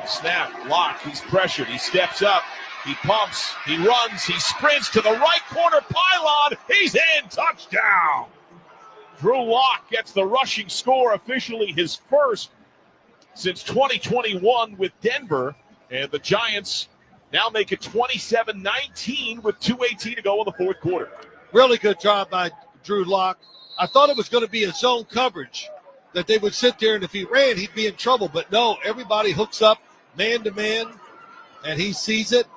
Snap, Locke, he's pressured. He steps up. He pumps. He runs. He sprints to the right corner pylon. He's in. Touchdown. Drew Locke gets the rushing score, officially his first since 2021 with Denver. And the Giants now make it 27-19 with 2:18 to go in the fourth quarter. Really good job by Drew Locke. I thought it was going to be a zone coverage, that they would sit there, and if he ran, he'd be in trouble. But no, everybody hooks up man-to-man, and he sees it.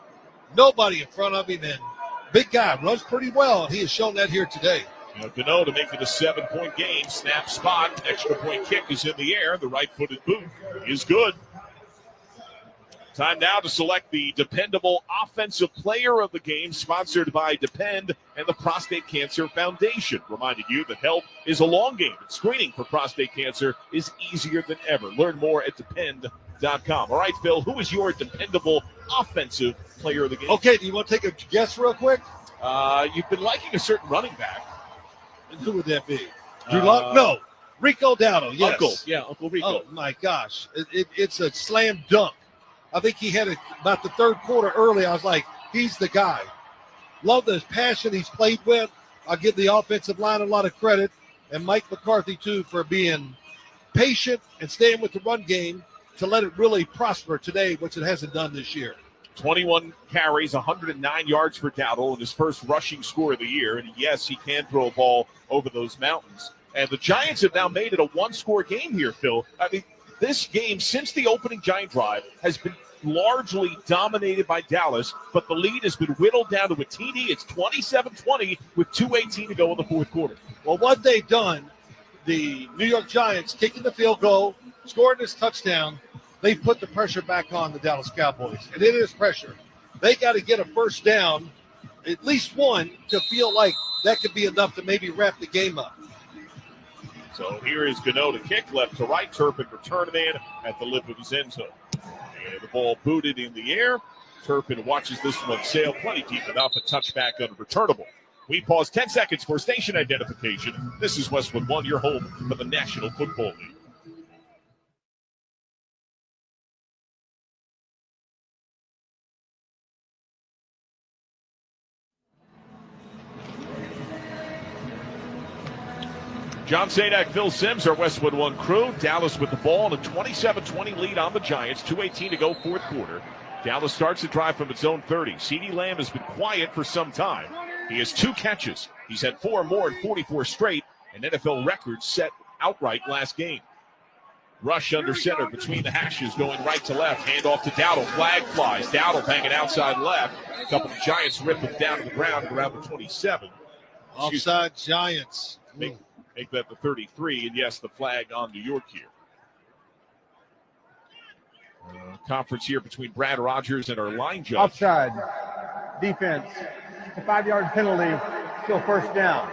Nobody in front of him, and big guy, runs pretty well, and he has shown that here today. Gano to make it a 7-point game. Snap spot, extra point kick is in the air. The right-footed boot is good. Time now to select the Dependable Offensive Player of the Game, sponsored by Depend and the Prostate Cancer Foundation. Reminding you that health is a long game, and screening for prostate cancer is easier than ever. Learn more at depend.com. All right, Phil, who is your Dependable Offensive Player of the Game? Okay, do you want to take a guess real quick? You've been liking a certain running back. And who would that be? Drew Locke? No. Rico Dowdle, yes. Uncle Rico. Oh, my gosh. It's a slam dunk. I think he had about the third quarter early. I was like, he's the guy. Love the passion he's played with. I'll give the offensive line a lot of credit, and Mike McCarthy, too, for being patient and staying with the run game to let it really prosper today, which it hasn't done this year. 21 carries, 109 yards for Dowdle, and his first rushing score of the year. And yes, he can throw a ball over those mountains. And the Giants have now made it a one-score game here, Phil. I mean, this game, since the opening Giant drive, has been largely dominated by Dallas, but the lead has been whittled down to a TD. It's 27-20 with 2:18 to go in the fourth quarter. Well, what they've done, the New York Giants kicking the field goal, scoring this touchdown, they've put the pressure back on the Dallas Cowboys, and it is pressure. They got to get a first down, at least one, to feel like that could be enough to maybe wrap the game up. So here is Gano to kick left to right. Turpin return it in at the lip of his end zone. And the ball booted in the air. Turpin watches this one sail plenty deep enough. A touchback unreturnable. We pause 10 seconds for station identification. This is Westwood One, your home for the National Football League. John Sadak, Phil Simms, our Westwood One crew. Dallas with the ball and a 27-20 lead on the Giants. 2:18 to go, fourth quarter. Dallas starts the drive from its own 30. CeeDee Lamb has been quiet for some time. He has 2 catches. He's had 4 more in 44 straight, and NFL records set outright last game. Rush under center between the hashes, going right to left. Hand off to Dowdle. Flag flies. Dowdle banging outside left. A couple of Giants rip him down to the ground at around the 27. Offside Giants. Make that the 33, and yes, the flag on New York here. Conference here between Brad Rogers and our line judge. Offside. Defense. A 5-yard penalty. Still first down.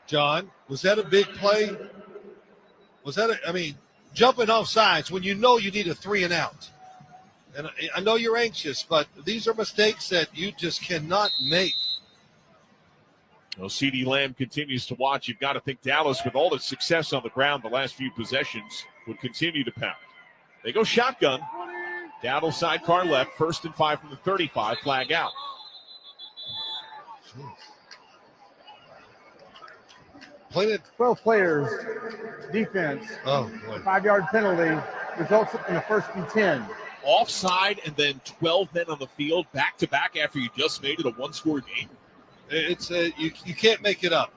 John, was that a big play? Was that jumping off sides when you know you need a 3 and out. And I know you're anxious, but these are mistakes that you just cannot make. Well, CeeDee Lamb continues to watch. You've got to think Dallas, with all its success on the ground the last few possessions, would continue to pound. They go shotgun. Dowdle sidecar left. 1st and 5 from the 35. Flag out. 12 players, defense. Oh, boy. 5-yard penalty results in a 1st and 10. Offside and then 12 men on the field back-to-back after you just made it a one-score game. It's you can't make it up.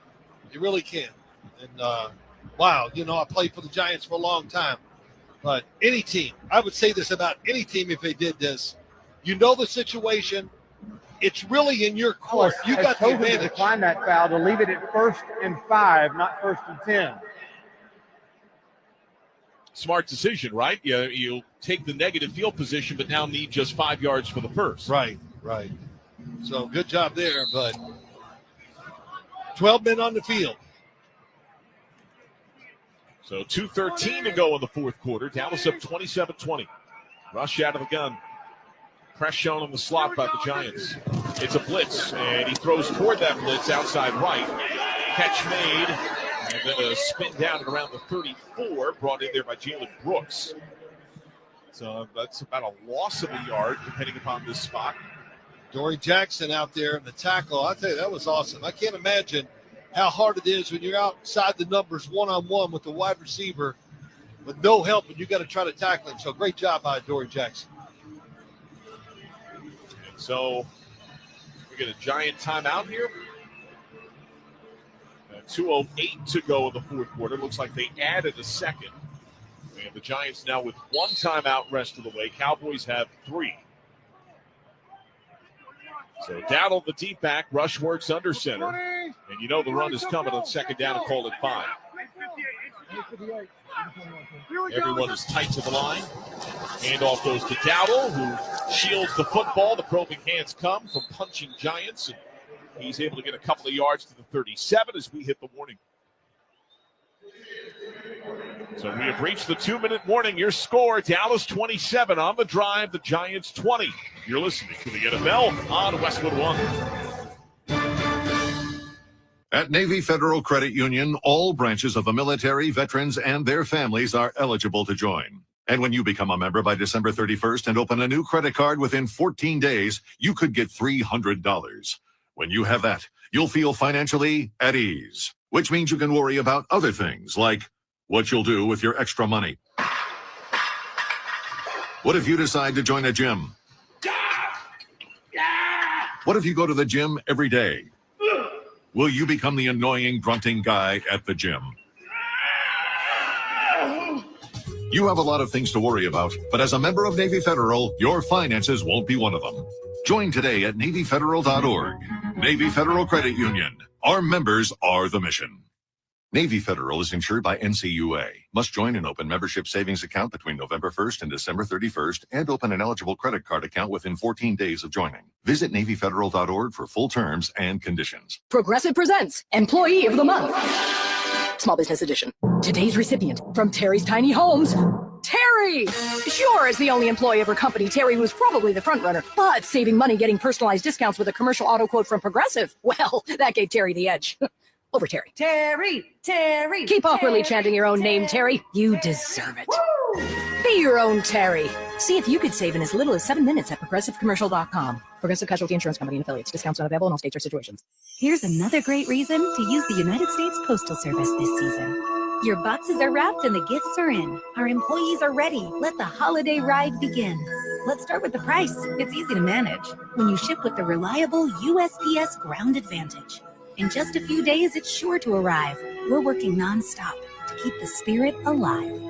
You really can't. And, wow, I played for the Giants for a long time. But any team, I would say this about any team if they did this, the situation, it's really in your court. You got the advantage. To decline that foul to leave it at 1st and 5, not 1st and 10. Smart decision, right? You'll take the negative field position, but now need just 5 yards for the first. Right. So good job there, but 12 men on the field. So 2:13 to go in the fourth quarter. Dallas up 27-20. Rush out of the gun. Press shown on the slot by the Giants. It's a blitz, and he throws toward that blitz outside right. Catch made, and then a spin down at around the 34, brought in there by Jalen Brooks. So that's about a loss of a yard, depending upon this spot. Dory Jackson out there in the tackle. I'll tell you, that was awesome. I can't imagine how hard it is when you're outside the numbers one-on-one with the wide receiver with no help, and you got to try to tackle him. So great job by Dory Jackson. And so we get a Giant timeout here. 2:08 to go in the fourth quarter. Looks like they added a second. And the Giants now with 1 timeout rest of the way. Cowboys have 3. So Dowdle, the deep back, Rush works under center. And the run is coming on 2nd down and call it 5. Everyone is tight to the line. Handoff goes to Dowdle, who shields the football. The probing hands come from punching Giants. And he's able to get a couple of yards to the 37 as we hit the warning. So we have reached the 2-minute warning. Your score, Dallas 27 on the drive, the Giants 20. You're listening to the NFL on Westwood One. At Navy Federal Credit Union, all branches of the military, veterans, and their families are eligible to join. And when you become a member by December 31st and open a new credit card within 14 days, you could get $300. When you have that, you'll feel financially at ease, which means you can worry about other things like what you'll do with your extra money. What if you decide to join a gym? What if you go to the gym every day? Will you become the annoying, grunting guy at the gym? You have a lot of things to worry about, but as a member of Navy Federal, your finances won't be one of them. Join today at NavyFederal.org. Navy Federal Credit Union. Our members are the mission. Navy Federal is insured by NCUA. Must join an open membership savings account between November 1st and December 31st and open an eligible credit card account within 14 days of joining. Visit NavyFederal.org for full terms and conditions. Progressive presents Employee of the Month. Small Business Edition. Today's recipient from Terry's Tiny Homes, Terry! Sure, as the only employee of her company, Terry was probably the front runner, but saving money getting personalized discounts with a commercial auto quote from Progressive, well, that gave Terry the edge. Over Terry. Terry. Keep awkwardly chanting your own name, Terry. You deserve it. Woo! Be your own Terry. See if you could save in as little as 7 minutes at progressivecommercial.com. Progressive Casualty Insurance Company and affiliates. Discounts not available in all states or situations. Here's another great reason to use the United States Postal Service this season. Your boxes are wrapped and the gifts are in. Our employees are ready. Let the holiday ride begin. Let's start with the price. It's easy to manage when you ship with the reliable USPS Ground Advantage. In just a few days, it's sure to arrive. We're working nonstop to keep the spirit alive.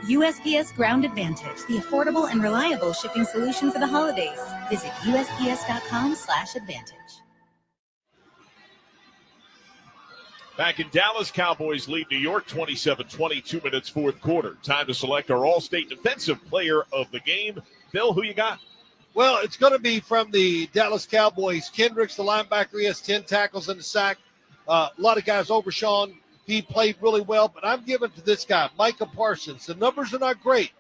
USPS Ground Advantage, the affordable and reliable shipping solution for the holidays. Visit USPS.com/advantage. Back in Dallas, Cowboys lead New York 27-20, 2 minutes, fourth quarter. Time to select our All-State Defensive Player of the game. Bill, who you got? Well, it's going to be from the Dallas Cowboys. Kendricks, the linebacker, he has 10 tackles and a sack. A lot of guys, Overshawn, he played really well, but I'm giving it to this guy, Micah Parsons. The numbers are not great.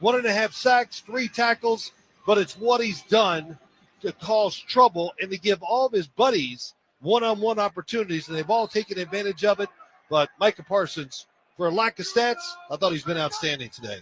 1.5 sacks, 3 tackles, but it's what he's done to cause trouble and to give all of his buddies one-on-one opportunities, and they've all taken advantage of it. But Micah Parsons, for a lack of stats, I thought he's been outstanding today.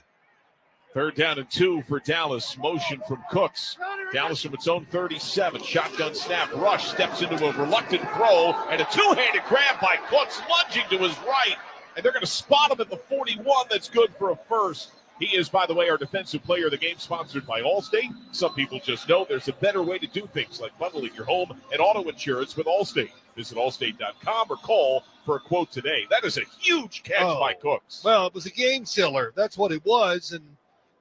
3rd down and 2 for Dallas. Motion from Cooks. Dallas from its own 37. Shotgun snap. Rush steps into a reluctant throw, and a two-handed grab by Cooks, lunging to his right. And they're going to spot him at the 41. That's good for a first. He is, by the way, our defensive player of the game, sponsored by Allstate. Some people just know there's a better way to do things, like bundling your home and auto insurance with Allstate. Visit allstate.com or call for a quote today. That is a huge catch by Cooks. Well, it was a game sealer. That's what it was, and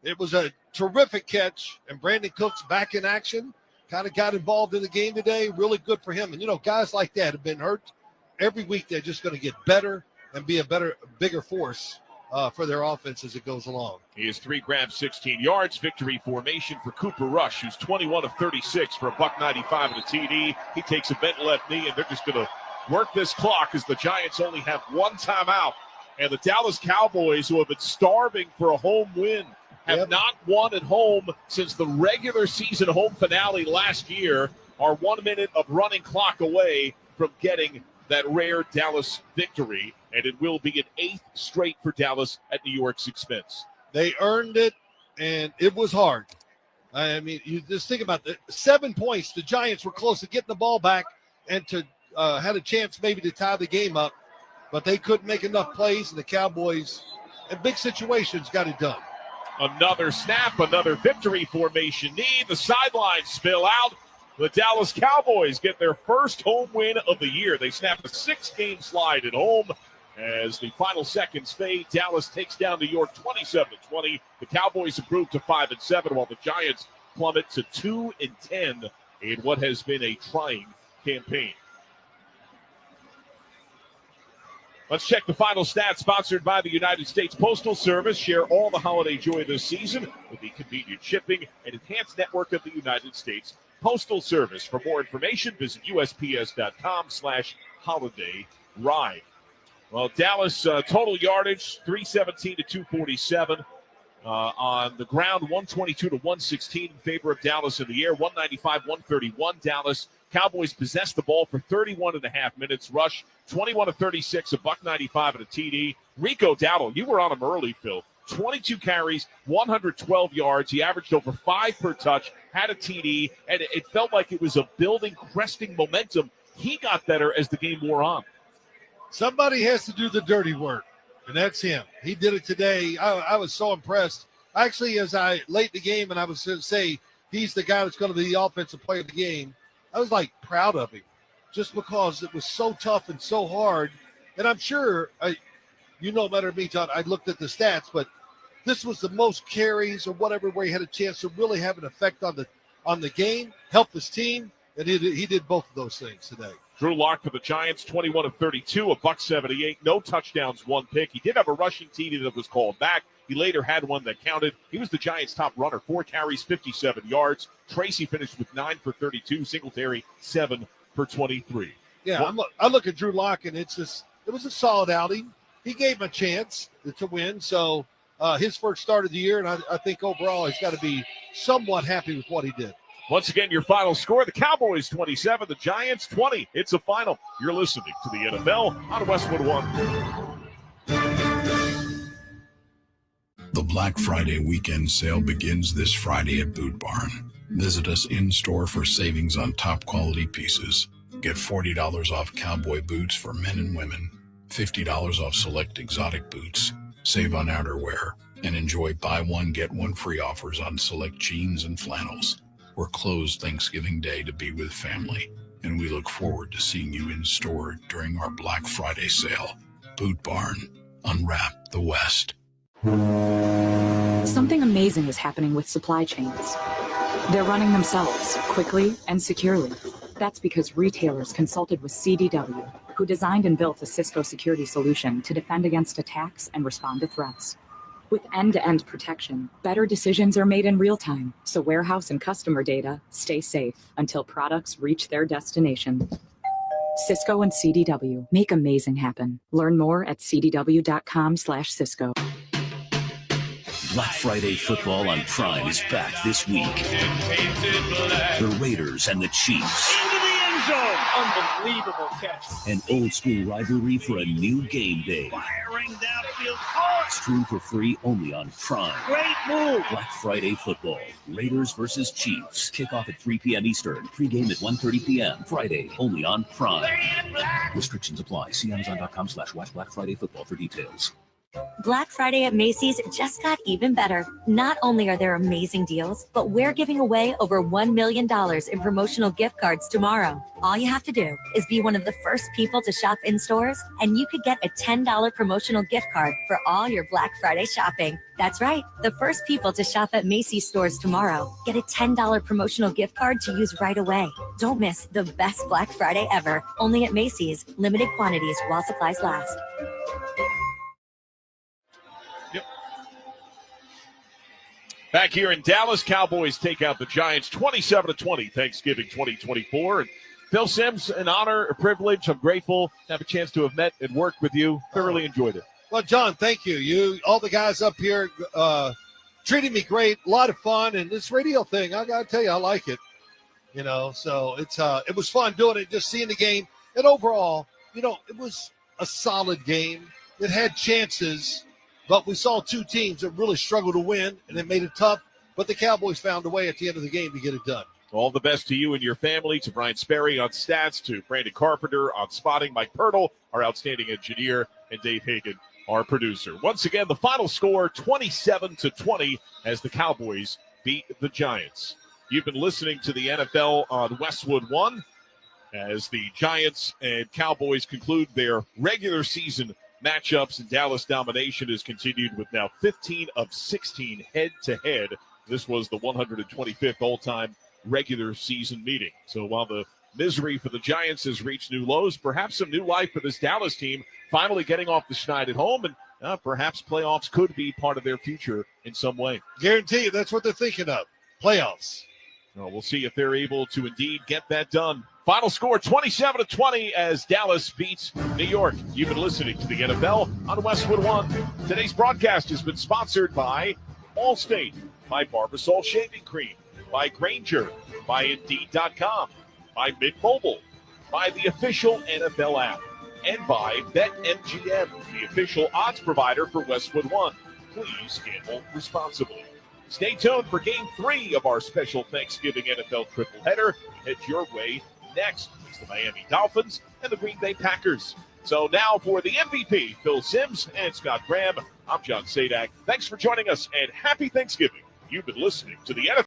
it was a terrific catch. And Brandon Cooks back in action, kind of got involved in the game today. Really good for him. And, you know, guys like that have been hurt. Every week they're just going to get better and be a bigger force for their offense as it goes along. He has 3 grabs, 16 yards. Victory formation for Cooper Rush, who's 21 of 36 for a $195 and a TD. He takes a bent left knee, and they're just going to work this clock as the Giants only have 1 timeout. And the Dallas Cowboys, who have been starving for a home win, have not won at home since the regular season home finale last year, are 1 minute of running clock away from getting that rare Dallas victory, and it will be an 8th straight for Dallas at New York's expense. They earned it, and it was hard. I mean, you just think about it. 7 points. The Giants were close to getting the ball back and to had a chance maybe to tie the game up, but they couldn't make enough plays, and the Cowboys, in big situations, got it done. Another snap, another victory formation knee. The sidelines spill out. The Dallas Cowboys get their first home win of the year. They snap a 6-game slide at home. As the final seconds fade, Dallas takes down New York 27-20. The Cowboys improve to 5-7, while the Giants plummet to 2-10 in what has been a trying campaign. Let's check the final stats, sponsored by the United States Postal Service. Share all the holiday joy this season with the convenient shipping and enhanced network of the United States Postal Service. For more information, visit USPS.com/holiday-ride. Well, Dallas total yardage, 317 to 247. On the ground, 122 to 116 in favor of Dallas. In the air, 195, 131. Dallas Cowboys possessed the ball for 31 and a half minutes. Rush, 21 of 36, a $195 and a TD. Rico Dowdle, you were on him early, Phil. 22 carries, 112 yards. He averaged over 5 per touch, had a TD, and it felt like it was a building, cresting momentum. He got better as the game wore on. Somebody has to do the dirty work, and that's him. He did it today. I was so impressed. Actually, as I late the game, and I was going to say he's the guy that's going to be the offensive player of the game, I was like proud of him just because it was so tough and so hard. And I'm sure, you know better than me, John, I looked at the stats, but this was the most carries or whatever where he had a chance to really have an effect on the game, help his team, and he did both of those things today. Drew Lock for the Giants, 21 of 32, a $178, no touchdowns, 1 pick. He did have a rushing TD that was called back. He later had one that counted. He was the Giants' top runner, 4 carries, 57 yards. Tracy finished with 9 for 32. Singletary, 7 for 23. Yeah, I look at Drew Lock, and it was a solid outing. He gave him a chance to win, so his first start of the year, and I think overall he's got to be somewhat happy with what he did. Once again, your final score, the Cowboys 27, the Giants 20. It's a final. You're listening to the NFL on Westwood One. The Black Friday weekend sale begins this Friday at Boot Barn. Visit us in-store for savings on top quality pieces. Get $40 off cowboy boots for men and women, $50 off select exotic boots, save on outerwear, and enjoy buy one, get one free offers on select jeans and flannels. We're closed Thanksgiving Day to be with family, and we look forward to seeing you in store during our Black Friday sale. Boot Barn, unwrap the West. Something amazing is happening with supply chains. They're running themselves quickly and securely. That's because retailers consulted with CDW, who designed and built a Cisco security solution to defend against attacks and respond to threats. With end-to-end protection, better decisions are made in real time, so warehouse and customer data stay safe until products reach their destination. Cisco and CDW make amazing happen. Learn more at cdw.com/Cisco. Black Friday football on Prime is back this week. The Raiders and the Chiefs. Unbelievable catch. An old school rivalry for a new game day. Firing downfield hard. Stream for free only on Prime. Great move. Black Friday football. Raiders versus Chiefs. Kickoff at 3 p.m. Eastern. Pre-game at 1:30 p.m. Friday only on Prime. Restrictions apply. See Amazon.com/watch Black Friday football for details. Black Friday at Macy's just got even better. Not only are there amazing deals, but we're giving away over $1 million in promotional gift cards tomorrow. All you have to do is be one of the first people to shop in stores, and you could get a $10 promotional gift card for all your Black Friday shopping. That's right. The first people to shop at Macy's stores tomorrow get a $10 promotional gift card to use right away. Don't miss the best Black Friday ever. Only at Macy's. Limited quantities while supplies last. Back here in Dallas, Cowboys take out the Giants 27-20, Thanksgiving 2024. And Phil Simms, an honor, a privilege. I'm grateful to have a chance to have met and worked with you. Thoroughly enjoyed it. Well, John, thank you. You, all the guys up here treated me great. A lot of fun. And this radio thing, I got to tell you, I like it. You know, so it was fun doing it, just seeing the game. And overall, you know, it was a solid game. It had chances. But we saw two teams that really struggled to win, and it made it tough. But the Cowboys found a way at the end of the game to get it done. All the best to you and your family, to Brian Sperry on stats, to Brandon Carpenter on spotting, Mike Pirtle, our outstanding engineer, and Dave Hagan, our producer. Once again, the final score, 27-20, as the Cowboys beat the Giants. You've been listening to the NFL on Westwood One as the Giants and Cowboys conclude their regular season matchups, and Dallas domination has continued with now 15 of 16 head-to-head. This was the 125th all-time regular season meeting. So while the misery for the Giants has reached new lows, perhaps some new life for this Dallas team, finally getting off the schneid at home, and perhaps playoffs could be part of their future in some way. Guarantee you that's what they're thinking of, playoffs. Well, we'll see if they're able to indeed get that done. Final score, 27-20, as Dallas beats New York. You've been listening to the NFL on Westwood One. Today's broadcast has been sponsored by Allstate, by Barbasol Shaving Cream, by Grainger, by Indeed.com, by Mint Mobile, by the official NFL app, and by BetMGM, the official odds provider for Westwood One. Please gamble responsibly. Stay tuned for Game 3 of our special Thanksgiving NFL tripleheader. Head your way next. It's the Miami Dolphins and the Green Bay Packers. So now for the MVP, Phil Simms and Scott Graham, I'm John Sadak. Thanks for joining us, and happy Thanksgiving. You've been listening to the NFL.